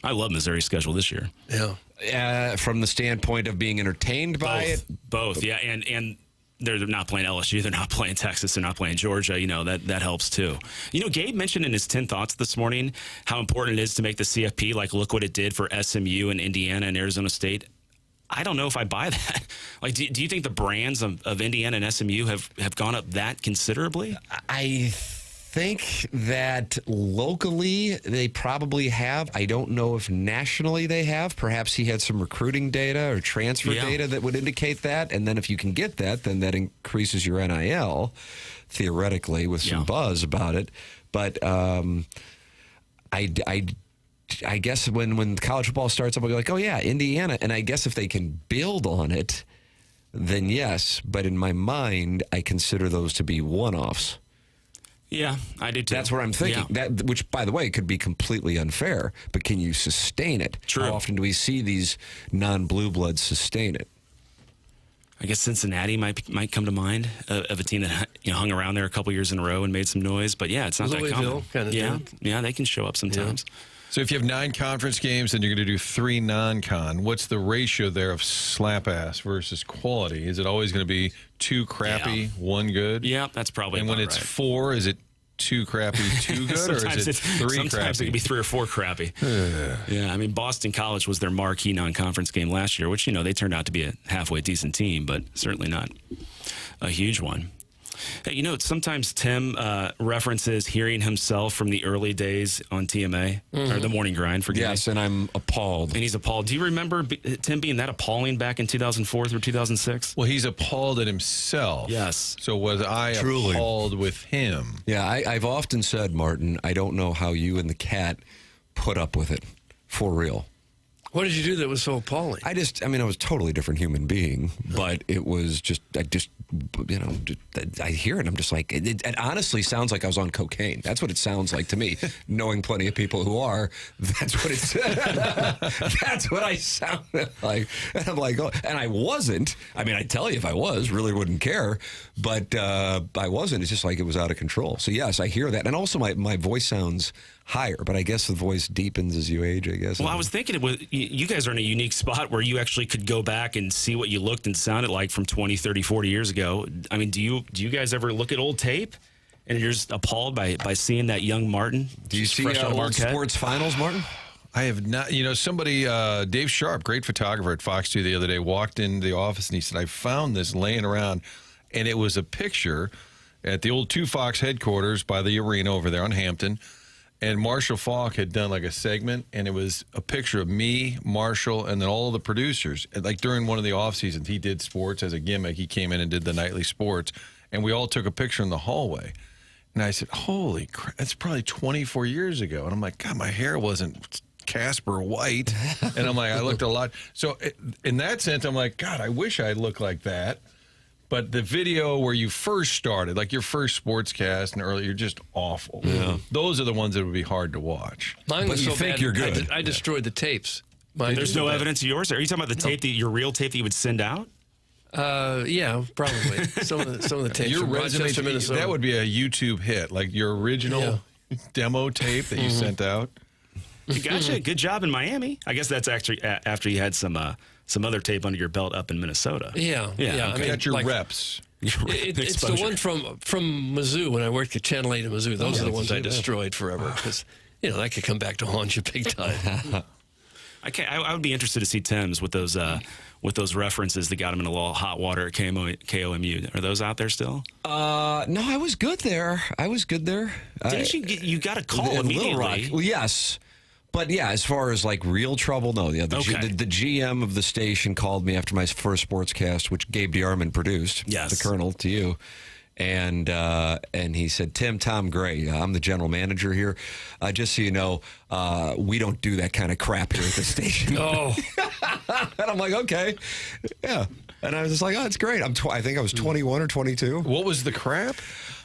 I love Missouri's schedule this year. Yeah. From the standpoint of being entertained by it? Both, yeah. And they're not playing LSU. They're not playing Texas. They're not playing Georgia. That helps too. Gabe mentioned in his 10 thoughts this morning how important it is to make the CFP. Like, look what it did for SMU and Indiana and Arizona State. I don't know if I buy that. Like, do you think the brands of Indiana and SMU have gone up that considerably? I think that locally they probably have. I don't know if nationally they have. Perhaps he had some recruiting data or transfer data that would indicate that. And then if you can get that, then that increases your NIL, theoretically, with some buzz about it. But I guess when college football starts up, I'll be like, oh, yeah, Indiana. And I guess if they can build on it, then yes. But in my mind, I consider those to be one-offs. Yeah, I do too. That's what I'm thinking. Yeah. That, which, by the way, could be completely unfair. But can you sustain it? True. How often do we see these non-blue bloods sustain it? I guess Cincinnati might come to mind of a team that hung around there a couple years in a row and made some noise. But yeah, it's not that common. Kind of thing. Yeah, they can show up sometimes. Yeah. So if you have 9 conference games and you're going to do 3 non-con, what's the ratio there of slap ass versus quality? Is it always going to be 2 crappy, 1 good? Yeah, that's probably. And when it's right. 4, is it 2 crappy, 2 good, or is it 3 crappy? Sometimes it can be 3 or 4 crappy. Yeah, I mean, Boston College was their marquee non-conference game last year, which they turned out to be a halfway decent team, but certainly not a huge one. Hey, sometimes Tim references hearing himself from the early days on TMA, or the Morning Grind, forgive me. Yes, and I'm appalled. And he's appalled. Do you remember Tim being that appalling back in 2004 through 2006? Well, he's appalled at himself. Yes. So was I appalled with him? Yeah, I've often said, Martin, I don't know how you and the cat put up with it for real. What did you do that was so appalling? I was a totally different human being, but it was I hear it and I'm just like, it honestly sounds like I was on cocaine. That's what it sounds like to me. Knowing plenty of people who are, that's what it's, that's what I sounded like. And I'm like, oh, and I wasn't. I mean, I tell you if I was, really wouldn't care, but I wasn't. It's just like it was out of control. So yes, I hear that. And also my voice sounds higher, but I guess the voice deepens as you age, I guess. Well, I was thinking you guys are in a unique spot where you actually could go back and see what you looked and sounded like from 20, 30, 40 years ago. I mean, do you guys ever look at old tape and you're just appalled by seeing that young Martin? Do you see old sports finals, Martin? I have not. Somebody, Dave Sharp, great photographer at Fox 2 the other day, walked into the office and he said, I found this laying around, and it was a picture at the old 2 Fox headquarters by the arena over there on Hampton. And Marshall Faulk had done like a segment, and it was a picture of me, Marshall, and then all of the producers. And like during one of the off seasons, he did sports as a gimmick. He came in and did the nightly sports, and we all took a picture in the hallway. And I said, holy crap, that's probably 24 years ago. And I'm like, God, my hair wasn't Casper White. And I'm like, I looked a lot. So in that sense, I'm like, God, I wish I looked like that. But the video where you first started, like your first sportscast and earlier, you're just awful. Yeah. Those are the ones that would be hard to watch. Mine was But you so think bad, you're good. I destroyed the tapes. There's no evidence of yours? Are you talking about the tape, your real tape that you would send out? Yeah, probably. Some of the tapes Your from resume, Rochester, Minnesota. that would be a YouTube hit, like your original demo tape that you sent out. You gotcha. Good job in Miami. I guess that's actually after you had some other tape under your belt up in Minnesota. Yeah. Okay. I mean, Got your like, reps. It's the one from Mizzou when I worked at Channel 8 in Mizzou. Those are the ones I destroyed forever because that could come back to haunt you big time. I would be interested to see Tim's with those references that got him in a little hot water at KOMU. Are those out there still? No, I was good there. Didn't you got a call in Little Rock? immediately? Well, yes. But yeah, as far as like real trouble, no. Yeah, the GM of the station called me after my first sportscast, which Gabe DeArmond produced. Yes, the Colonel to you, and he said, Tom Gray, I'm the general manager here. Just so you know, we don't do that kind of crap here at the station. Oh, and I'm like, okay, yeah. And I was just like, oh, it's great. I think I was 21 or 22. What was the crap?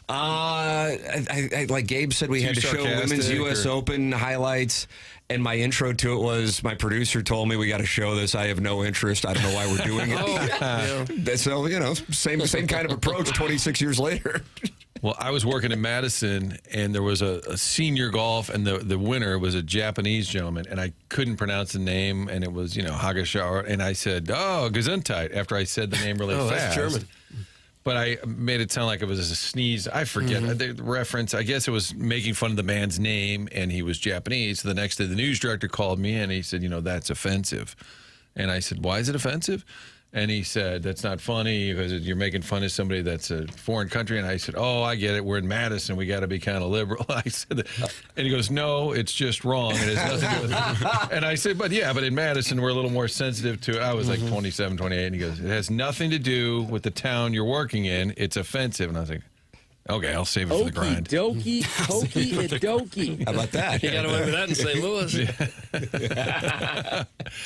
I like Gabe said, we had to show women's U.S. Open highlights, and my intro to it was my producer told me we got to show this. I have no interest. I don't know why we're doing it. So same kind of approach 26 years later. Well, I was working in Madison, and there was a senior golf, and the winner was a Japanese gentleman, and I couldn't pronounce the name, and it was Hagashawa, and I said, "Oh, Gesundheit," after I said the name really fast. That's German. But I made it sound like it was a sneeze. I forget the reference. I guess it was making fun of the man's name, and he was Japanese. So the next day, the news director called me, and he said, that's offensive. And I said, why is it offensive? And he said, that's not funny because you're making fun of somebody that's a foreign country. And I said, oh, I get it. We're in Madison. We got to be kind of liberal. I said, and he goes, no, it's just wrong. It has nothing to do with it. And I said, but in Madison, we're a little more sensitive to, I was like 27, 28. And he goes, it has nothing to do with the town you're working in. It's offensive. And I was like, okay, I'll save it for the grind. Dokey, hokey, and dokey. How about that? You got away with that in St. Louis.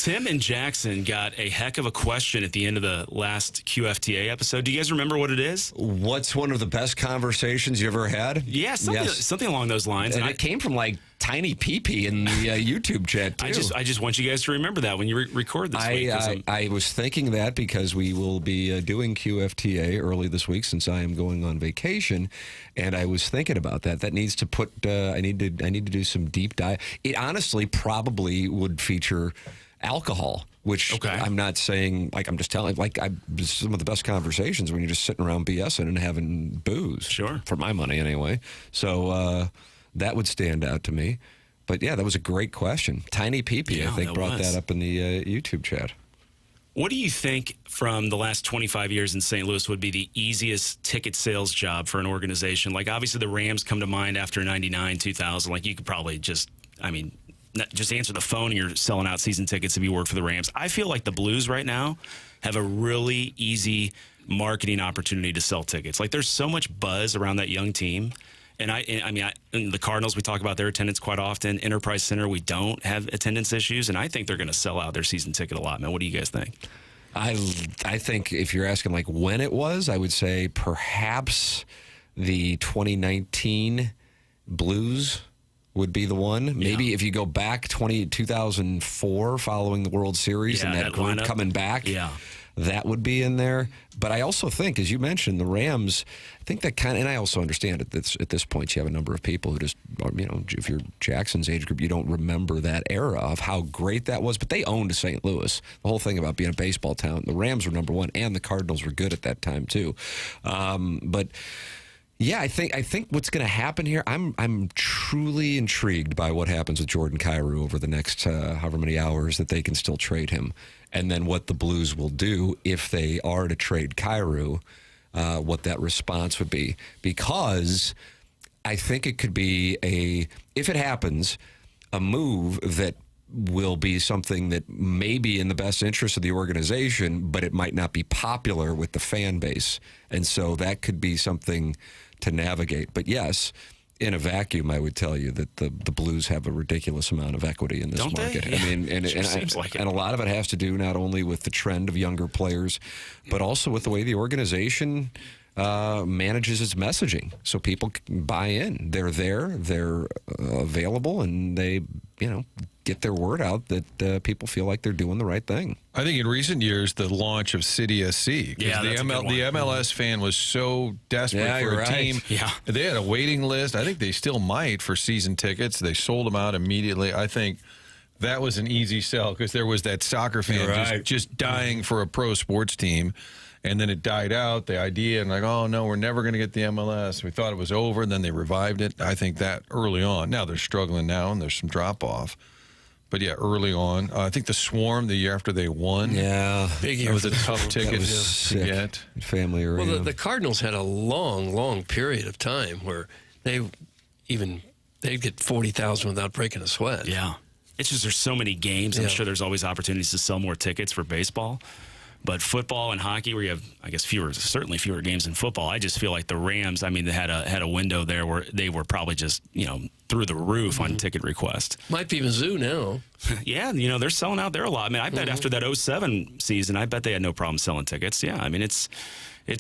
Tim and Jackson got a heck of a question at the end of the last QFTA episode. Do you guys remember what it is? What's one of the best conversations you ever had? Yeah, something along those lines. And it came from like Tiny Pee-Pee in the YouTube chat, too. I just want you guys to remember that when you record this week. I was thinking that because we will be doing QFTA early this week since I am going on vacation, and I was thinking about that. That needs to put. I need to do some deep dive. It honestly probably would feature alcohol, which I'm not saying, like, I'm just telling, like, some of the best conversations when you're just sitting around BSing and having booze. Sure. For my money, anyway. So that would stand out to me. But, yeah, that was a great question. Tiny Pee-Pee, I think, brought that up in the YouTube chat. What do you think from the last 25 years in St. Louis would be the easiest ticket sales job for an organization? Like, obviously, the Rams come to mind after 99, 2000. Like, you could probably just answer the phone and you're selling out season tickets if you work for the Rams. I feel like the Blues right now have a really easy marketing opportunity to sell tickets. Like, there's so much buzz around that young team. And in the Cardinals, we talk about their attendance quite often. Enterprise Center, we don't have attendance issues, and I think they're going to sell out their season ticket allotment. What do you guys think? I think if you're asking like when it was, I would say perhaps the 2019 Blues would be the one. Maybe if you go back 2004 following the World Series and that group coming back, that would be in there. But I also think, as you mentioned, the Rams, I think that and I also understand at this point you have a number of people who just, if you're Jackson's age group, you don't remember that era of how great that was. But they owned St. Louis. The whole thing about being a baseball town. The Rams were number one, and the Cardinals were good at that time too. But yeah, I think what's going to happen here, I'm truly intrigued by what happens with Jordan Kyrou over the next however many hours that they can still trade him. And then what the Blues will do if they are to trade Kyrou, what that response would be. Because I think it could be if it happens, a move that will be something that may be in the best interest of the organization, but it might not be popular with the fan base. And so that could be something to navigate. But yes, in a vacuum, I would tell you that the Blues have a ridiculous amount of equity in this market. Yeah. I mean, and a lot of it has to do not only with the trend of younger players, but also with the way the organization manages its messaging. So people can buy in. They're there, they're available, and they, get their word out that people feel like they're doing the right thing. I think in recent years, the launch of City SC, because the MLS fan was so desperate for a team. Yeah. They had a waiting list. I think they still might for season tickets. They sold them out immediately. I think that was an easy sell because there was that soccer fan just dying for a pro sports team. And then it died out, the idea, and oh, no, we're never going to get the MLS. We thought it was over, and then they revived it. I think that early on. Now they're struggling now, and there's some drop-off. But, yeah, early on. I think the Swarm, the year after they won. Yeah. Big year. That was a tough ticket to get. Family arena. Well, the Cardinals had a long, long period of time where they'd get 40,000 without breaking a sweat. Yeah. It's just there's so many games. I'm sure there's always opportunities to sell more tickets for baseball. But football and hockey, where you have, I guess, certainly fewer games in football, I just feel like the Rams, they had a window there where they were probably just, through the roof on ticket request. Might be Mizzou now. Yeah, they're selling out there a lot. I mean, I bet after that 2007 season, I bet they had no problem selling tickets. Yeah, I mean, it's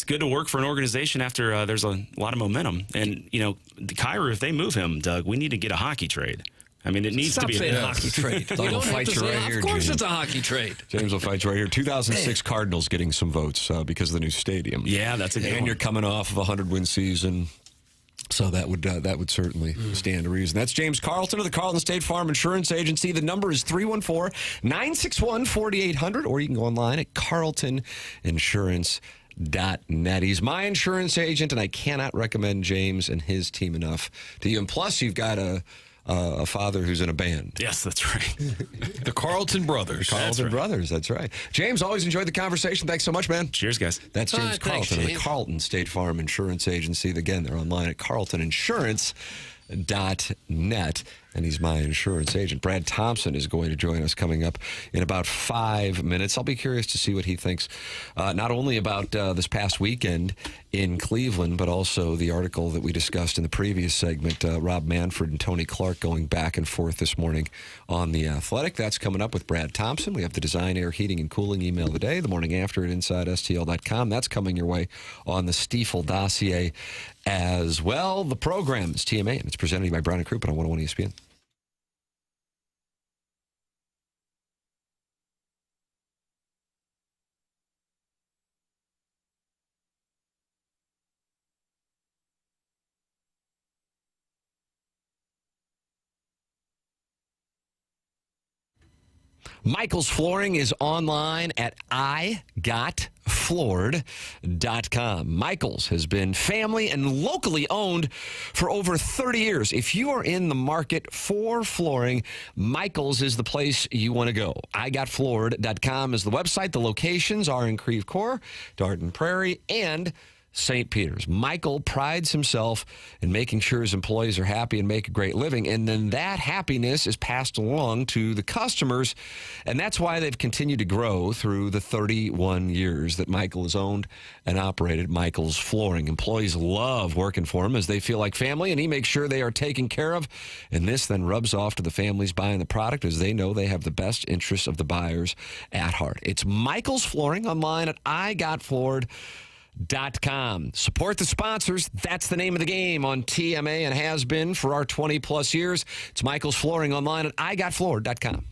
good to work for an organization after there's a lot of momentum. And, Kyrou, if they move him, Doug, we need to get a hockey trade. I mean, it needs to be a hockey trade. You don't have to say, of course it's a hockey trade. James will fight you right here. 2006 Cardinals getting some votes because of the new stadium. Yeah, that's a good one. And you're coming off of a 100-win season. So that would certainly stand to reason. That's James Carlton of the Carlton State Farm Insurance Agency. The number is 314-961-4800, or you can go online at carltoninsurance.net. He's my insurance agent, and I cannot recommend James and his team enough to you. And plus, you've got a father who's in a band. Yes, that's right. The Carlton Brothers. Brothers, that's right. James, always enjoyed the conversation. Thanks so much, man. Cheers, guys. That's James Carlton of the Carlton State Farm Insurance Agency. Again, they're online at carltoninsurance.net. And he's my insurance agent. Brad Thompson is going to join us coming up in about 5 minutes. I'll be curious to see what he thinks, not only about this past weekend in Cleveland, but also the article that we discussed in the previous segment, Rob Manfred and Tony Clark going back and forth this morning on The Athletic. That's coming up with Brad Thompson. We have the Design, Air, Heating, and Cooling email today, the morning after at InsideSTL.com. That's coming your way on the Stiefel dossier as well. The program is TMA, and it's presented by Brown & Crouppen on 101 ESPN. Michael's Flooring is online at igotfloored.com. Michael's has been family and locally owned for over 30 years. If you are in the market for flooring, Michael's is the place you want to go. igotfloored.com is the website. The locations are in Creve Coeur, Darden Prairie, and St. Peter's. Michael prides himself in making sure his employees are happy and make a great living, and then that happiness is passed along to the customers, and that's why they've continued to grow through the 31 years that Michael has owned and operated Michael's Flooring. Employees love working for him as they feel like family, and he makes sure they are taken care of, and this then rubs off to the families buying the product as they know they have the best interests of the buyers at heart. It's Michael's Flooring online at igotfloored.com. Support the sponsors. That's the name of the game on TMA and has been for our 20-plus years. It's Michael's Flooring online at igotfloored.com.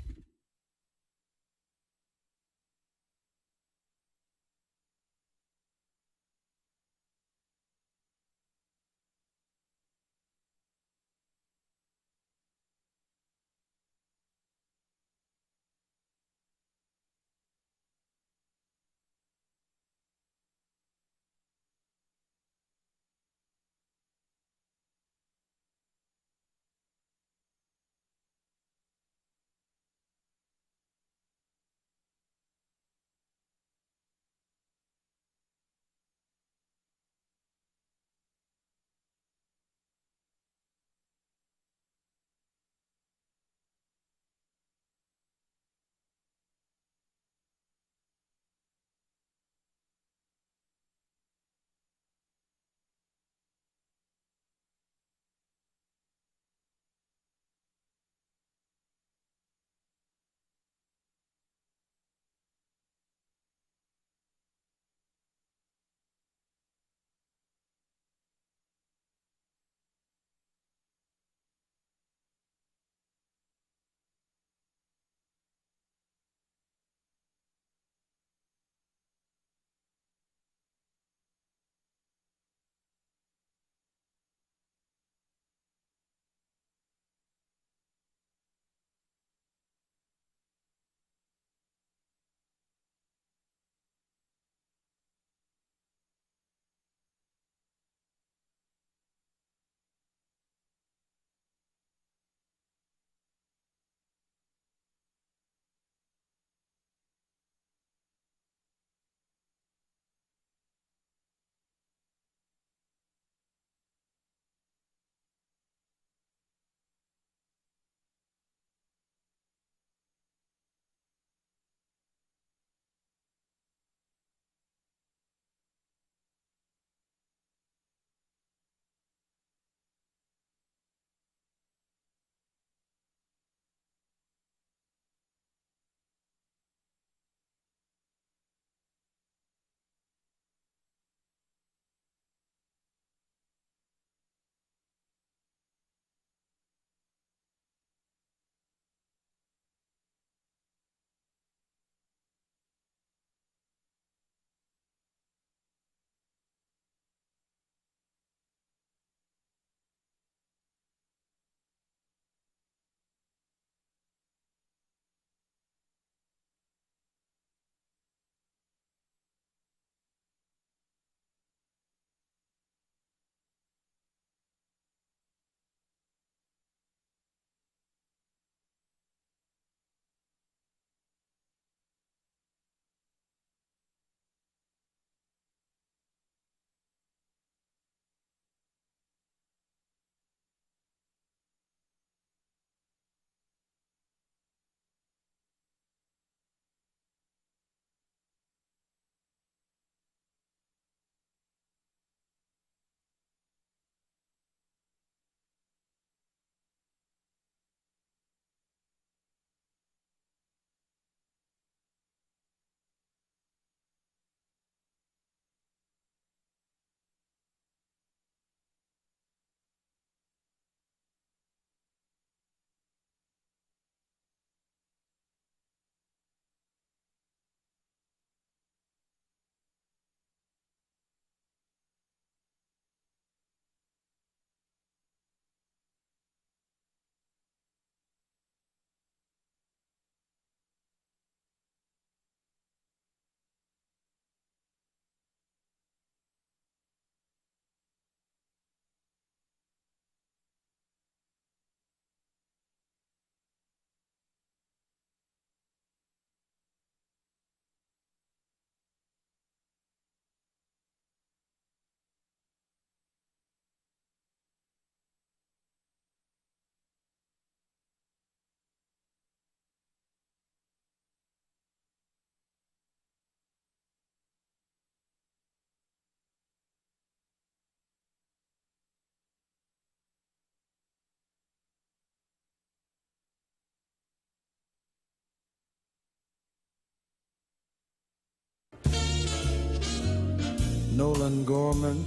Nolan Gorman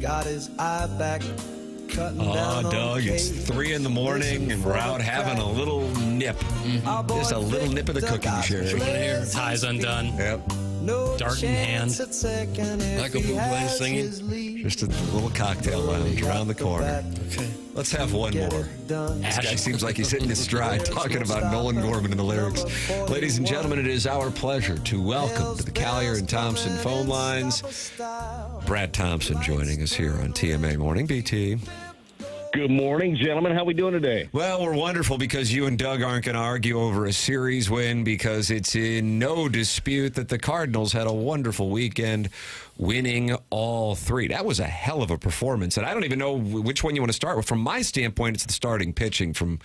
got his eye back. Oh, Doug, it's 3 in the morning, and we're out having a little nip. Just a little nip of the cooking, Sherry. Ties undone. Yep. Dart in hand. Michael Bublé singing. Just a little cocktail lounge around the corner. Okay. Let's have one more. This guy seems like he's hitting his stride talking about Nolan Gorman in the lyrics. Ladies and gentlemen, it is our pleasure to welcome to the Collier and Thompson phone lines, Brad Thompson joining us here on TMA Morning. BT. Good morning, gentlemen. How we doing today? Well, we're wonderful because you and Doug aren't going to argue over a series win because it's in no dispute that the Cardinals had a wonderful weekend winning all 3. That was a hell of a performance, and I don't even know which one you want to start with. From my standpoint, it's the starting pitching from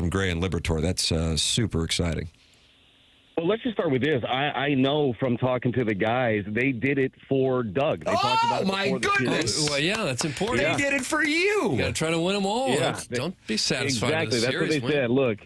Gray and Liberatore. That's super exciting. Well, let's just start with this. I know from talking to the guys, they did it for Doug. They talked about it my goodness! Well, yeah, that's important. They did it for you. You got to try to win them all. Yeah, Don't be satisfied. Exactly. With a That's what series they win. said. Look,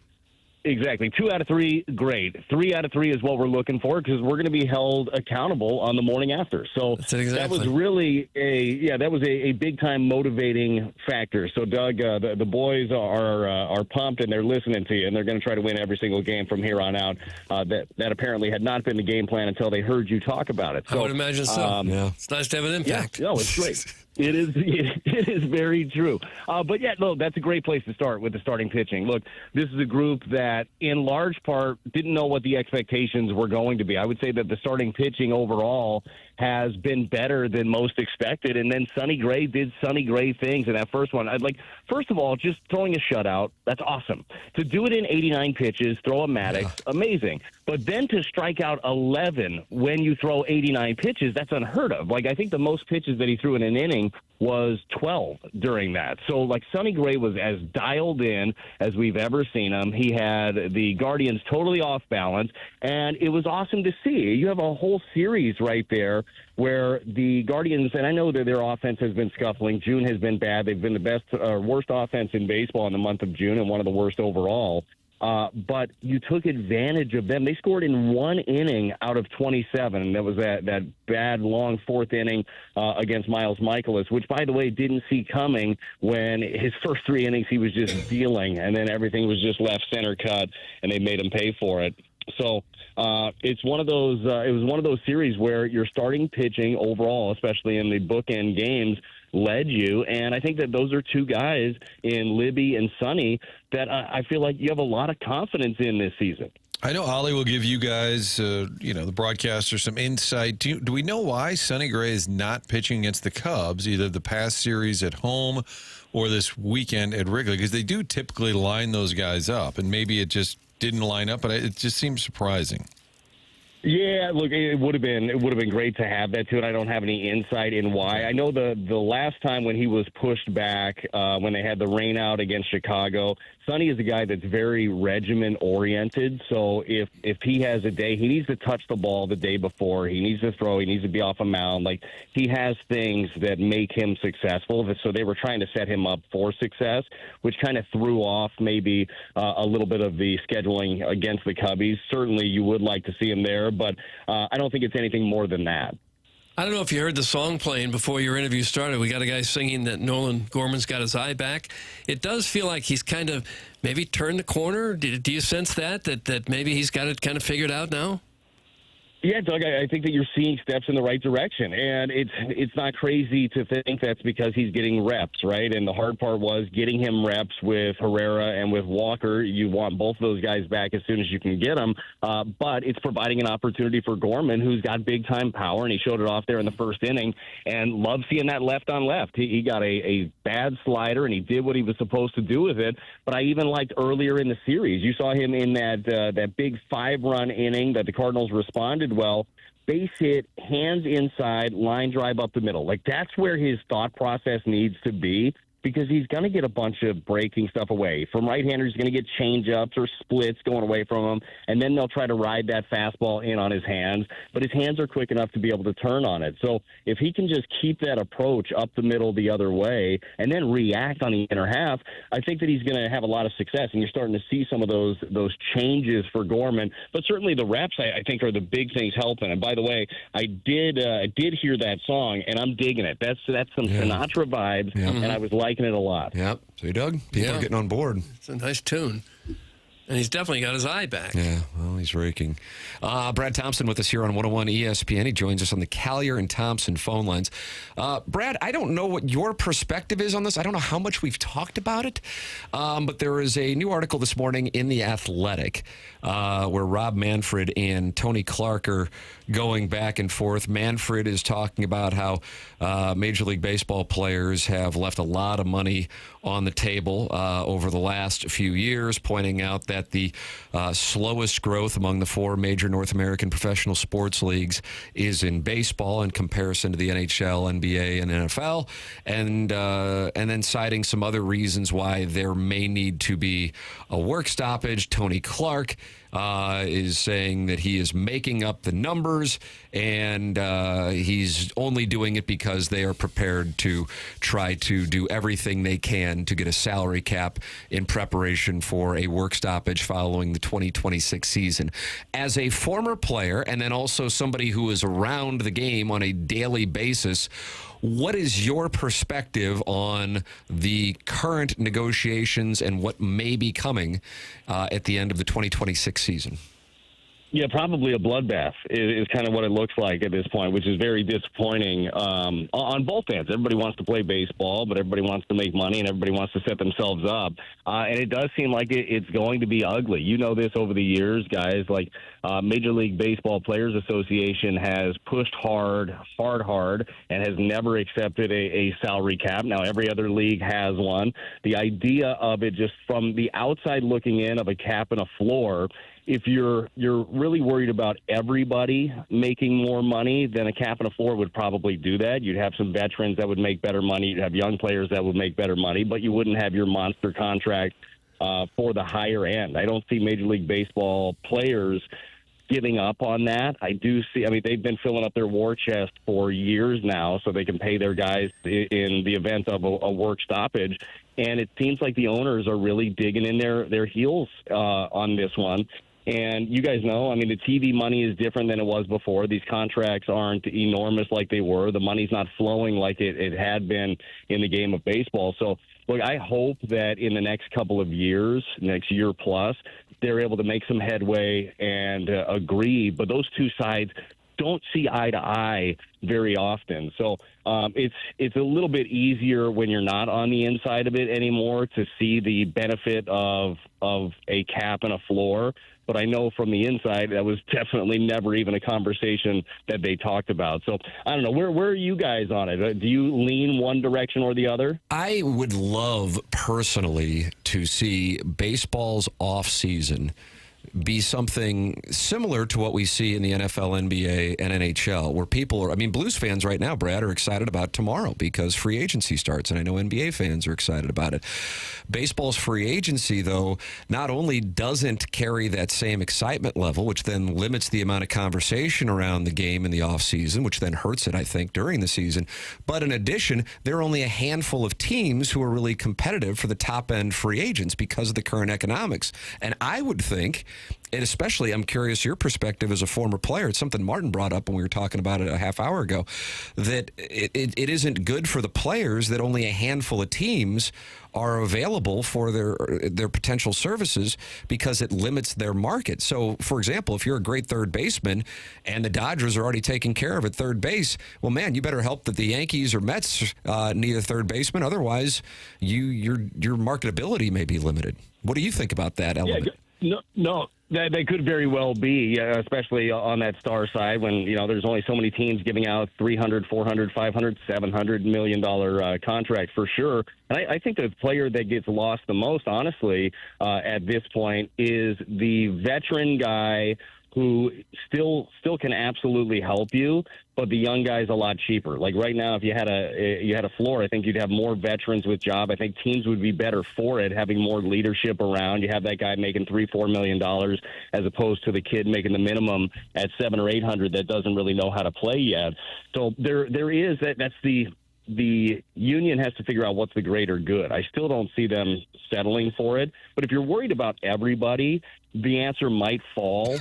exactly. 2 out of 3, great. 3 out of 3 is what we're looking for because we're going to be held accountable on the morning after. So that was really that was a big time motivating factor. So Doug, the boys are pumped and they're listening to you and they're going to try to win every single game from here on out. That apparently had not been the game plan until they heard you talk about it. So, I would imagine so. It's nice to have an impact. Yeah, no, it's great. It is very true. But yeah, no, that's a great place to start with the starting pitching. Look, this is a group that in large part didn't know what the expectations were going to be. I would say that the starting pitching overall has been better than most expected. And then Sonny Gray did Sonny Gray things in that first one. First of all, just throwing a shutout, that's awesome. To do it in 89 pitches, throw a Maddox, amazing. But then to strike out 11 when you throw 89 pitches, that's unheard of. I think the most pitches that he threw in an inning was 12 during that. So, Sonny Gray was as dialed in as we've ever seen him. He had the Guardians totally off balance, and it was awesome to see. You have a whole series right there where the Guardians, and I know that their offense has been scuffling. June has been bad. They've been the worst offense in baseball in the month of June and one of the worst overall. But you took advantage of them. They scored in 1 inning out of 27. And that was that bad long 4th inning against Miles Michaelis, which, by the way, didn't see coming when his first 3 innings he was just dealing, and then everything was just left center cut, and they made him pay for it. So it's one of those. It was one of those series where your starting pitching overall, especially in the bookend games, led you. And I think that those are 2 guys in Libby and Sonny that I feel like you have a lot of confidence in this season. I know Ollie will give you guys, the broadcaster, some insight. Do we know why Sonny Gray is not pitching against the Cubs, either the past series at home or this weekend at Wrigley? Because they do typically line those guys up, and maybe it just didn't line up, but it just seems surprising. Yeah, look, it would have been great to have that too, and I don't have any insight in why. I know the last time when he was pushed back, when they had the rain out against Chicago, Sonny is a guy that's very regimen oriented. So if he has a day, he needs to touch the ball the day before. He needs to throw. He needs to be off a mound. He has things that make him successful. So they were trying to set him up for success, which kind of threw off maybe a little bit of the scheduling against the Cubbies. Certainly, you would like to see him there, but I don't think it's anything more than that. I don't know if you heard the song playing before your interview started. We got a guy singing that Nolan Gorman's got his eye back. It does feel like he's kind of maybe turned the corner. Do you sense that maybe he's got it kind of figured out now? Yeah, Doug, I think that you're seeing steps in the right direction, and it's not crazy to think that's because he's getting reps, right? And the hard part was getting him reps with Herrera and with Walker. You want both of those guys back as soon as you can get them, but it's providing an opportunity for Gorman, who's got big-time power, and he showed it off there in the first inning, and love seeing that left-on-left. He got a bad slider, and he did what he was supposed to do with it, but I even liked earlier in the series. You saw him in that big 5-run inning that the Cardinals responded well, base hit, hands inside, line drive up the middle. That's where his thought process needs to be. because he's going to get a bunch of breaking stuff away. From right-handers, he's going to get change-ups or splits going away from him, and then they'll try to ride that fastball in on his hands. But his hands are quick enough to be able to turn on it. So if he can just keep that approach up the middle the other way and then react on the inner half, I think that he's going to have a lot of success. And you're starting to see some of those changes for Gorman. But certainly the reps, I think, are the big things helping. And by the way, I did hear that song, and I'm digging it. That's some Sinatra vibes, and I was liking it a lot. Yep. So, Doug, people are getting on board. It's a nice tune. And he's definitely got his eye back. Yeah, well, he's raking. Brad Thompson with us here on 101 ESPN. He joins us on the Collier and Thompson phone lines. Brad, I don't know what your perspective is on this. I don't know how much we've talked about it. But there is a new article this morning in The Athletic where Rob Manfred and Tony Clark are going back and forth. Manfred is talking about how Major League Baseball players have left a lot of money on the table over the last few years, pointing out that the slowest growth among the four major North American professional sports leagues is in baseball in comparison to the NHL, NBA, and NFL, and then citing some other reasons why there may need to be a work stoppage. Tony Clark is saying that he is making up the numbers, and he's only doing it because they are prepared to try to do everything they can to get a salary cap in preparation for a work stoppage following the 2026 season. As a former player, and then also somebody who is around the game on a daily basis, what is your perspective on the current negotiations and what may be coming at the end of the 2026 season? Yeah, probably a bloodbath is kind of what it looks like at this point, which is very disappointing on both ends. Everybody wants to play baseball, but everybody wants to make money and everybody wants to set themselves up. And it does seem like it's going to be ugly. You know this over the years, guys. Like Major League Baseball Players Association has pushed hard, and has never accepted a salary cap. Now, every other league has one. The idea of it, just from the outside looking in, of a cap and a floor, if you're really worried about everybody making more money, then a cap and a floor would probably do that. You'd have some veterans that would make better money. You'd have young players that would make better money, but you wouldn't have your monster contract for the higher end. I don't see Major League Baseball players giving up on that. I do see, they've been filling up their war chest for years now so they can pay their guys in the event of a work stoppage. And it seems like the owners are really digging in their heels on this one. And you guys know, the TV money is different than it was before. These contracts aren't enormous like they were. The money's not flowing like it had been in the game of baseball. So, look, I hope that in the next couple of years, next year plus, they're able to make some headway and agree. But those two sides don't see eye to eye very often. So it's a little bit easier when you're not on the inside of it anymore to see the benefit of a cap and a floor. But I know from the inside that was definitely never even a conversation that they talked about. So I don't know. Where are you guys on it? Do you lean one direction or the other? I would love personally to see baseball's off season be something similar to what we see in the NFL, NBA, and NHL, where people are, Blues fans right now, Brad, are excited about tomorrow because free agency starts, and I know NBA fans are excited about it. Baseball's free agency, though, not only doesn't carry that same excitement level, which then limits the amount of conversation around the game in the offseason, which then hurts it, I think, during the season, but in addition, there are only a handful of teams who are really competitive for the top-end free agents because of the current economics. And I would think, and especially, I'm curious your perspective as a former player. It's something Martin brought up when we were talking about it a half hour ago, that it isn't good for the players that only a handful of teams are available for their potential services because it limits their market. So, for example, if you're a great third baseman and the Dodgers are already taken care of at third base, well, man, you better hope that the Yankees or Mets need a third baseman. Otherwise, your marketability may be limited. What do you think about that element? No. They could very well be, especially on that star side when, there's only so many teams giving out $300, $400, $500, $700 million contracts for sure. And I think the player that gets lost the most, honestly, at this point is the veteran guy who still can absolutely help you, but the young guy's a lot cheaper. Like right now, if you had a floor, I think you'd have more veterans with job. I think teams would be better for it, having more leadership around. You have that guy making $3-4 million as opposed to the kid making the minimum at $700 or $800 that doesn't really know how to play yet. So there is that. That's the union has to figure out what's the greater good. I still don't see them settling for it. But if you're worried about everybody, the answer might fall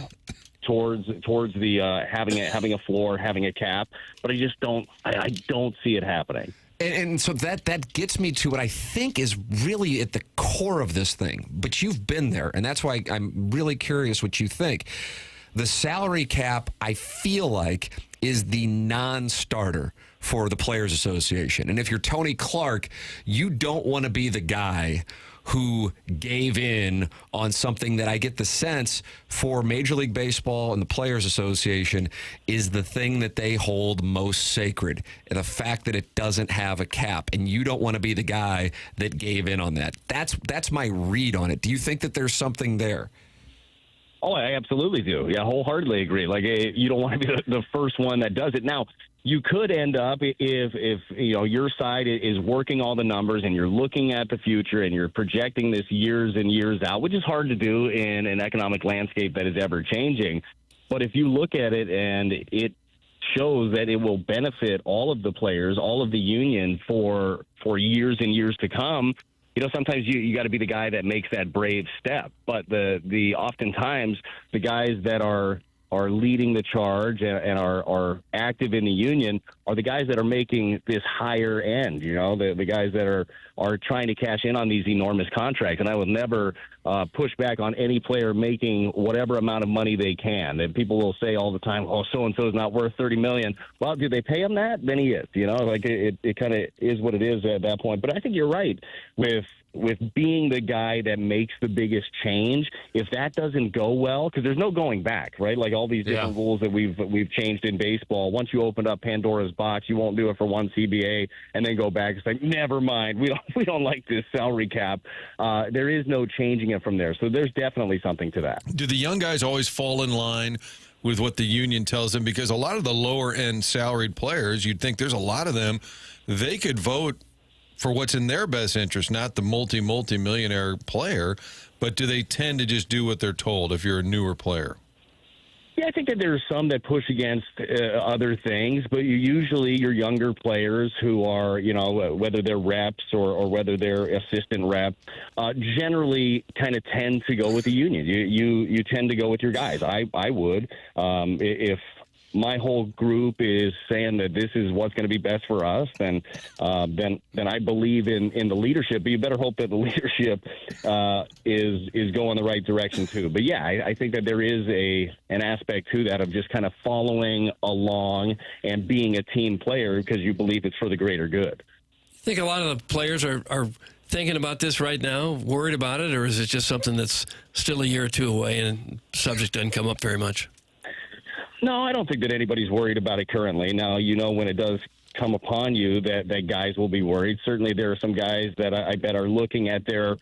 towards the having a floor, having a cap. But I just don't see it happening. And so that gets me to what I think is really at the core of this thing. But you've been there, and that's why I'm really curious what you think. The salary cap, I feel like, is the non-starter for the Players Association. And if you're Tony Clark, you don't want to be the guy who gave in on something that I get the sense for Major League Baseball and the Players Association is the thing that they hold most sacred, and the fact that it doesn't have a cap. And you don't want to be the guy that gave in on that. That's my read on it. Do you think that there's something there? Oh, I absolutely do. Yeah, wholeheartedly agree. Like, you don't want to be the first one that does it. Now, you could end up if you know your side is working all the numbers and you're looking at the future and you're projecting this years and years out, which is hard to do in an economic landscape that is ever changing. But if you look at it and it shows that it will benefit all of the players, all of the union for years and years to come. You know, sometimes you got to be the guy that makes that brave step. But the oftentimes the guys that are leading the charge and are active in the union are the guys that are making this higher end. You know, the guys that are trying to cash in on these enormous contracts. And I will never push back on any player making whatever amount of money they can. And people will say all the time, "Oh, so and so is not worth $30 million." Well, do they pay him that? Then he is. You know, like it kind of is what it is at that point. But I think you're right with being the guy that makes the biggest change. If that doesn't go well, because there's no going back, right? Like all these different rules that we've changed in baseball. Once you open up Pandora's box, you won't do it for one CBA and then go back and say, never mind, we don't like this salary cap. There is no changing it from there. So there's definitely something to that. Do the young guys always fall in line with what the union tells them? Because a lot of the lower end salaried players, you'd think there's a lot of them, they could vote for what's in their best interest, not the multi-millionaire player, but do they tend to just do what they're told if you're a newer player? Yeah, I think that there's some that push against other things, but usually your younger players who are, you know, whether they're reps or whether they're assistant rep, generally kind of tend to go with the union. You tend to go with your guys. I would. If my whole group is saying that this is what's going to be best for us, then I believe in the leadership. But you better hope that the leadership is going the right direction too. But yeah, I think that there is an aspect to that of just kind of following along and being a team player because you believe it's for the greater good. You think a lot of the players are thinking about this right now, worried about it, or is it just something that's still a year or two away and subject doesn't come up very much? No, I don't think that anybody's worried about it currently. Now, you know, when it does come upon you that guys will be worried. Certainly there are some guys that I bet are looking at their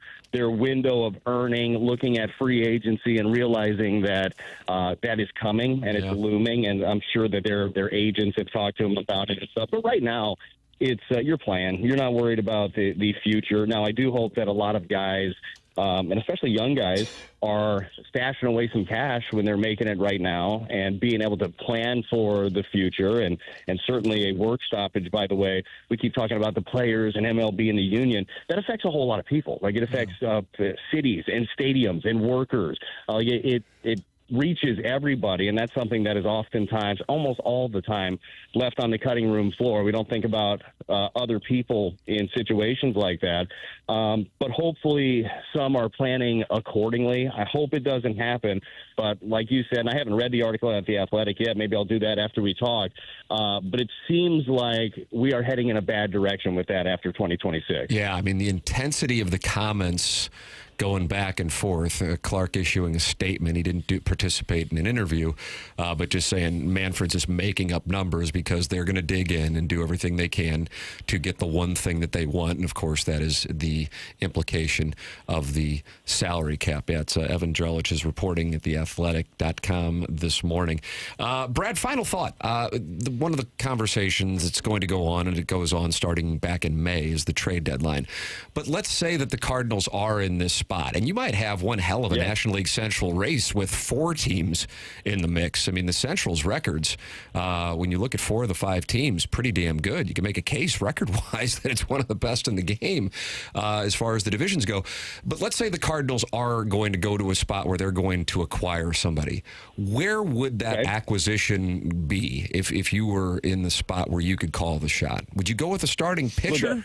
window of earning, looking at free agency and realizing that that is coming and it's looming. And I'm sure that their agents have talked to them about it and stuff. But right now, it's you're playing. You're not worried about the future. Now, I do hope that a lot of guys, and especially young guys, are stashing away some cash when they're making it right now and being able to plan for the future. And certainly a work stoppage, by the way, we keep talking about the players and MLB and the union. That affects a whole lot of people. Like it affects cities and stadiums and workers. It reaches everybody, and that's something that is oftentimes, almost all the time, left on the cutting room floor. We don't think about other people in situations like that. But hopefully some are planning accordingly. I hope it doesn't happen. But like you said, and I haven't read the article at The Athletic yet. Maybe I'll do that after we talk. But it seems like we are heading in a bad direction with that after 2026. Yeah, I mean, the intensity of the comments going back and forth. Clark issuing a statement. He didn't participate in an interview, but just saying Manfred's just making up numbers because they're going to dig in and do everything they can to get the one thing that they want. And, of course, that is the implication of the salary cap. Yeah, it's Evan Drelich is reporting at theathletic.com this morning. Brad, final thought. One of the conversations that's going to go on, and it goes on starting back in May, is the trade deadline. But let's say that the Cardinals are in this spot, and you might have one hell of a National League Central race with 4 teams in the mix. I mean, the Central's records, when you look at 4 of the 5 teams, pretty damn good. You can make a case record-wise that it's one of the best in the game as far as the divisions go. But let's say the Cardinals are going to go to a spot where they're going to acquire somebody. Where would that acquisition be if you were in the spot where you could call the shot? Would you go with a starting pitcher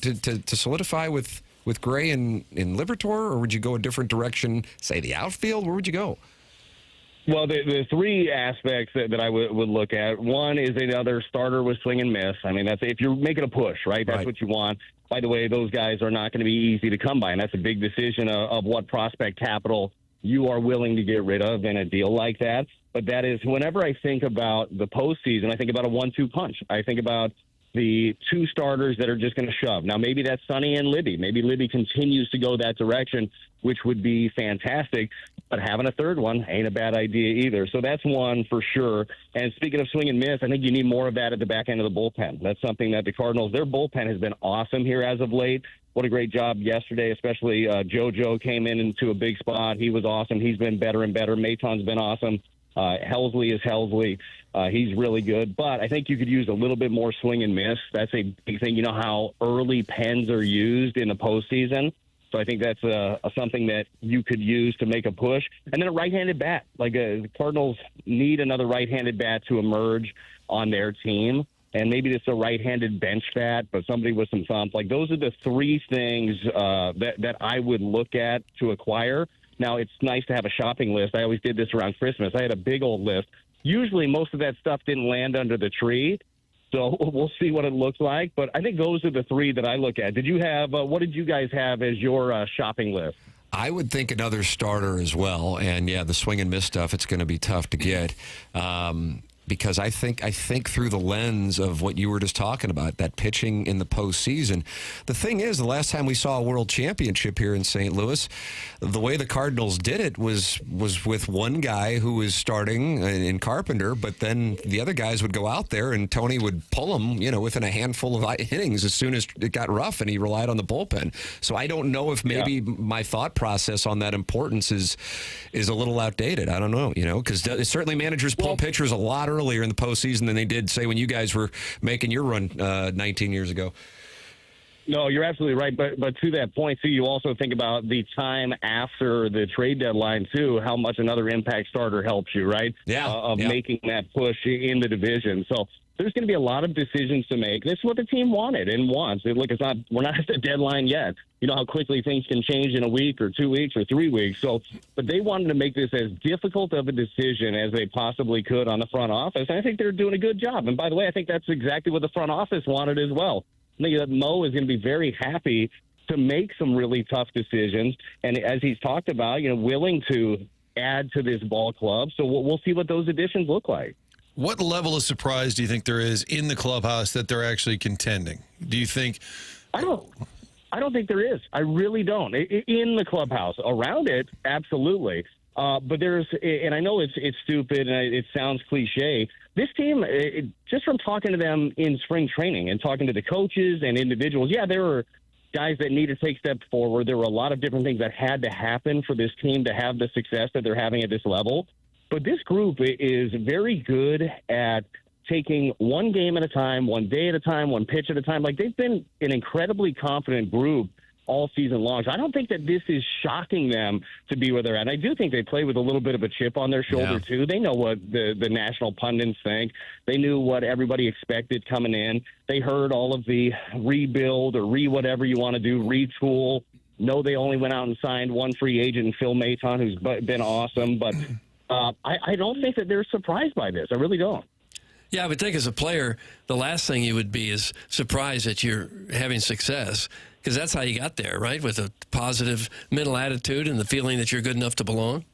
to solidify with Gray and Liberatore, or would you go a different direction, say the outfield? Where would you go? Well, the 3 aspects that I would look at. One is another starter with swing and miss. I mean, that's if you're making a push, right? That's what you want. By the way, those guys are not going to be easy to come by, and that's a big decision of what prospect capital you are willing to get rid of in a deal like that. But that is, whenever I think about the postseason, I think about a 1-2 punch. I think about the 2 starters that are just going to shove. Now, maybe that's Sonny and Libby. Maybe Libby continues to go that direction, which would be fantastic. But having a 3rd one ain't a bad idea either. So that's one for sure. And speaking of swing and miss, I think you need more of that at the back end of the bullpen. That's something that the Cardinals, their bullpen has been awesome here as of late. What a great job yesterday, especially JoJo came into a big spot. He was awesome. He's been better and better. Maton's been awesome. Helsley is Helsley. He's really good. But I think you could use a little bit more swing and miss. That's a big thing. You know how early pens are used in the postseason? So I think that's something that you could use to make a push. And then a right-handed bat. Like the Cardinals need another right-handed bat to emerge on their team. And maybe it's a right-handed bench bat, but somebody with some thump. Like those are the 3 things that I would look at to acquire. Now, it's nice to have a shopping list. I always did this around Christmas. I had a big old list. Usually most of that stuff didn't land under the tree. So we'll see what it looks like. But I think those are the 3 that I look at. Did you have, what did you guys have as your shopping list? I would think another starter as well. And, yeah, the swing and miss stuff, it's going to be tough to get. Because I think through the lens of what you were just talking about, that pitching in the postseason. The thing is, the last time we saw a world championship here in St. Louis, the way the Cardinals did it was with one guy who was starting in Carpenter, but then the other guys would go out there and Tony would pull them, within a handful of innings as soon as it got rough, and he relied on the bullpen. So I don't know if maybe my thought process on that importance is a little outdated. I don't know, because certainly managers pull pitchers a lot earlier in the postseason than they did, say, when you guys were making your run 19 years ago. No, you're absolutely right. But to that point, too, you also think about the time after the trade deadline, too, how much another impact starter helps you, right? Making that push in the division. So there's going to be a lot of decisions to make. This is what the team wanted and wants. Look, we're not at the deadline yet. You know how quickly things can change in a week or 2 weeks or 3 weeks. But they wanted to make this as difficult of a decision as they possibly could on the front office. And I think they're doing a good job. And by the way, I think that's exactly what the front office wanted as well. I think that Mo is going to be very happy to make some really tough decisions. And as he's talked about, willing to add to this ball club. So we'll see what those additions look like. What level of surprise do you think there is in the clubhouse that they're actually contending? Do you think? I don't think there is. I really don't. In the clubhouse, around it, absolutely. But there's, and I know it's stupid and it sounds cliche. This team, just from talking to them in spring training and talking to the coaches and individuals, there were guys that need to take steps forward. There were a lot of different things that had to happen for this team to have the success that they're having at this level. But this group is very good at taking one game at a time, one day at a time, one pitch at a time. Like, they've been an incredibly confident group all season long. So I don't think that this is shocking them to be where they're at. And I do think they play with a little bit of a chip on their shoulder, too. They know what the national pundits think. They knew what everybody expected coming in. They heard all of the rebuild or whatever you want to do, retool. No, they only went out and signed one free agent, Phil Maton, who's been awesome. But I don't think that they're surprised by this. I really don't. Yeah, I would think as a player, the last thing you would be is surprised that you're having success, Because that's how you got there, right? With a positive mental attitude and the feeling that you're good enough to belong.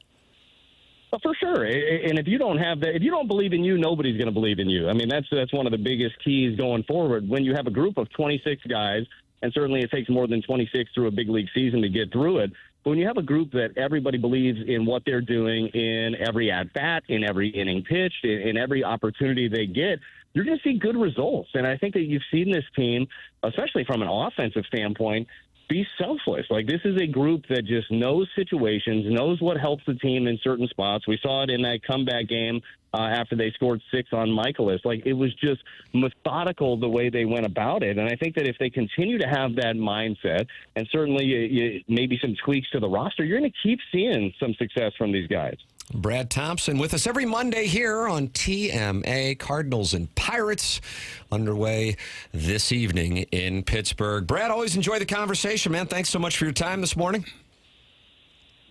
Well, for sure. And if you don't have that, if you don't believe in you, nobody's going to believe in you. I mean, that's one of the biggest keys going forward. When you have a group of 26 guys, and certainly it takes more than 26 through a big league season to get through it. But when you have a group that everybody believes in what they're doing in every at-bat, in every inning pitched, in every opportunity they get, you're going to see good results. And I think that you've seen this team, especially from an offensive standpoint, be selfless. Like, this is a group that just knows situations, knows what helps the team in certain spots. We saw it in that comeback game after they scored 6 on Michaelis. Like, it was just methodical the way they went about it. And I think that if they continue to have that mindset, and certainly maybe some tweaks to the roster, you're going to keep seeing some success from these guys. Brad Thompson with us every Monday here on TMA. Cardinals and Pirates underway this evening in Pittsburgh. Brad, always enjoy the conversation, man. Thanks so much for your time this morning.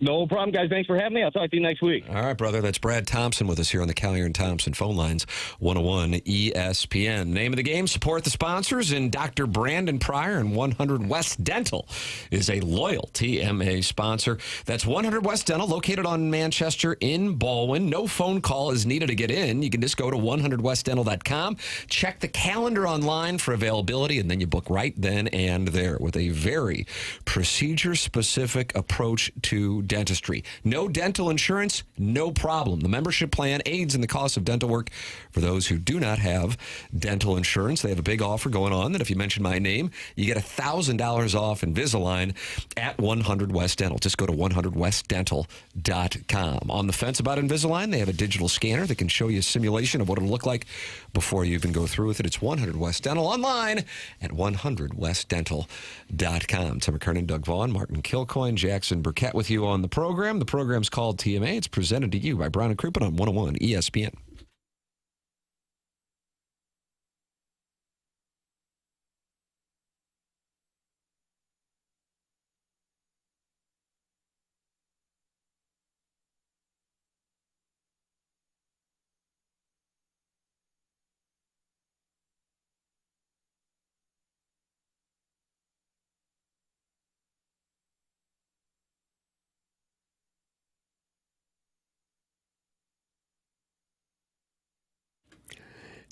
No problem, guys. Thanks for having me. I'll talk to you next week. All right, brother. That's Brad Thompson with us here on the Callier and Thompson phone lines, 101 ESPN. Name of the game, support the sponsors, and Dr. Brandon Pryor and 100 West Dental is a loyal TMA sponsor. That's 100 West Dental, located on Manchester in Baldwin. No phone call is needed to get in. You can just go to 100westdental.com, check the calendar online for availability, and then you book right then and there with a very procedure-specific approach to dentistry. No dental insurance, no problem. The membership plan aids in the cost of dental work for those who do not have dental insurance. They have a big offer going on that if you mention my name, you get $1,000 off Invisalign at 100 West Dental. Just go to 100westdental.com. On the fence about Invisalign, they have a digital scanner that can show you a simulation of what it'll look like before you even go through with it. It's 100 West Dental online at 100westdental.com. Tim McKernan, Doug Vaughn, Martin Kilcoyne, Jackson Burkett with you on the program. The program's called TMA. It's presented to you by Brown and Crouppen on 101 ESPN.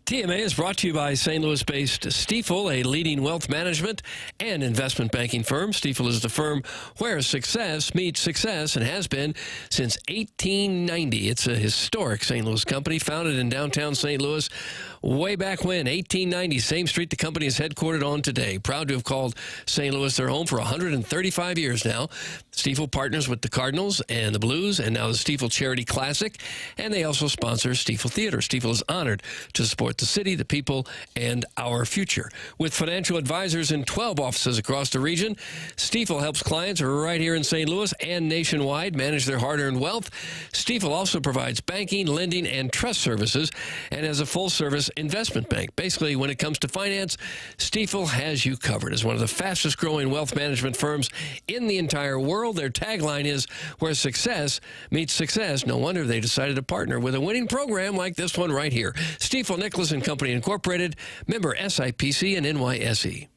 TMA is brought to you by St. Louis-based Stifel, a leading wealth management and investment banking firm. Stifel is the firm where success meets success and has been since 1890. It's a historic St. Louis company founded in downtown St. Louis way back when, 1890, same street the company is headquartered on today. Proud to have called St. Louis their home for 135 years now. Stifel partners with the Cardinals and the Blues and now the Stifel Charity Classic, and they also sponsor Stifel Theater. Stifel is honored to support the city, the people, and our future. With financial advisors in 12 offices across the region, Stifel helps clients right here in St. Louis and nationwide manage their hard-earned wealth. Stifel also provides banking, lending, and trust services and has a full-service investment bank. Basically, when it comes to finance, Stifel has you covered. As one of the fastest-growing wealth management firms in the entire world, their tagline is, where success meets success. No wonder they decided to partner with a winning program like this one right here. Stifel Nicholas and Company Incorporated, member SIPC and NYSE.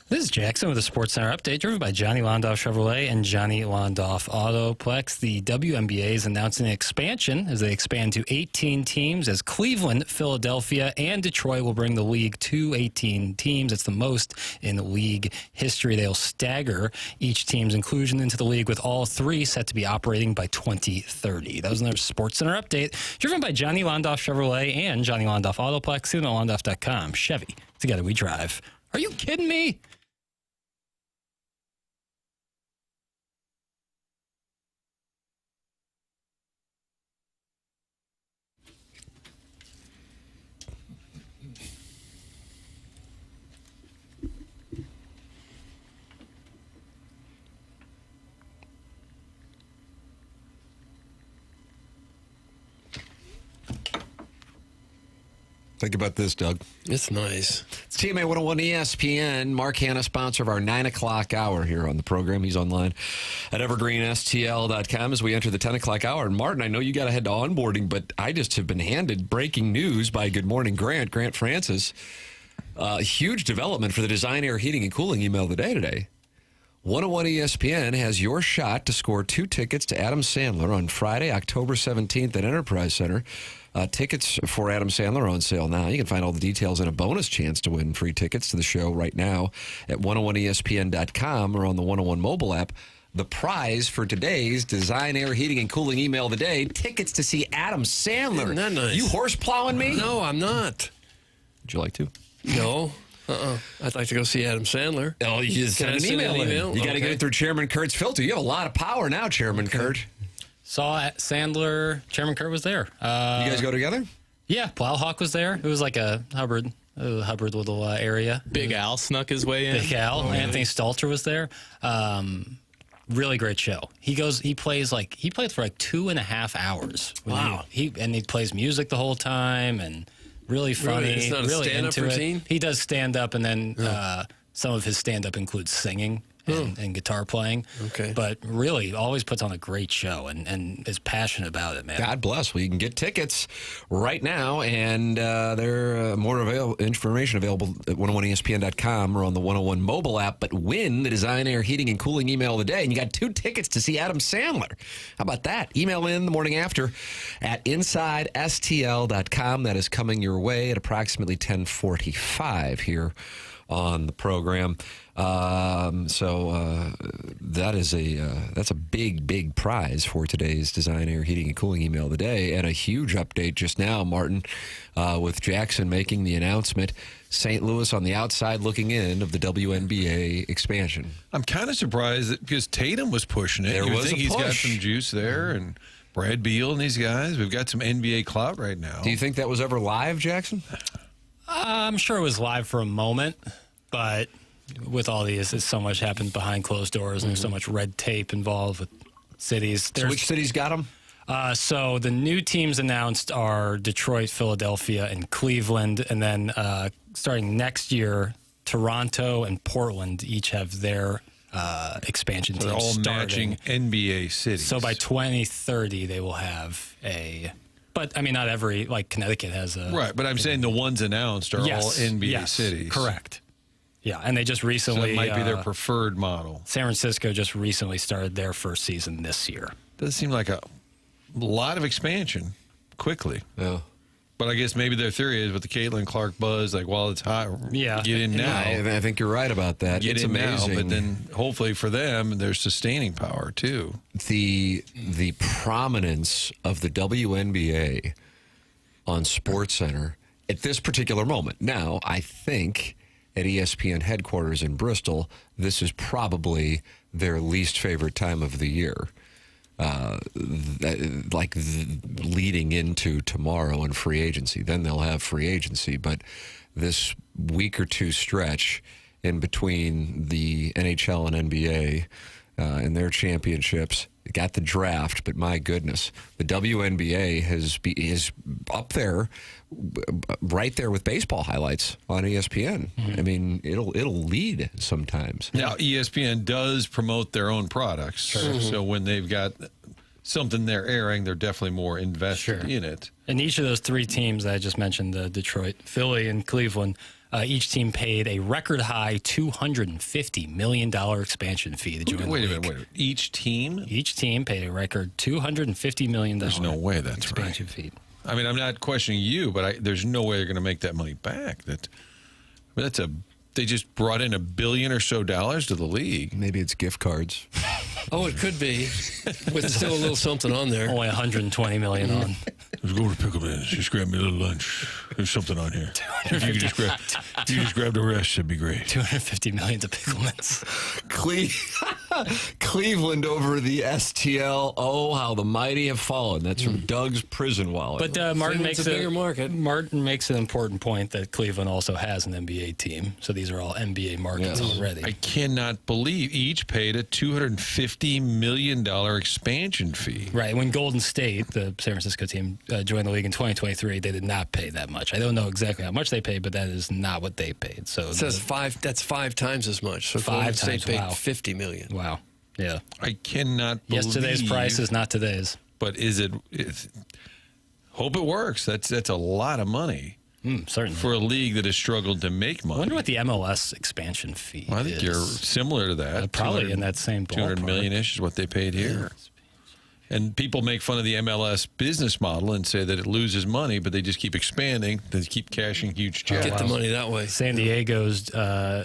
This is Jackson with a Sports Center update, driven by Johnny Londoff Chevrolet and Johnny Londoff Autoplex. The WNBA is announcing an expansion as they expand to 18 teams, as Cleveland, Philadelphia, and Detroit will bring the league to 18 teams. It's the most in league history. They'll stagger each team's inclusion into the league, with all three set to be operating by 2030. That was another Sports Center update, driven by Johnny Londoff Chevrolet and Johnny Londoff Autoplex. See them at Londoff.com. Chevy, together we drive. Are you kidding me? Think about this, Doug. It's nice. It's TMA 101 ESPN. Mark Hanna, sponsor of our 9 o'clock hour here on the program. He's online at evergreenstl.com as we enter the 10 o'clock hour. And Martin, I know you got to head to onboarding, but I just have been handed breaking news by Good Morning Grant Francis. Huge development for the Design, Air, Heating, and Cooling email of the day today. 101 ESPN has your shot to score 2 tickets to Adam Sandler on Friday, October 17th at Enterprise Center. Tickets for Adam Sandler are on sale now. You can find all the details and a bonus chance to win free tickets to the show right now at 101ESPN.com or on the 101 mobile app. The prize for today's Design, Air, Heating, and Cooling email of the day, tickets to see Adam Sandler. Isn't that nice? You horse plowing me? No, I'm not. Would you like to? No. I'd like to go see Adam Sandler. Oh, you just send an email in. You got to get it through Chairman Kurt's filter. You have a lot of power now, Chairman Kurt. Saw Sandler. Chairman Kurt was there. You guys go together? Yeah, Plowhawk was there. It was like a Hubbard little area. Big Al snuck his way in. Big Al. Anthony Stalter was there. Really great show. He played for like 2.5 hours. Wow. He plays music the whole time and really funny. Really? It's not a really stand-up into routine? it. He does stand up, and then some of his stand up includes singing. And guitar playing. Okay. But really always puts on a great show and is passionate about it, man. God bless. Well, you can get tickets right now, and there are more information available at 101ESPN.com or on the 101 mobile app. But win the Design, Air, Heating, and Cooling email of the day, and you got 2 tickets to see Adam Sandler. How about that? Email in the morning after at InsideSTL.com. That is coming your way at approximately 10:45 here on the program. That's a big prize for today's Design, Air, Heating, and Cooling email of the day, and a huge update just now, Martin, with Jackson making the announcement. St. Louis on the outside looking in of the WNBA expansion. I'm kind of surprised that because Tatum was pushing it. There You was think a he's got push. some juice there, and Brad Beal and these guys. We've got some NBA clout right now. Do you think that was ever live, Jackson? I'm sure it was live for a moment, but with all these, so much happens behind closed doors, and there's so much red tape involved with cities. So which cities got them? So the new teams announced are Detroit, Philadelphia, and Cleveland, and then starting next year, Toronto and Portland each have their expansion So they're teams all starting. matching NBA cities. So by 2030, they will have a. But I mean, not every, like Connecticut has a. Right, but I'm saying the ones announced are all NBA cities. Correct. Yeah, and they just recently. So it might be their preferred model. San Francisco just recently started their first season this year. Does seem like a lot of expansion quickly. Yeah. But I guess maybe their theory is with the Caitlin Clark buzz, like while it's hot, get in now. I think you're right about that. Get it's in amazing. now, but then hopefully for them, there's sustaining power too. The prominence of the WNBA on SportsCenter at this particular moment. Now, I think at ESPN headquarters in Bristol, this is probably their least favorite time of the year. Leading into tomorrow and free agency. Then they'll have free agency. But this week or two stretch in between the NHL and NBA and their championships, got the draft, but my goodness, the WNBA is up there, right there with baseball highlights on ESPN. I mean, it'll lead sometimes. Now, ESPN does promote their own products, so when they've got something they're airing, they're definitely more invested in it. And each of those 3 teams that I just mentioned, the Detroit, Philly, and Cleveland, Each team paid a record high $250 million expansion fee to join the league. Wait a minute. Each team? Each team paid a record $250 million There's no way that's expansion right. fee. I mean, I'm not questioning you, but there's no way they're going to make that money back. They just brought in $1 billion or so to the league. Maybe it's gift cards. Oh, it could be, with still a little something on there. Only $120 million on. Let's go to Pickleman's. Just grab me a little lunch. There's something on here. If you just grab the rest, that'd be great. $250 million to Pickleman's. Cleveland over the STL. Oh, how the mighty have fallen. That's from Doug's prison wallet. But Martin makes a bigger market. Martin makes an important point that Cleveland also has an NBA team. So these are all NBA markets already. I cannot believe each paid a $250 million expansion fee. Right. When Golden State, the San Francisco team, joined the league in 2023, they did not pay that much. I don't know exactly how much they paid, but that is not what they paid. So it says that's 5 times as much. So Golden State paid $50 million. Wow. Yeah. I cannot believe. Yesterday's price is not today's. But hope it works. That's a lot of money. Certainly. For a league that has struggled to make money. I wonder what the MLS expansion fee I think is. you're similar to that. Probably in that same ballpark. $200 million-ish is what they paid here. Yeah. And people make fun of the MLS business model and say that it loses money, but they just keep expanding. They keep cashing huge checks. Get the money that way. San Diego's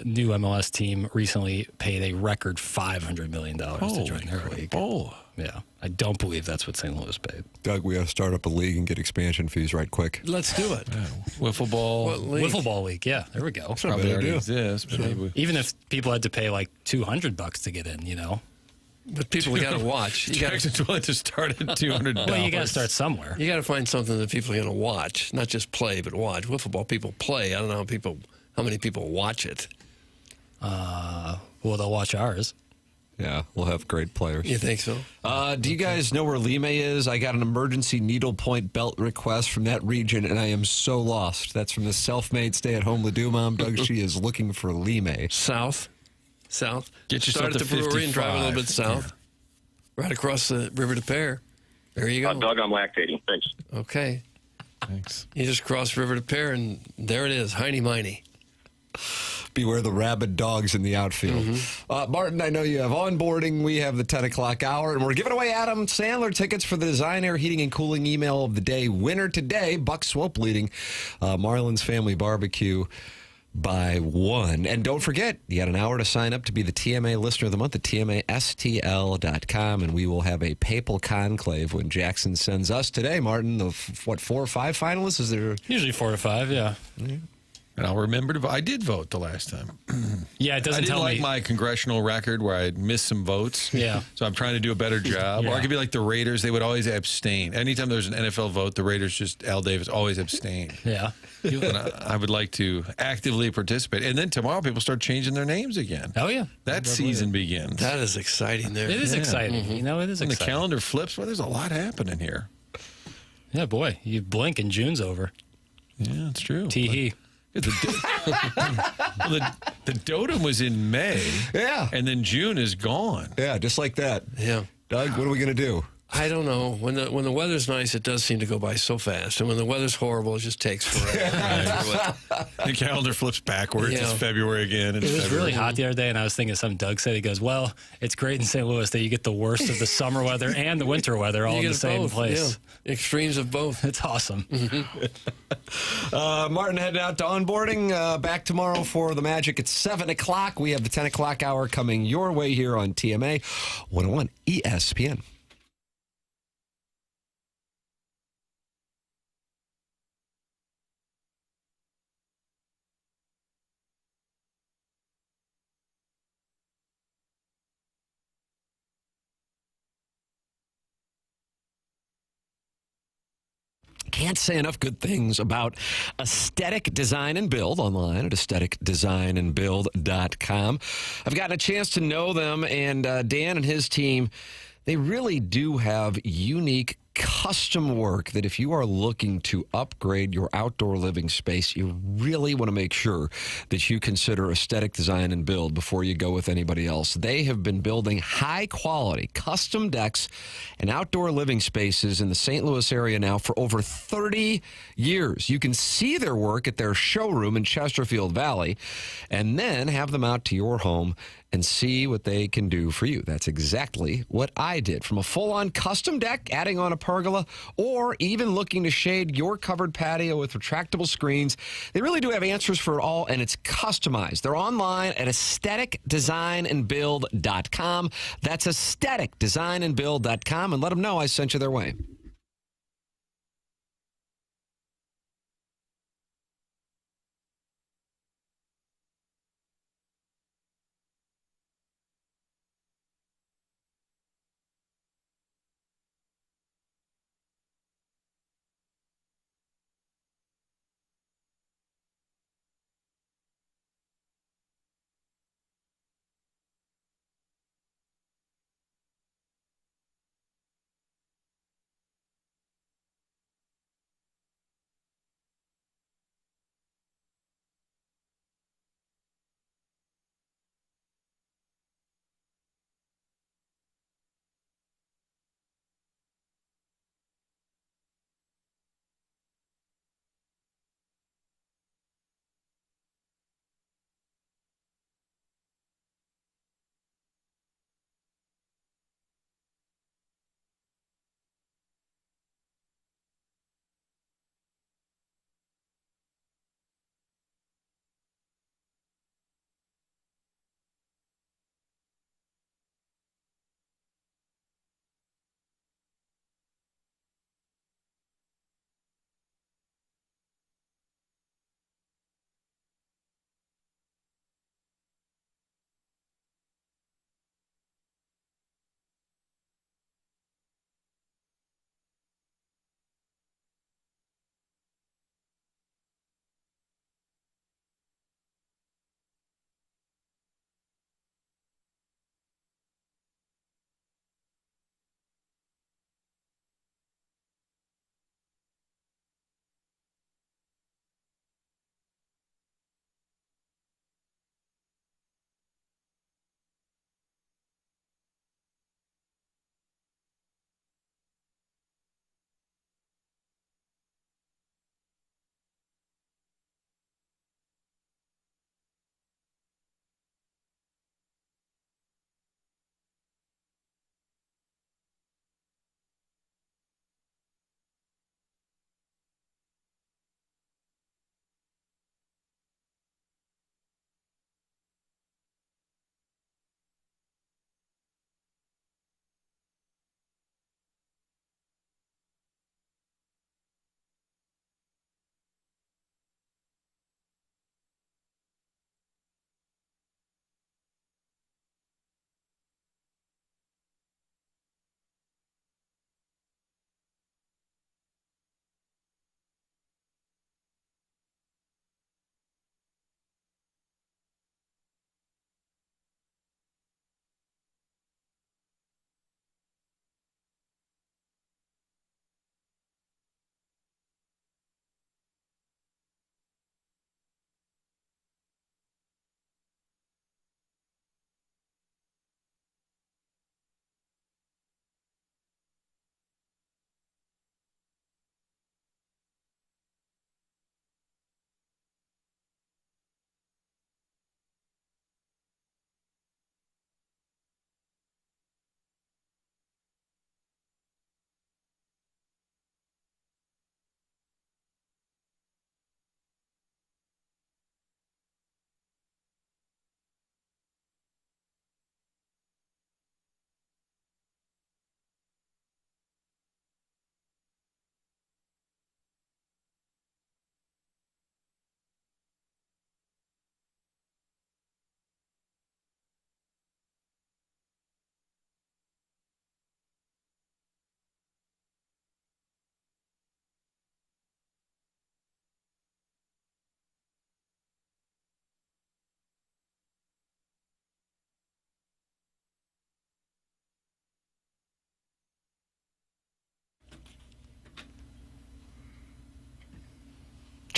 new MLS team recently paid a record $500 million to join their league. Yeah. I don't believe that's what St. Louis paid. Doug, we got to start up a league and get expansion fees right quick. Let's do it. Wiffle ball. Wiffle ball league. Yeah, there we go. Probably already exists. But even if people had to pay like $200 to get in, you know. But people got to watch. Jackson's willing to start at $200. Well, you got to start somewhere. You got to find something that people are going to watch, not just play, but watch. Wiffle ball people play. I don't know how many people watch it. Well, they'll watch ours. Yeah, we'll have great players. You think so? Do you guys know where Lime is? I got an emergency needlepoint belt request from that region, and I am so lost. That's from the self-made stay-at-home Ladue mom, Doug. She is looking for Lime. South. Get yourself Start at the brewery and drive a little bit south. Yeah. Right across the river to Pear. There you go. Doug, I'm lactating. Thanks. Okay. Thanks. You just cross river to Pear, and there it is, Heiny-Miney. Beware the rabid dogs in the outfield. Martin, I know you have onboarding. We have the 10 o'clock hour, and we're giving away Adam Sandler tickets for the Design Air Heating and Cooling Email of the Day. Winner today, Buck Swope leading Marlins Family Barbecue by 1. And don't forget, you got an hour to sign up to be the TMA Listener of the Month at TMASTL.com, and we will have a papal conclave when Jackson sends us today, Martin, the, 4 or 5 finalists? Is there usually 4 to 5, yeah. And I'll remember to vote. I did vote the last time. Yeah, it doesn't I didn't tell like me. my congressional record where I missed some votes. Yeah. So I'm trying to do a better job. Yeah. Or I could be like the Raiders. They would always abstain. Anytime there's an NFL vote, the Raiders Al Davis always abstain. Yeah. And I would like to actively participate. And then tomorrow people start changing their names again. Oh, yeah. That season begins. That is exciting there. It is exciting. You know, it is When exciting. the calendar flips, well, there's a lot happening here. Yeah, boy. You blink and June's over. Yeah, it's true. Tee-hee. The Dotem was in May. Yeah. And then June is gone. Yeah, just like that. Yeah. Doug, what are we going to do? I don't know. When the weather's nice, it does seem to go by so fast. And when the weather's horrible, it just takes forever. The calendar flips backwards. Yeah. It's February again. It was really hot the other day, and I was thinking something Doug said. He goes, well, it's great in St. Louis that you get the worst of the summer weather and the winter weather all You in get the same both, place. yeah. Extremes of both. It's awesome. Martin heading out to onboarding. Back tomorrow for the Magic at 7 o'clock. We have the 10 o'clock hour coming your way here on TMA 101 ESPN. Can't say enough good things about Aesthetic Design and Build online at aestheticdesignandbuild.com. I've gotten a chance to know them, and Dan and his team, they really do have unique custom work that if you are looking to upgrade your outdoor living space, you really want to make sure that you consider aesthetic design and build before you go with anybody else. They have been building high-quality custom decks and outdoor living spaces in the St. Louis area now for over 30 years. You can see their work at their showroom in Chesterfield Valley and then have them out to your home and see what they can do for you. That's exactly what I did. From a full-on custom deck, adding on a pergola, or even looking to shade your covered patio with retractable screens, they really do have answers for it all, and it's customized. They're online at aestheticdesignandbuild.com. That's aestheticdesignandbuild.com, and let them know I sent you their way.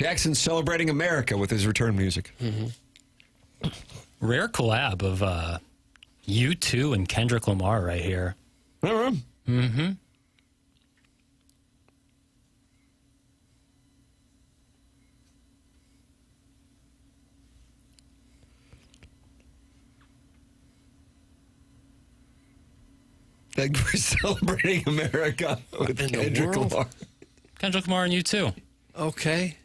Jackson's celebrating America with his return music. Rare collab of U2 and Kendrick Lamar right here. Mm-hmm. Like we're celebrating America with In the Kendrick world? Lamar. Kendrick Lamar and U2. Okay.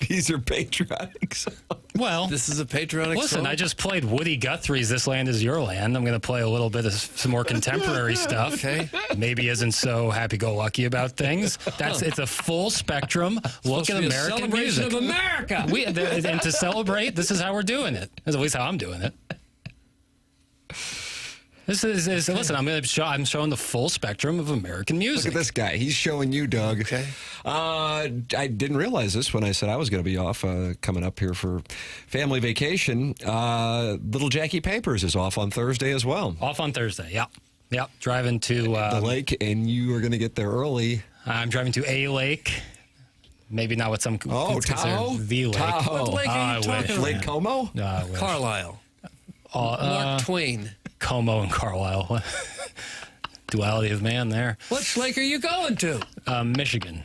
These are patriotic songs. Well, This is a patriotic listen, song? I just played Woody Guthrie's "This Land Is Your Land." I'm going to play a little bit of some more contemporary stuff. Okay. Maybe isn't so happy-go-lucky about things. It's a full spectrum look at to be a American celebration music. of America. And to celebrate, this is how we're doing it. That's at least how I'm doing it. This is listen. I'm showing the full spectrum of American music. Look at this guy. He's showing you, Doug. Okay. I didn't realize this when I said I was going to be off coming up here for family vacation. Little Jackie Papers is off on Thursday as well. Off on Thursday. Yep. Driving to The lake, and you are going to get there early. I'm driving to a lake. Maybe not what some Tahoe? the lake. Tahoe. What lake are you talking about? Lake Como? No, I wish. Carlisle. Mark Twain. Como and Carlisle. Duality of man there. What lake are you going to? Michigan.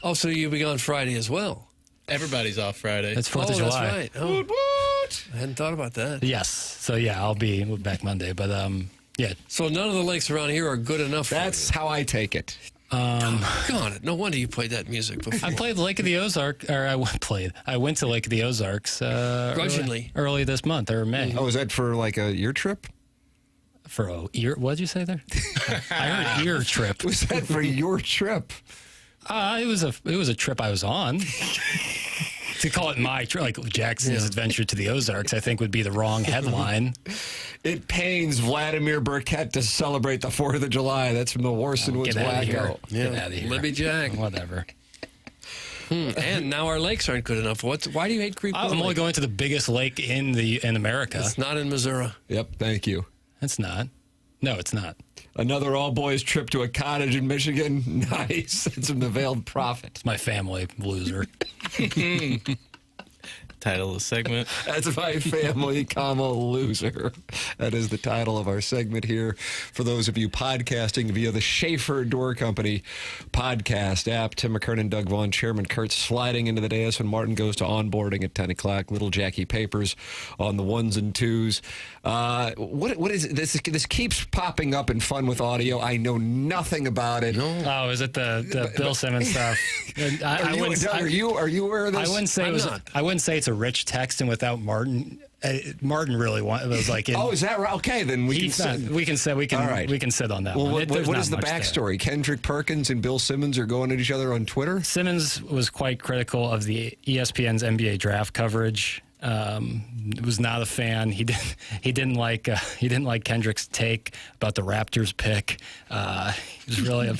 Oh, so you'll be gone Friday as well. Everybody's off Friday. That's 4th of July. That's right. Oh, What? I hadn't thought about that. Yes. So yeah, I'll be back Monday. But yeah. So none of the lakes around here are good enough. That's how I take it. Doggone it. No wonder you played that music before. I played Lake of the Ozarks, or I went to Lake of the Ozarks Grudgingly. early this month or May. Oh, is that for like a year trip? For a ear, what did you say there? I heard ear trip. Was that for your trip? It was a trip I was on. To call it my trip, like Jackson's adventure to the Ozarks, I think would be the wrong headline. It pains Vladimir Burkett to celebrate the 4th of July. That's from the Warson Woods Get out of here. Wacko. Yeah. Get out of here. Libby Jack. Whatever. And now our lakes aren't good enough. Why do you hate Creek? I'm only going to the biggest lake in America. It's not in Missouri. Yep, thank you. It's not. No, it's not. Another all-boys trip to a cottage in Michigan. Nice. It's from the Veiled Prophet. It's my family loser. Title of the segment. That's my family, loser. That is the title of our segment here. For those of you podcasting via the Schaefer Door Company podcast app, Tim McKernan, Doug Vaughn, Chairman Kurt sliding into the dais when Martin goes to onboarding at 10 o'clock. Little Jackie Papers on the ones and twos. What is it? This keeps popping up in Fun with Audio. I know nothing about it. Oh, is it the Bill Simmons stuff? Are you aware of this? I wouldn't say it's a rich text, and without Martin, Martin really was like. Oh, is that right? Okay, then we can sit on that one. What is the backstory? Kendrick Perkins and Bill Simmons are going at each other on Twitter. Simmons was quite critical of the ESPN's NBA draft coverage. Was not a fan. He didn't like Kendrick's take about the Raptors pick. He was really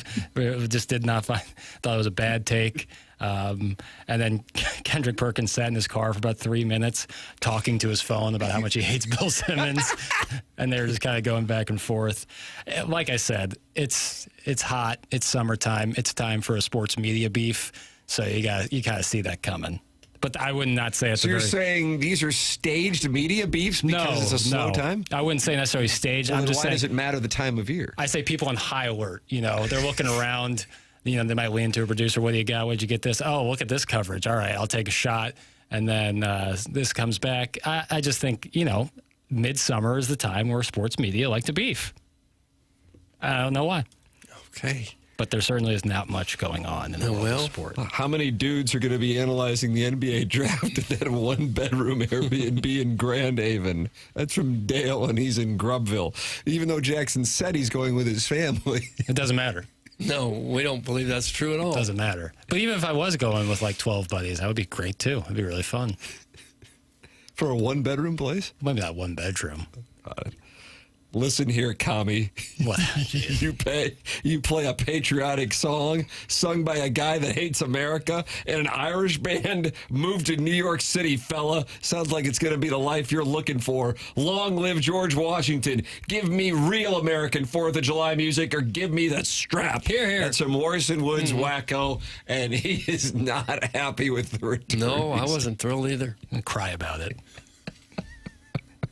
just did not thought it was a bad take. And then Kendrick Perkins sat in his car for about 3 minutes talking to his phone about how much he hates Bill Simmons, and they were just kind of going back and forth. Like I said, it's hot. It's summertime. It's time for a sports media beef. So you kind of see that coming. But I would not say it's. So you're saying these are staged media beefs because it's a slow time? I wouldn't say necessarily staged. Well, I'm just why saying. Does it matter the time of year? I say people on high alert. They're looking around. They might lean to a producer. What do you got? Where'd you get this? Oh, look at this coverage. All right, I'll take a shot. And then this comes back. I just think midsummer is the time where sports media like to beef. I don't know why. Okay. But there certainly is not much going on in the world of sport. How many dudes are going to be analyzing the NBA draft in that one-bedroom Airbnb in Grand Haven? That's from Dale, and he's in Grubville. Even though Jackson said he's going with his family. It doesn't matter. No, we don't believe that's true at all. It doesn't matter. But even if I was going with like 12 buddies, that would be great too. It'd be really fun. For a one-bedroom place? Maybe not one bedroom. Listen here, commie. What? You play a patriotic song sung by a guy that hates America and an Irish band moved to New York City, fella. Sounds like it's going to be the life you're looking for. Long live George Washington. Give me real American 4th of July music or give me the strap. Here. That's some Morrison Woods wacko, and he is not happy with the return. No, I wasn't thrilled either. And cry about it.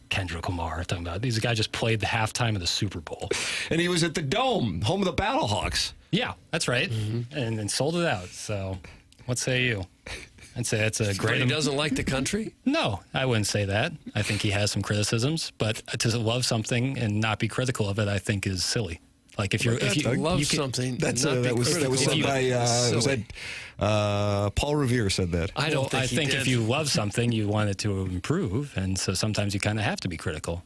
Kendrick Lamar talking about these guys just played the halftime of the Super Bowl. And he was at the Dome, home of the Battlehawks. Yeah, that's right. And sold it out. So what say you? I'd say that's a great... He doesn't like the country? No, I wouldn't say that. I think he has some criticisms, but to love something and not be critical of it, I think is silly. Like if you love something, that was said by Paul Revere said that. I think if you love something, you want it to improve, and so sometimes you kind of have to be critical.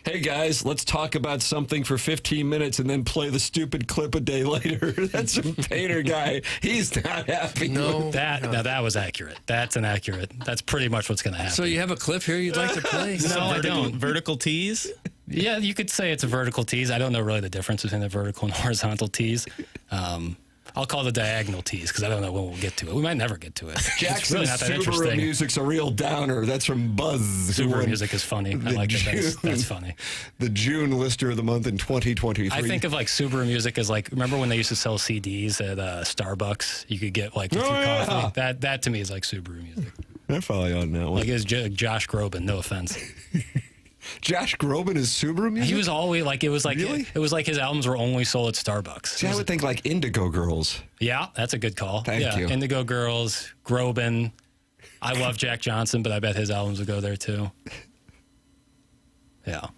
Hey guys, let's talk about something for 15 minutes and then play the stupid clip a day later. That's some Painter guy. He's not happy. No, that was accurate. That's pretty much what's going to happen. So you have a clip here you'd like to play? No, I don't. Vertical tease? Yeah, you could say it's a vertical tease. I don't know really the difference between the vertical and horizontal tease. I'll call it the diagonal tease because I don't know when we'll get to it. We might never get to it. Jackson's really not that Subaru interesting. music's a real downer. That's from Buzz. Subaru music is funny. I like it. That's funny. The June lister of the month in 2023. I think of like Subaru music as like, remember when they used to sell CDs at Starbucks? You could get like with your coffee. That to me is like Subaru music. I follow you on that one. Like it's Josh Groban, no offense. Josh Groban is Subaru music? He was always like, it was like his albums were only sold at Starbucks. See, I would think like Indigo Girls. Yeah, that's a good call. Thank you. Indigo Girls, Groban. I love Jack Johnson, but I bet his albums would go there too. Yeah.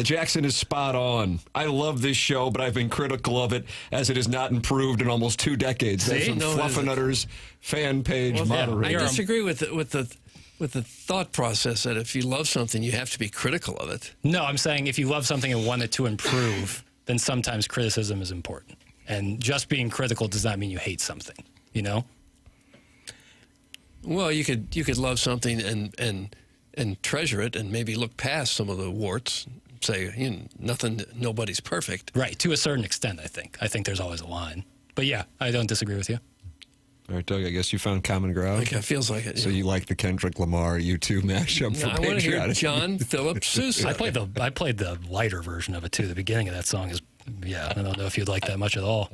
Jackson is spot on. I love this show, but I've been critical of it as it has not improved in almost 2 decades. That's from Fluffinutter's fan page moderator. I disagree with the thought process that if you love something, you have to be critical of it. No, I'm saying if you love something and want it to improve, then sometimes criticism is important. And just being critical does not mean you hate something, you know? Well, you could love something and treasure it and maybe look past some of the warts. Say, nobody's perfect. Right, to a certain extent, I think. I think there's always a line. But yeah, I don't disagree with you. All right, Doug, I guess you found common ground. Okay, it feels like it. So you like the Kendrick Lamar U2 mashup for I want to hear John Philip Sousa. I played the lighter version of it too. The beginning of that song is, I don't know if you'd like that much at all.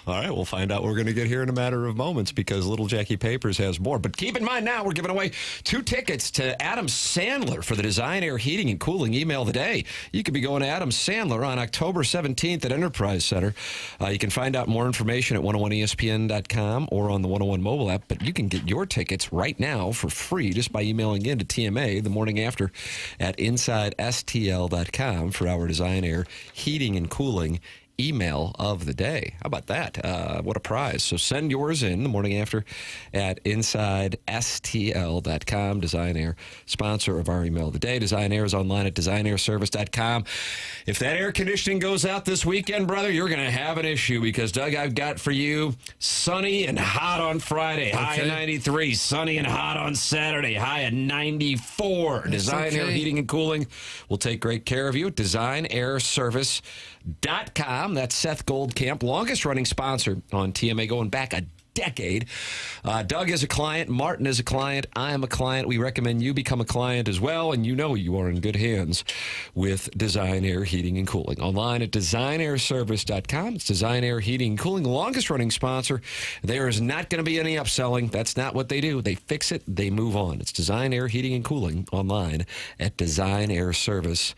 All right, we'll find out what we're going to get here in a matter of moments because Little Jackie Papers has more. But keep in mind now, we're giving away 2 tickets to Adam Sandler for the Design Air Heating and Cooling Email of the Day. You could be going to Adam Sandler on October 17th at Enterprise Center. You can find out more information at 101ESPN.com or on the 101 mobile app, but you can get your tickets right now for free just by emailing in to TMA the morning after at InsideSTL.com for our Design Air Heating and Cooling email of the day. How about that? What a prize. So send yours in the morning after at InsideSTL.com. Design Air, sponsor of our email of the day. Design Air is online at DesignAirService.com. If that air conditioning goes out this weekend, brother, you're going to have an issue because, Doug, I've got for you sunny and hot on Friday. High at 93. Sunny and hot on Saturday. High at 94. Design Air Heating and Cooling will take great care of you at DesignAirService.com. That's Seth Goldcamp, longest running sponsor on TMA, going back a decade. Doug is a client. Martin is a client. I am a client. We recommend you become a client as well, and you know you are in good hands with Design Air Heating and Cooling. Online at DesignAirService.com. It's Design Air Heating and Cooling, longest running sponsor. There is not going to be any upselling. That's not what they do. They fix it. They move on. It's Design Air Heating and Cooling online at DesignAirService.com.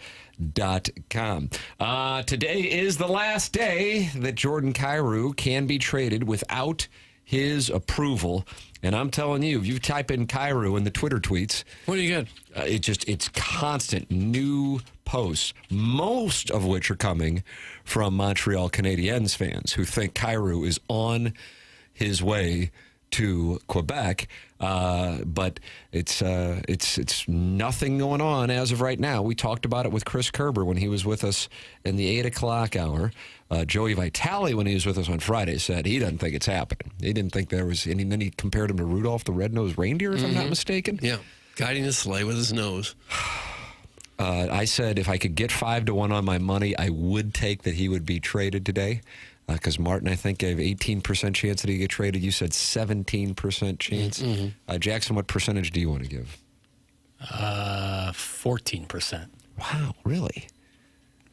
Today is the last day that Jordan Kyrou can be traded without his approval. And I'm telling you, if you type in Kyrou in the Twitter tweets, what do you get? It's constant new posts, most of which are coming from Montreal Canadiens fans who think Kyrou is on his way to Quebec, but it's nothing going on as of right now. We talked about it with Chris Kerber when he was with us in the 8 o'clock hour. Joey Vitale, when he was with us on Friday, said he doesn't think it's happening. He didn't think there was any. And then he compared him to Rudolph the Red-Nosed Reindeer, if I'm not mistaken. Yeah, guiding the sleigh with his nose. I said if I could get 5-1 on my money, I would take that he would be traded today. Because Martin, I think, gave 18% chance that he'd get traded. You said 17% chance. Jackson, what percentage do you want to give? 14%. Wow, really?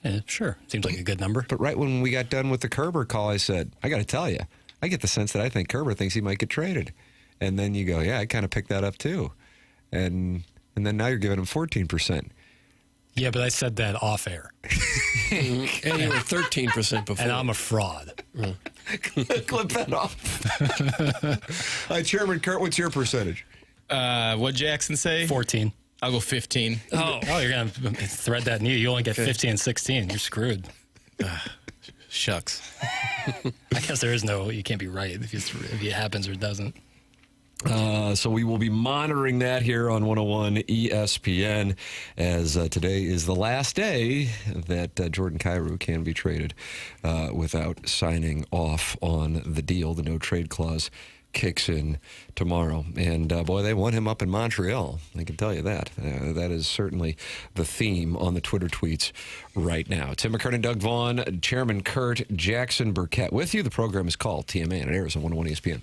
Yeah, sure. Seems like a good number. But right when we got done with the Kerber call, I said, I got to tell you, I get the sense that I think Kerber thinks he might get traded. And then you go, yeah, I kind of picked that up too. And then now you're giving him 14%. Yeah, but I said that off air. And you were 13% before. And I'm a fraud. Clip that off. Chairman Kurt, what's your percentage? What Jackson say? 14. I'll go 15. Oh, you're going to thread that in you. You only get 15 and 16. You're screwed. Shucks. I guess there is no, you can't be right if it happens or doesn't. So we will be monitoring that here on 101 ESPN as today is the last day that Jordan Kyrou can be traded without signing off on the deal. The no-trade clause kicks in tomorrow. And, boy, they want him up in Montreal. I can tell you that. That is certainly the theme on the Twitter tweets right now. Tim McKernan, Doug Vaughn, Chairman Kurt, Jackson Burkett with you. The program is called TMA, and it airs on 101 ESPN.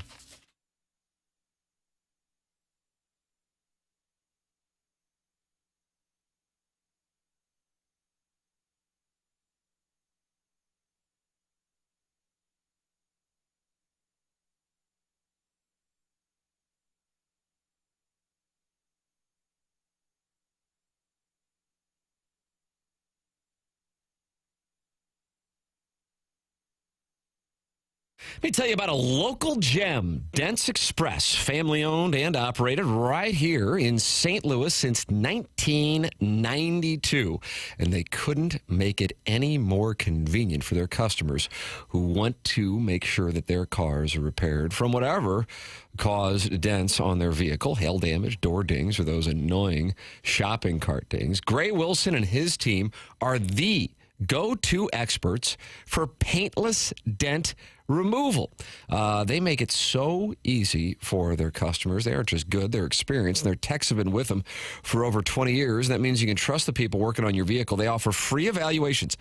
Let me tell you about a local gem, Dents Express, family-owned and operated right here in St. Louis since 1992. And they couldn't make it any more convenient for their customers who want to make sure that their cars are repaired from whatever caused dents on their vehicle, hail damage, door dings, or those annoying shopping cart dings. Gray Wilson and his team are the go-to experts for paintless dent removal. They make it so easy for their customers. They aren't just good, they're experienced. Their techs have been with them for over 20 years. That means you can trust the people working on your vehicle. They offer free evaluations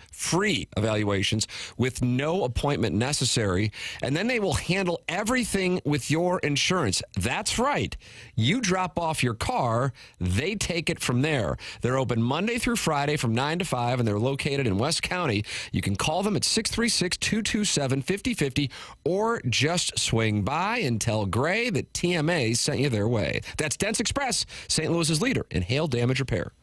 with no appointment necessary. And then they will handle everything with your insurance. That's right. You drop off your car, they take it from there. They're open Monday through Friday from 9 to 5, and they're located in West County. You can call them at 636-227-5050 or just swing by and tell Gray that TMA sent you their way. That's Dents Express, St. Louis's leader in hail damage repair.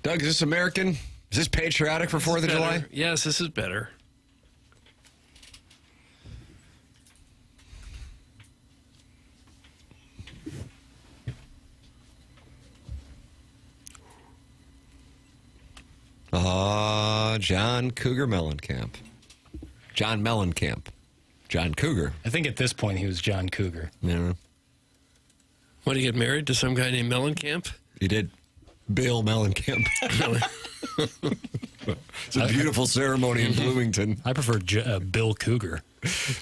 Doug, is this American? Is this patriotic for 4th of July? Yes, this is better. John Cougar Mellencamp. John Mellencamp. John Cougar. I think at this point he was John Cougar. Yeah. What, did he get married to some guy named Mellencamp? He did. Bill Mellencamp. It's a beautiful ceremony in Bloomington. I prefer Bill Cougar.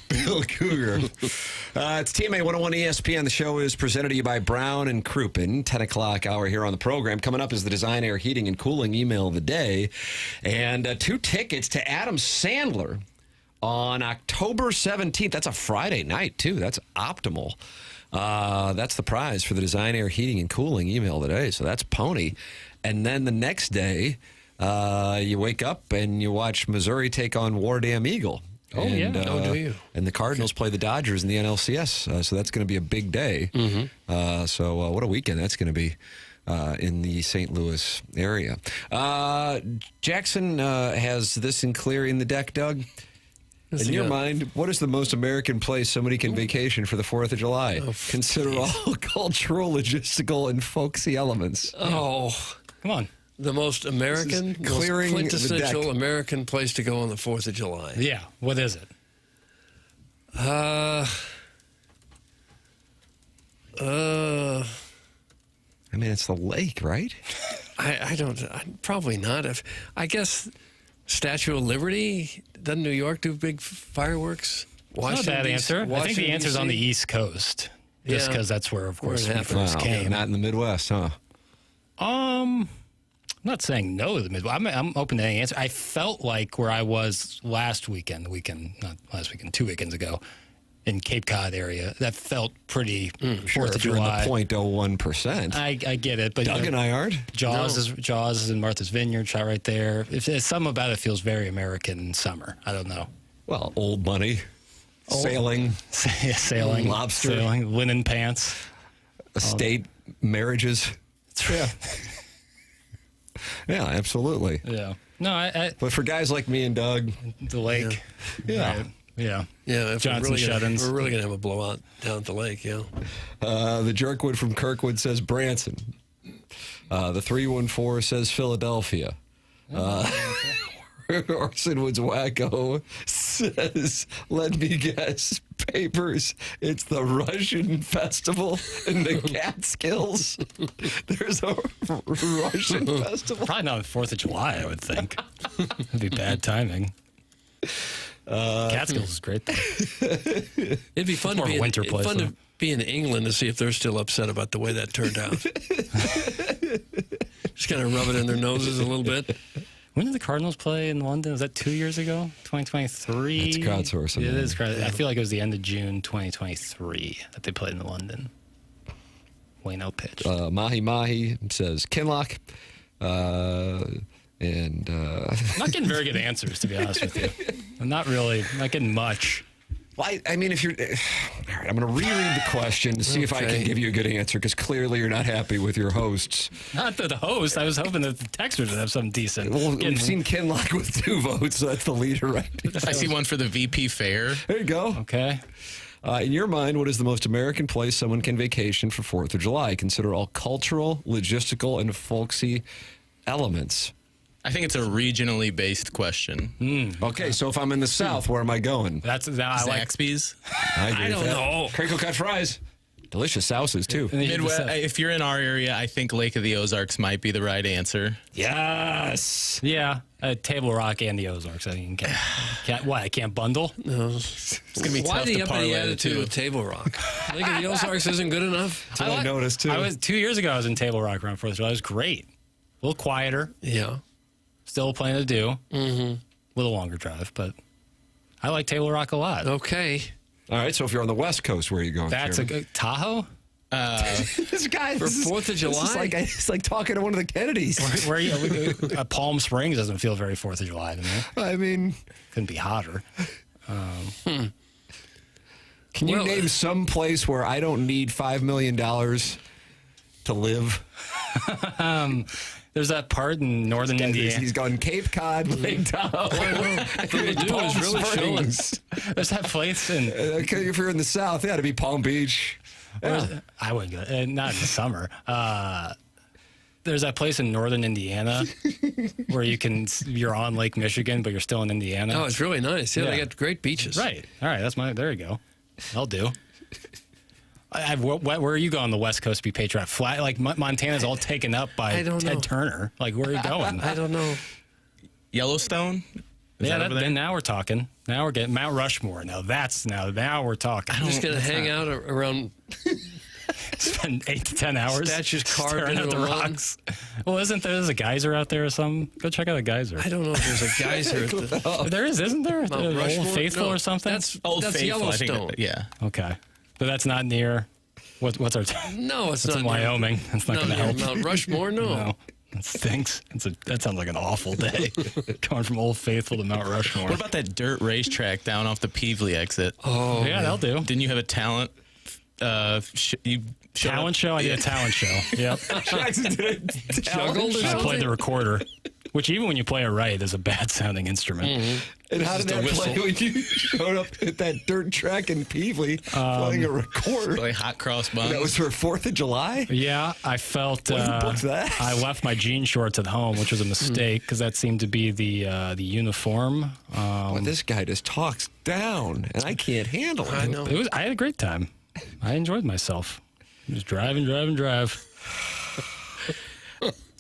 Bill Cougar. It's TMA 101 ESPN. The show is presented to you by Brown and Crouppen. 10 o'clock hour here on the program. Coming up is the Design Air Heating and Cooling email of the day. And 2 tickets to Adam Sandler on October 17th. That's a Friday night, too. That's optimal. That's the prize for the Design Air Heating and Cooling email today. So that's Pony. And then the next day, you wake up and you watch Missouri take on War Damn Eagle. Oh, and, yeah. do you? And the Cardinals play the Dodgers in the NLCS. So that's going to be a big day. So what a weekend that's going to be in the St. Louis area. Jackson has this in clear in the deck, Doug. In your mind, what is the most American place somebody can vacation for the 4th of July? Consider all cultural, logistical, and folksy elements. Oh, come on. The most American, clearing most quintessential the deck. American place to go on the 4th of July. Yeah, what is it? I mean, it's the lake, right? I don't. Probably not. I guess Statue of Liberty. Doesn't New York do big fireworks? Not a bad answer. I think the answer's on the East Coast, just because that's where, of course, we first came. Not in the Midwest, huh? I'm not saying no to the Midwest. I'm open to any answer. I felt like where I was last weekend, not last weekend, 2 weekends ago, in Cape Cod area, that felt pretty 4th of July. You're in the 0.01%. I get it, but Doug and I aren't. Jaws is in Martha's Vineyard, shot right there. If something about it feels very American summer. I don't know. Well, old money, sailing, lobster, sailing, linen pants, estate marriages. Yeah. Yeah, absolutely. Yeah. No, but for guys like me and Doug, the lake. Yeah. Right. Yeah. Yeah, if Johnson shut-ins. we're really going to have a blowout down at the lake, yeah. The Jerkwood from Kirkwood says Branson. The 314 says Philadelphia. Orson Woods Wacko says, let me guess, Papers, it's the Russian festival in the Catskills. There's a Russian festival. Probably not on the 4th of July, I would think. It'd be bad timing. Catskills is great, though. It'd be fun, More winter place, fun though. to be in England to see if they're still upset about the way that turned out. Just kind of rub it in their noses a little bit. When did the Cardinals play in London? Was that 2 years ago? 2023? It's crowdsourcing. It is crowdsourcing. I feel like it was the end of June 2023 that they played in London. Wayno pitched. Mahi Mahi says Kinlock. I'm not getting very good answers, to be honest with you. I'm not getting much. Well, I mean, if you're... All right, I'm going to reread the question to see if I can give you a good answer, because clearly you're not happy with your hosts. Not the host. I was hoping that the texters would have something decent. Well, we've seen Kinlock with 2 votes, so that's the leader, right? I see one for the VP Fair. There you go. Okay. In your mind, what is the most American place someone can vacation for 4th of July? Consider all cultural, logistical, and folksy elements. I think it's a regionally based question. Okay, so if I'm in the South, where am I going? Zaxby's. I don't know. Crinkle cut fries. Delicious sauces, too. Midwest, if you're in our area, I think Lake of the Ozarks might be the right answer. Yes. Yeah, Table Rock and the Ozarks. I mean, I can't bundle? No. It's going to be Why tough do you to have parlay the the attitude two. of Table Rock? Lake of the Ozarks isn't good enough? That's what I noticed, too. 2 years ago, I was in Table Rock around 4th of July. It was great. A little quieter. Yeah. Still plenty to do. Mm-hmm. A little longer drive, but I like Table Rock a lot. Okay. All right, so if you're on the West Coast, where are you going? That's Chairman? a good Tahoe? This guy For 4th of July? It's like talking to one of the Kennedys. Where Palm Springs doesn't feel very 4th of July to me. I mean, couldn't be hotter. Can you name some place where I don't need $5 million to live? There's that part in northern Indiana. He's going Cape Cod, Lake Tahoe. There's that place in. If you're in the South, yeah, to be Palm Beach. I wouldn't go. Not in the summer. There's that place in northern Indiana where you're on Lake Michigan, but you're still in Indiana. Oh, it's really nice. Yeah, they got great beaches. Right. All right. There you go. I'll do. Where are you going on the West Coast to be patriotic? Flat, like Montana's all taken up by Ted Turner. Like, where are you going? I don't know. Yellowstone? Then now we're talking. Now we're getting Mount Rushmore. Now we're talking. I'm just going to hang out around. Spend 8 to 10 hours statues carved staring into at the rocks. Well, isn't there's a geyser out there or something? Go check out a geyser. I don't know if there's a geyser. There isn't there? Mount Rushmore? Old Faithful No, or something? That's Faithful, Yellowstone. Yeah. Okay. But that's not near. What's our? No, it's not in near- Wyoming. That's not Not going to near help. Mount Rushmore. No. No. That stinks. That sounds like an awful day. Going from Old Faithful to Mount Rushmore. What about that dirt racetrack down off the Peevely exit? Oh, yeah, that'll do. Didn't you have a talent? Talent show? I did a talent show. Yep. Jackson did a Juggled or I something? played the recorder, which even when you play it right is a bad sounding instrument. Mm-hmm. And how did that play when you showed up at that dirt track in Peevely playing a recorder? Play hot cross buns. That was for 4th of July? Yeah, I felt Why you booked that? I left my jean shorts at home, which was a mistake because that seemed to be the uniform. Well, this guy just talks down, and I can't handle it. I know. I had a great time. I enjoyed myself. Just drive.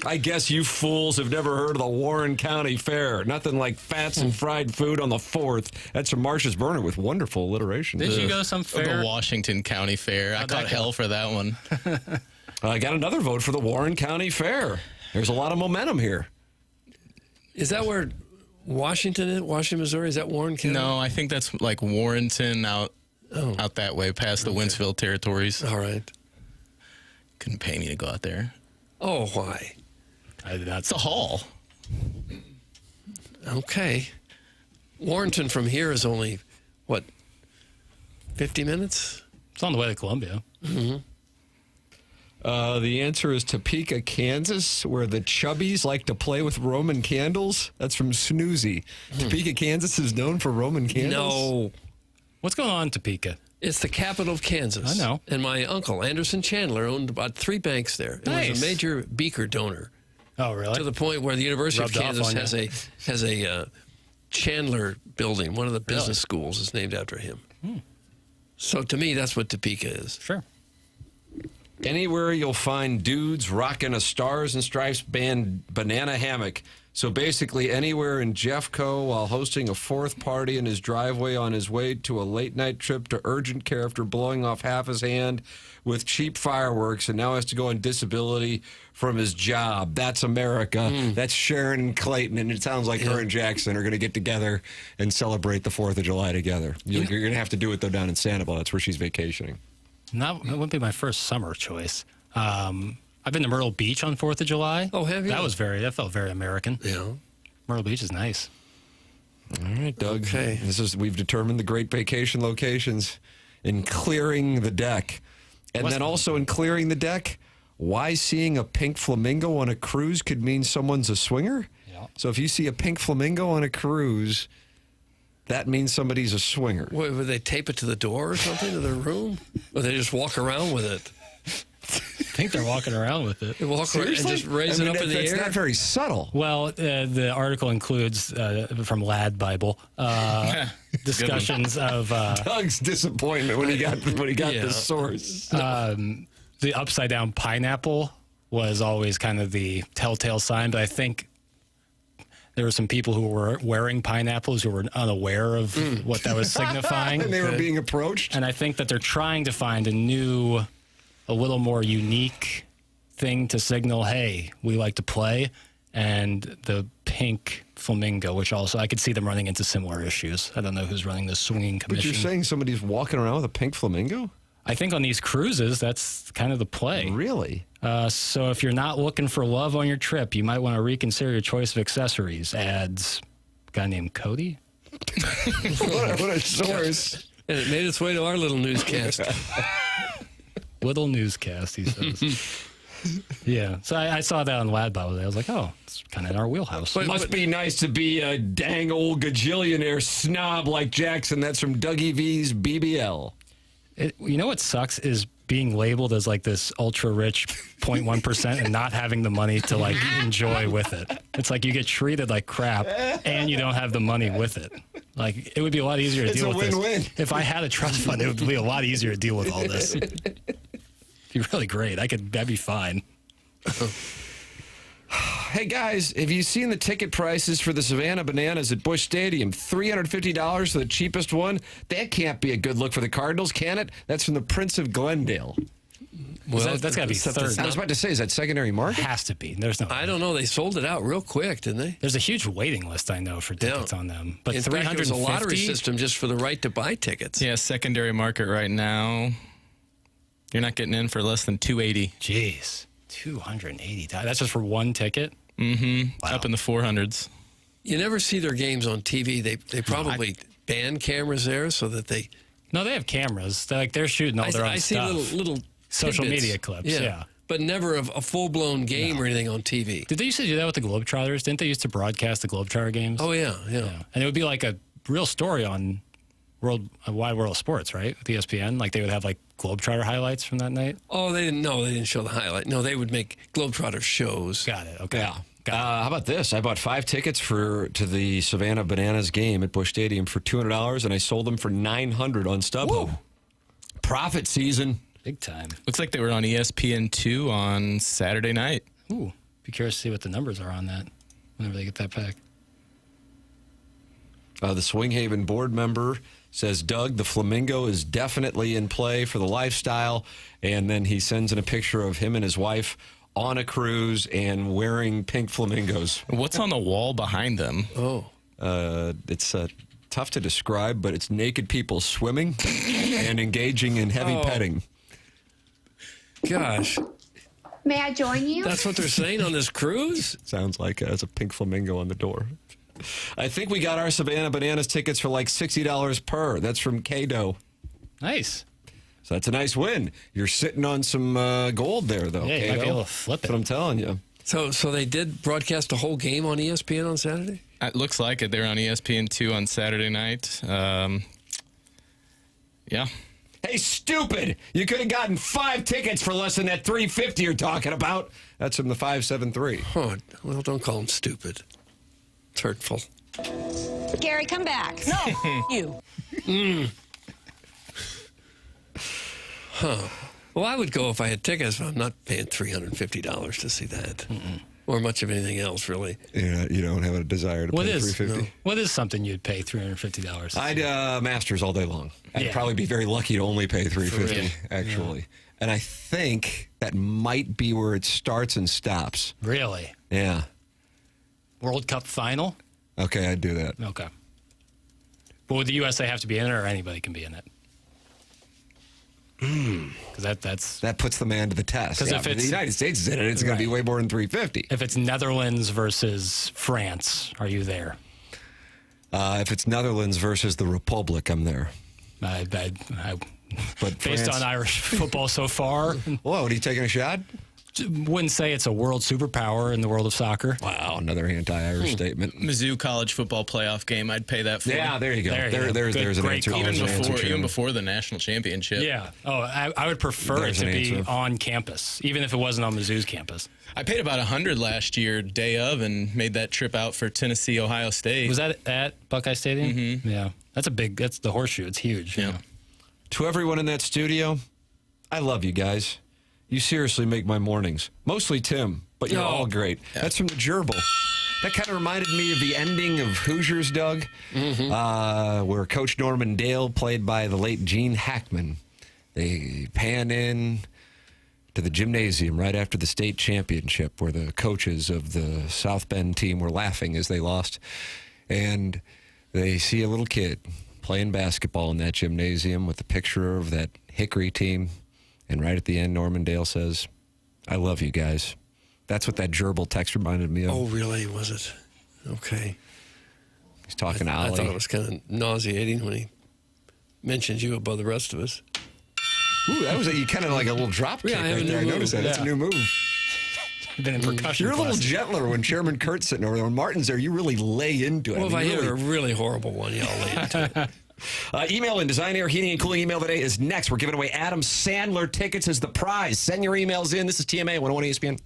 I guess you fools have never heard of the Warren County Fair. Nothing like fats and fried food on the 4th. That's from Marcia's Burner with wonderful alliteration. Did you go to some fair? The Washington County Fair. I caught hell for that one. I got another vote for the Warren County Fair. There's a lot of momentum here. Is that where Washington is? Washington, Missouri? Is that Warren County? No, I think that's like Warrenton out that way, past the Winsville territories. All right. Couldn't pay me to go out there. Oh, why? It's a haul. Okay. Warrenton from here is only, 50 minutes? It's on the way to Columbia. Mm-hmm. The answer is Topeka, Kansas, where the chubbies like to play with Roman candles. That's from Snoozy. Topeka, Kansas is known for Roman candles? No. What's going on in Topeka? It's the capital of Kansas. I know. And my uncle, Anderson Chandler, owned about 3 banks there. He was a major beaker donor. Oh, really? To the point where the University Rubbed of off Kansas on has a Chandler building. One of the business schools is named after him. So to me, that's what Topeka is. Sure. Anywhere you'll find dudes rocking a Stars and Stripes band banana hammock. So basically anywhere in Jeffco while hosting a 4th party in his driveway on his way to a late-night trip to urgent care after blowing off half his hand with cheap fireworks and now has to go on disability from his job. That's America. That's Sharon and Clayton, and it sounds like her and Jackson are going to get together and celebrate the 4th of July together. You're going to have to do it, though, down in Sanibel. That's where she's vacationing. That wouldn't be my first summer choice. I've been to Myrtle Beach on 4th of July. Oh, have you? That felt very American. Yeah. Myrtle Beach is nice. All right, Doug. Okay. We've determined the great vacation locations in clearing the deck. And then also in clearing the deck, why seeing a pink flamingo on a cruise could mean someone's a swinger. Yeah. So if you see a pink flamingo on a cruise, that means somebody's a swinger. What, would they tape it to the door or something, to their room? Or they just walk around with it? I think they're walking around with it. They walk around and just raise it up in the That's air? not very subtle. Well, the article includes, from Lad Bible, discussions of... Doug's disappointment when he got the source. The upside-down pineapple was always kind of the telltale sign, but I think there were some people who were wearing pineapples who were unaware of what that was signifying. And they were being approached? And I think that they're trying to find a little more unique thing to signal, hey, we like to play. And the pink flamingo, which also, I could see them running into similar issues. I don't know who's running the swinging commission. But you're saying somebody's walking around with a pink flamingo? I think on these cruises, that's kind of the play. Really? So if you're not looking for love on your trip, you might want to reconsider your choice of accessories. Adds a guy named Cody. What a source. And it made its way to our little newscast. Little newscast, he says. Yeah. So I saw that on Lad Bible. I was like, oh, it's kind of in our wheelhouse. But must be nice to be a dang old gajillionaire snob like Jackson. That's from Dougie V's BBL. You know what sucks is being labeled as like this ultra rich 0.1% and not having the money to like enjoy with it. It's like you get treated like crap and you don't have the money with it. Like it would be a lot easier to deal with win-win. this. If I had a trust fund, it would be a lot easier to deal with all this. It'd be really great. That'd be fine. Hey guys, have you seen the ticket prices for the Savannah Bananas at Busch Stadium? $350 for the cheapest one? That can't be a good look for the Cardinals, can it? That's from the Prince of Glendale. Well, that's got to be third. I was about to say, is that secondary market? Has to be. There's no. I don't know. They sold it out real quick, didn't they? There's a huge waiting list, I know, for tickets on them. But in fact, there's a 350 lottery system just for the right to buy tickets. Yeah, secondary market right now. You're not getting in for less than $280. Jeez, $280. That's just for one ticket. Mm-hmm. Wow. Up in the 400s. You never see their games on TV. They probably ban cameras there so that they. No, they have cameras. They're shooting all their own stuff. I see little social tidbits. media clips. Yeah. But never a full-blown game or anything on TV. Did they used to do that with the Globetrotters? Didn't they used to broadcast the Globetrotter games? Oh, yeah. And it would be like a real story on Wide World of Sports, right? With ESPN. Like they would have like Globetrotter highlights from that night. Oh, they didn't show the highlight. No, they would make Globetrotter shows. Got it. Okay. Yeah. How about this? I bought 5 tickets to the Savannah Bananas game at Busch Stadium for $200, and I sold them for $900 on StubHub. Whoa. Profit season. Big time. Looks like they were on ESPN2 on Saturday night. Ooh. Be curious to see what the numbers are on that whenever they get that back. The Swing Haven board member says, Doug, the flamingo is definitely in play for the lifestyle. And then he sends in a picture of him and his wife on a cruise and wearing pink flamingos. What's on the wall behind them? Oh. It's tough to describe, but it's naked people swimming and engaging in heavy petting. Gosh. May I join you? That's what they're saying on this cruise? Sounds like there's a pink flamingo on the door. I think we got our Savannah Bananas tickets for like $60 per. That's from Kado. Nice. So that's a nice win. You're sitting on some gold there, though. Yeah, you might be able to flip it. That's what I'm telling you. So they did broadcast a whole game on ESPN on Saturday? It looks like it. They're on ESPN2 on Saturday night. Yeah. Hey, stupid! You could have gotten 5 tickets for less than that $350 you're talking about. That's from the 573. Oh, well, don't call him stupid. It's hurtful. Gary, come back. No, you. Huh. Well, I would go if I had tickets, but I'm not paying $350 to see that. Or much of anything else, really. Yeah, you don't have a desire to pay $350. What is something you'd pay $350? I'd Masters all day long. I'd probably be very lucky to only pay $350, actually. Yeah. And I think that might be where it starts and stops. Really? Yeah. World Cup final? Okay, I'd do that. Okay. But would the USA have to be in it, or anybody can be in it? Because that puts the man to the test. Because if the United States is in it, it's going to be way more than $350. If it's Netherlands versus France, are you there? If it's Netherlands versus the Republic, I'm there. But based France, on Irish football so far, whoa, are you taking a shot? Wouldn't say it's a world superpower in the world of soccer. Wow, another anti-Irish statement. Mizzou college football playoff game, I'd pay that for. Yeah, there you go. There's an answer. Even before the national championship. Yeah. Oh, I would prefer it to be on campus, even if it wasn't on Mizzou's campus. I paid about $100 last year, day of, and made that trip out for Tennessee, Ohio State. Was that at Buckeye Stadium? Mm-hmm. Yeah. That's the horseshoe. It's huge. Yeah. To everyone in that studio, I love you guys. You seriously make my mornings. Mostly Tim, but you're all great. Yeah. That's from the gerbil. That kind of reminded me of the ending of Hoosiers, Doug, where Coach Norman Dale, played by the late Gene Hackman, they pan in to the gymnasium right after the state championship where the coaches of the South Bend team were laughing as they lost. And they see a little kid playing basketball in that gymnasium with a picture of that Hickory team. And right at the end, Norman Dale says, I love you guys. That's what that gerbil text reminded me of. Oh, really? Was it? Okay. He's talking to Ollie. I thought it was kind of nauseating when he mentioned you above the rest of us. Ooh, that was you kind of like a little drop kick right there. I noticed that. That's a new move. been in percussion. You're a little classes. gentler when Chairman Kurt's sitting over there. When Martin's there, you really lay into it. Well, if I hear really... a really horrible one, yeah, I'll lay into it. Email in Design Air Heating and Cooling email today is next. We're giving away Adam Sandler tickets as the prize. Send your emails in. This is TMA 101 ESPN.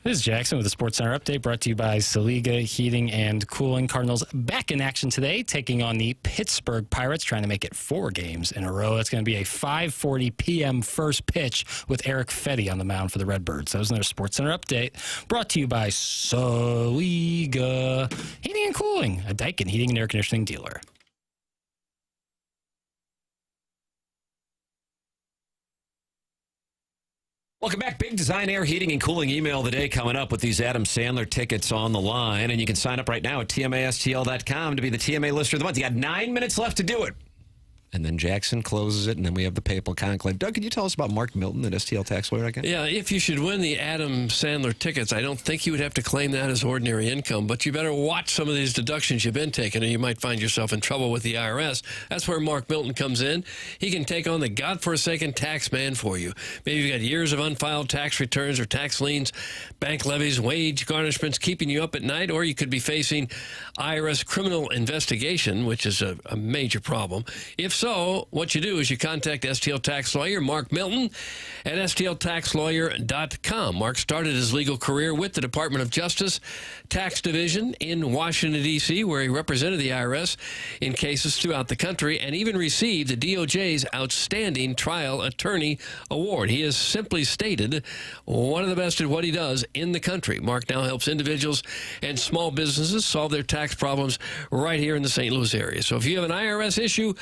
This is Jackson with the Sports Center update brought to you by Saliga Heating and Cooling. Cardinals back in action today, taking on the Pittsburgh Pirates, trying to make it 4 games in a row. It's going to be a 5:40 p.m. first pitch with Eric Fetty on the mound for the Redbirds. That was another Sports Center update brought to you by Saliga Heating and Cooling, a Daikin heating and air conditioning dealer. Welcome back. Big Design Air Heating and Cooling email of the day coming up with these Adam Sandler tickets on the line. And you can sign up right now at tmastl.com to be the TMA listener of the month. You got 9 minutes left to do it. And then Jackson closes it, and then we have the Papal Conclave. Doug, can you tell us about Mark Milton at STL Tax Lawyer again? Yeah, if you should win the Adam Sandler tickets, I don't think you would have to claim that as ordinary income, but you better watch some of these deductions you've been taking, or you might find yourself in trouble with the IRS. That's where Mark Milton comes in. He can take on the godforsaken tax man for you. Maybe you've got years of unfiled tax returns or tax liens, bank levies, wage garnishments keeping you up at night, or you could be facing IRS criminal investigation, which is a major problem. If so, what you do is you contact STL Tax Lawyer Mark Milton at stltaxlawyer.com. Mark started his legal career with the Department of Justice Tax Division in Washington, D.C., where he represented the IRS in cases throughout the country and even received the DOJ's Outstanding Trial Attorney Award. He is simply stated one of the best at what he does in the country. Mark now helps individuals and small businesses solve their tax problems right here in the St. Louis area. So if you have an IRS issue,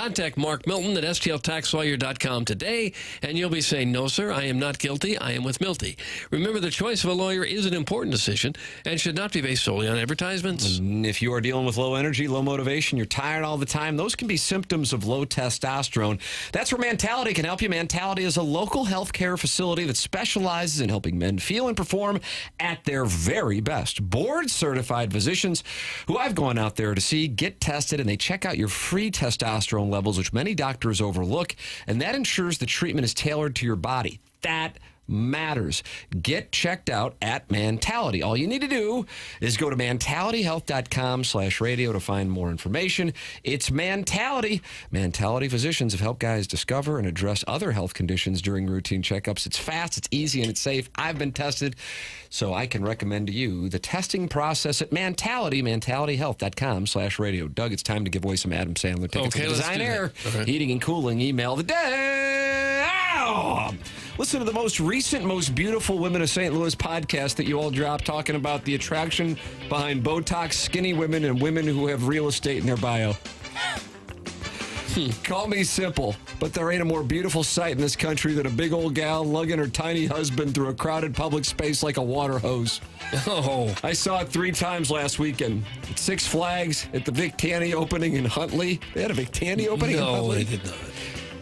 contact Mark Milton at stltaxlawyer.com today, and you'll be saying, no, sir, I am not guilty. I am with Milty. Remember, the choice of a lawyer is an important decision and should not be based solely on advertisements. And if you are dealing with low energy, low motivation, you're tired all the time, those can be symptoms of low testosterone. That's where Mentality can help you. Mentality is a local healthcare facility that specializes in helping men feel and perform at their very best. Board-certified physicians who I've gone out there to see get tested, and they check out your free testosterone levels, which many doctors overlook, and that ensures the treatment is tailored to your body. That matters. Get checked out at Mentality. All you need to do is go to mentalityhealth.com/radio to find more information. It's Mentality. Mentality physicians have helped guys discover and address other health conditions during routine checkups. It's fast, it's easy, and it's safe. I've been tested, so I can recommend to you the testing process at Mentality, mentalityhealth.com/radio. Doug, it's time to give away some Adam Sandler tickets. Okay, let's Design do Air, that. Heating and Cooling email of the day. Ow! Listen to the most recent, most beautiful Women of St. Louis podcast that you all dropped, talking about the attraction behind Botox, skinny women, and women who have real estate in their bio. Call me simple, but there ain't a more beautiful sight in this country than a big old gal lugging her tiny husband through a crowded public space like a water hose. Oh, I saw it 3 times last weekend. At Six Flags, at the Vic Tanny opening in Huntley. They had a Vic Tanny opening in Huntley? no, they did not.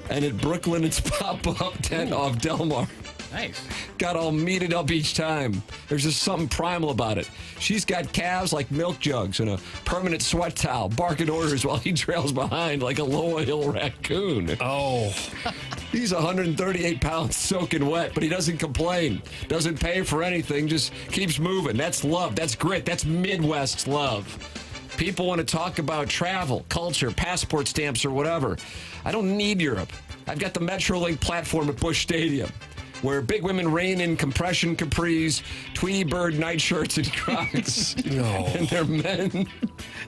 And at Brooklyn, it's pop-up tent off Delmar. Nice. Got all meated up each time. There's just something primal about it. She's got calves like milk jugs and a permanent sweat towel, barking orders while he trails behind like a low-oil raccoon. Oh. He's 138 pounds soaking wet, but he doesn't complain. Doesn't pay for anything, just keeps moving. That's love. That's grit. That's Midwest love. People want to talk about travel, culture, passport stamps, or whatever. I don't need Europe. I've got the Metrolink platform at Busch Stadium, where big women reign in compression capris, Tweety Bird nightshirts, and Crocs. No. And their men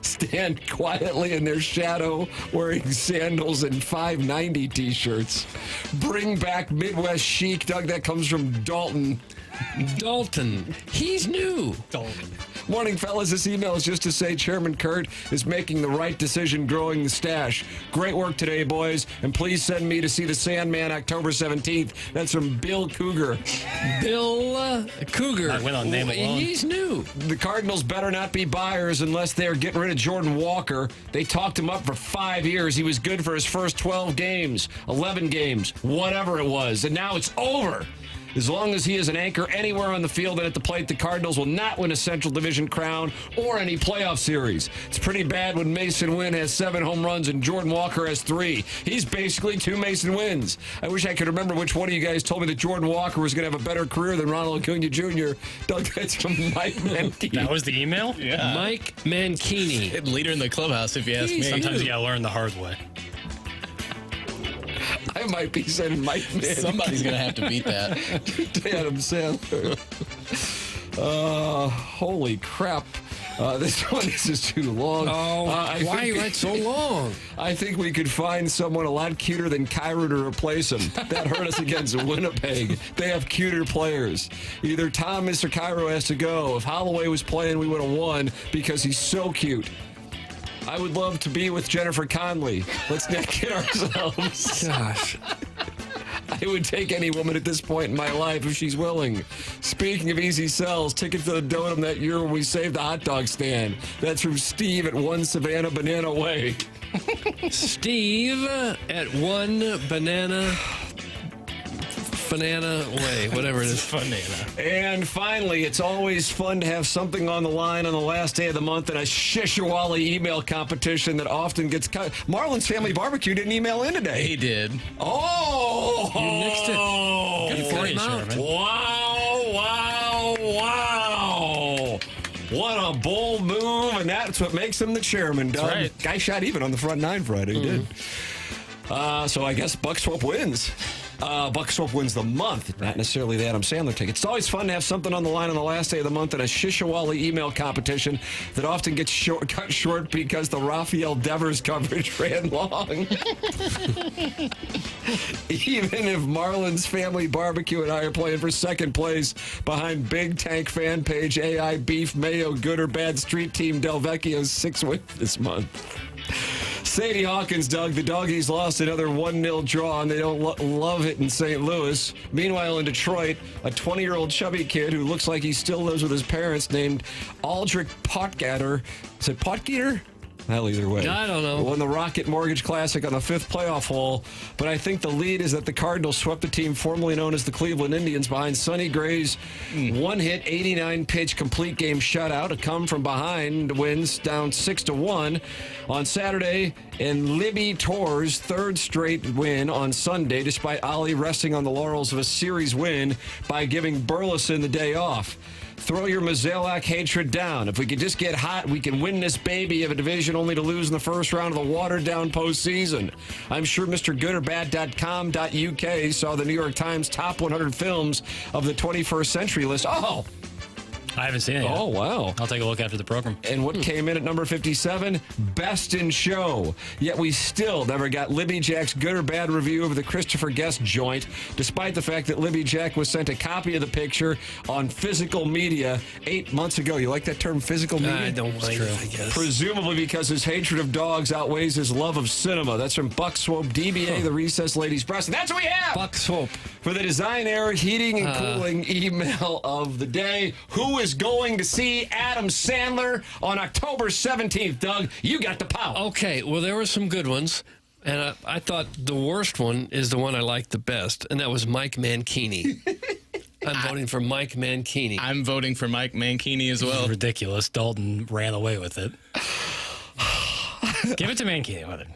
stand quietly in their shadow wearing sandals and 590 T-shirts. Bring back Midwest chic, Doug. That comes from Dalton. Dalton. He's new. Dalton. Morning, fellas. This email is just to say Chairman Kurt is making the right decision growing the stash. Great work today, boys. And please send me to see the Sandman October 17th. That's from Bill Cougar. Bill Cougar. I went on name alone. He's new. The Cardinals better not be buyers unless they're getting rid of Jordan Walker. They talked him up for 5 years. He was good for his first 12 games, 11 games, whatever it was. And now it's over. As long as he is an anchor anywhere on the field and at the plate, the Cardinals will not win a Central Division crown or any playoff series. It's pretty bad when Mason Wynn has 7 home runs and Jordan Walker has 3. He's basically 2 Mason Wynns. I wish I could remember which one of you guys told me that Jordan Walker was going to have a better career than Ronald Acuna Jr. Doug, that's from Mike Mankini. That was the email? Yeah. Mike Mankini. Leader in the clubhouse, if you ask me. Sometimes you got to learn the hard way. I might be saying Mike Mankini. Somebody's going to have to beat that. Adam Sandler. Holy crap. This one is just too long. Oh, why you write so long? I think we could find someone a lot cuter than Kyrou to replace him. That hurt us against Winnipeg. They have cuter players. Either Thomas or Kyrou has to go. If Holloway was playing, we would have won because he's so cute. I would love to be with Jennifer Connelly. Let's not kid ourselves. Gosh. I would take any woman at this point in my life if she's willing. Speaking of easy sells, tickets to the Dotem that year when we saved the hot dog stand. That's from Steve at 1 Savannah Banana Way. Steve at 1 Banana Way, whatever it is. Banana. And finally, it's always fun to have something on the line on the last day of the month in a Shishawali email competition that often gets cut. Marlon's Family Barbecue didn't email in today. He did. Oh! You nixed it. Good for you, Sherman. Wow! What a bold move, and that's what makes him the chairman, Doug. Right. Guy shot even on the front nine Friday. He did. So I guess Buck Swope wins. Buck Swope wins the month, not necessarily the Adam Sandler ticket. It's always fun to have something on the line on the last day of the month in a Shishawali email competition that often gets cut short because the Rafael Devers coverage ran long. Even if Marlon's Family Barbecue and I are playing for second place behind Big Tank Fan Page, AI Beef, Mayo, Good or Bad Street Team, Del Vecchio's 6 wins this month. Sadie Hawkins, Doug, the Doggies lost another 1-0 draw, and they don't love it in St. Louis. Meanwhile, in Detroit, a 20-year-old chubby kid who looks like he still lives with his parents named Aldrich Potgatter. Is it Potgatter? Hell, either way. I don't know. Won the Rocket Mortgage Classic on the 5th playoff hole, but I think the lead is that the Cardinals swept the team formerly known as the Cleveland Indians behind Sonny Gray's one-hit, 89-pitch complete game shutout. A come from behind wins down 6-1 on Saturday, and Libby Torr's third straight win on Sunday, despite Ali resting on the laurels of a series win by giving Burleson the day off. Throw your Mozeliak hatred down. If we could just get hot, we can win this baby of a division only to lose in the first round of the watered-down postseason. I'm sure MrGoodOrBad.com.uk saw the New York Times top 100 films of the 21st century list. Oh! I haven't seen it yet. Oh, wow. I'll take a look after the program. And what came in at number 57? Best in Show. Yet we still never got Libby Jack's good or bad review of the Christopher Guest joint, despite the fact that Libby Jack was sent a copy of the picture on physical media 8 months ago. You like that term, physical media? I don't like it, I guess. Presumably because his hatred of dogs outweighs his love of cinema. That's from Buck Swope, DBA, the Recessed Ladies Press. And that's what we have! Buck Swope. For the Design Air Heating and Cooling email of the day. Who is going to see Adam Sandler on October 17th, Doug? You got the power. Okay, well, there were some good ones, and I thought the worst one is the one I liked the best, and that was Mike Mankini. I'm voting for Mike Mankini. I'm voting for Mike Mankini as well. Ridiculous. Dalton ran away with it. Give it to Mankini with it.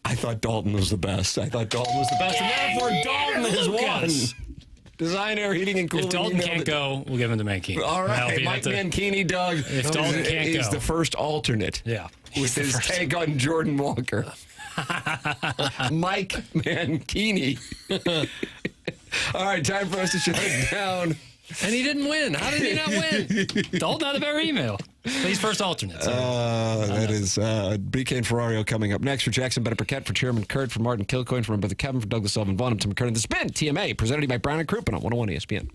I thought Dalton was the best. And therefore Dalton has won. Design Air Heating and Cooling. If Dalton can't go, we'll give him to Mankini. All right, Mike Mankini, Doug. If Dalton can't go, is the first alternate. Yeah, with his take on Jordan Walker. Mike Mankini. All right, time for us to shut it down. And he didn't win. How did he not win? Dalton had a better email. He's first alternate. So. That is BK and Ferrario coming up next. For Jackson Burkett, for Chairman Kurt, for Martin Kilcoyne, for my brother Kevin, for Douglas Sullivan, Vaughn, and Tim McKernan. This has been TMA, presented to you by Brown and Crouppen on 101 ESPN.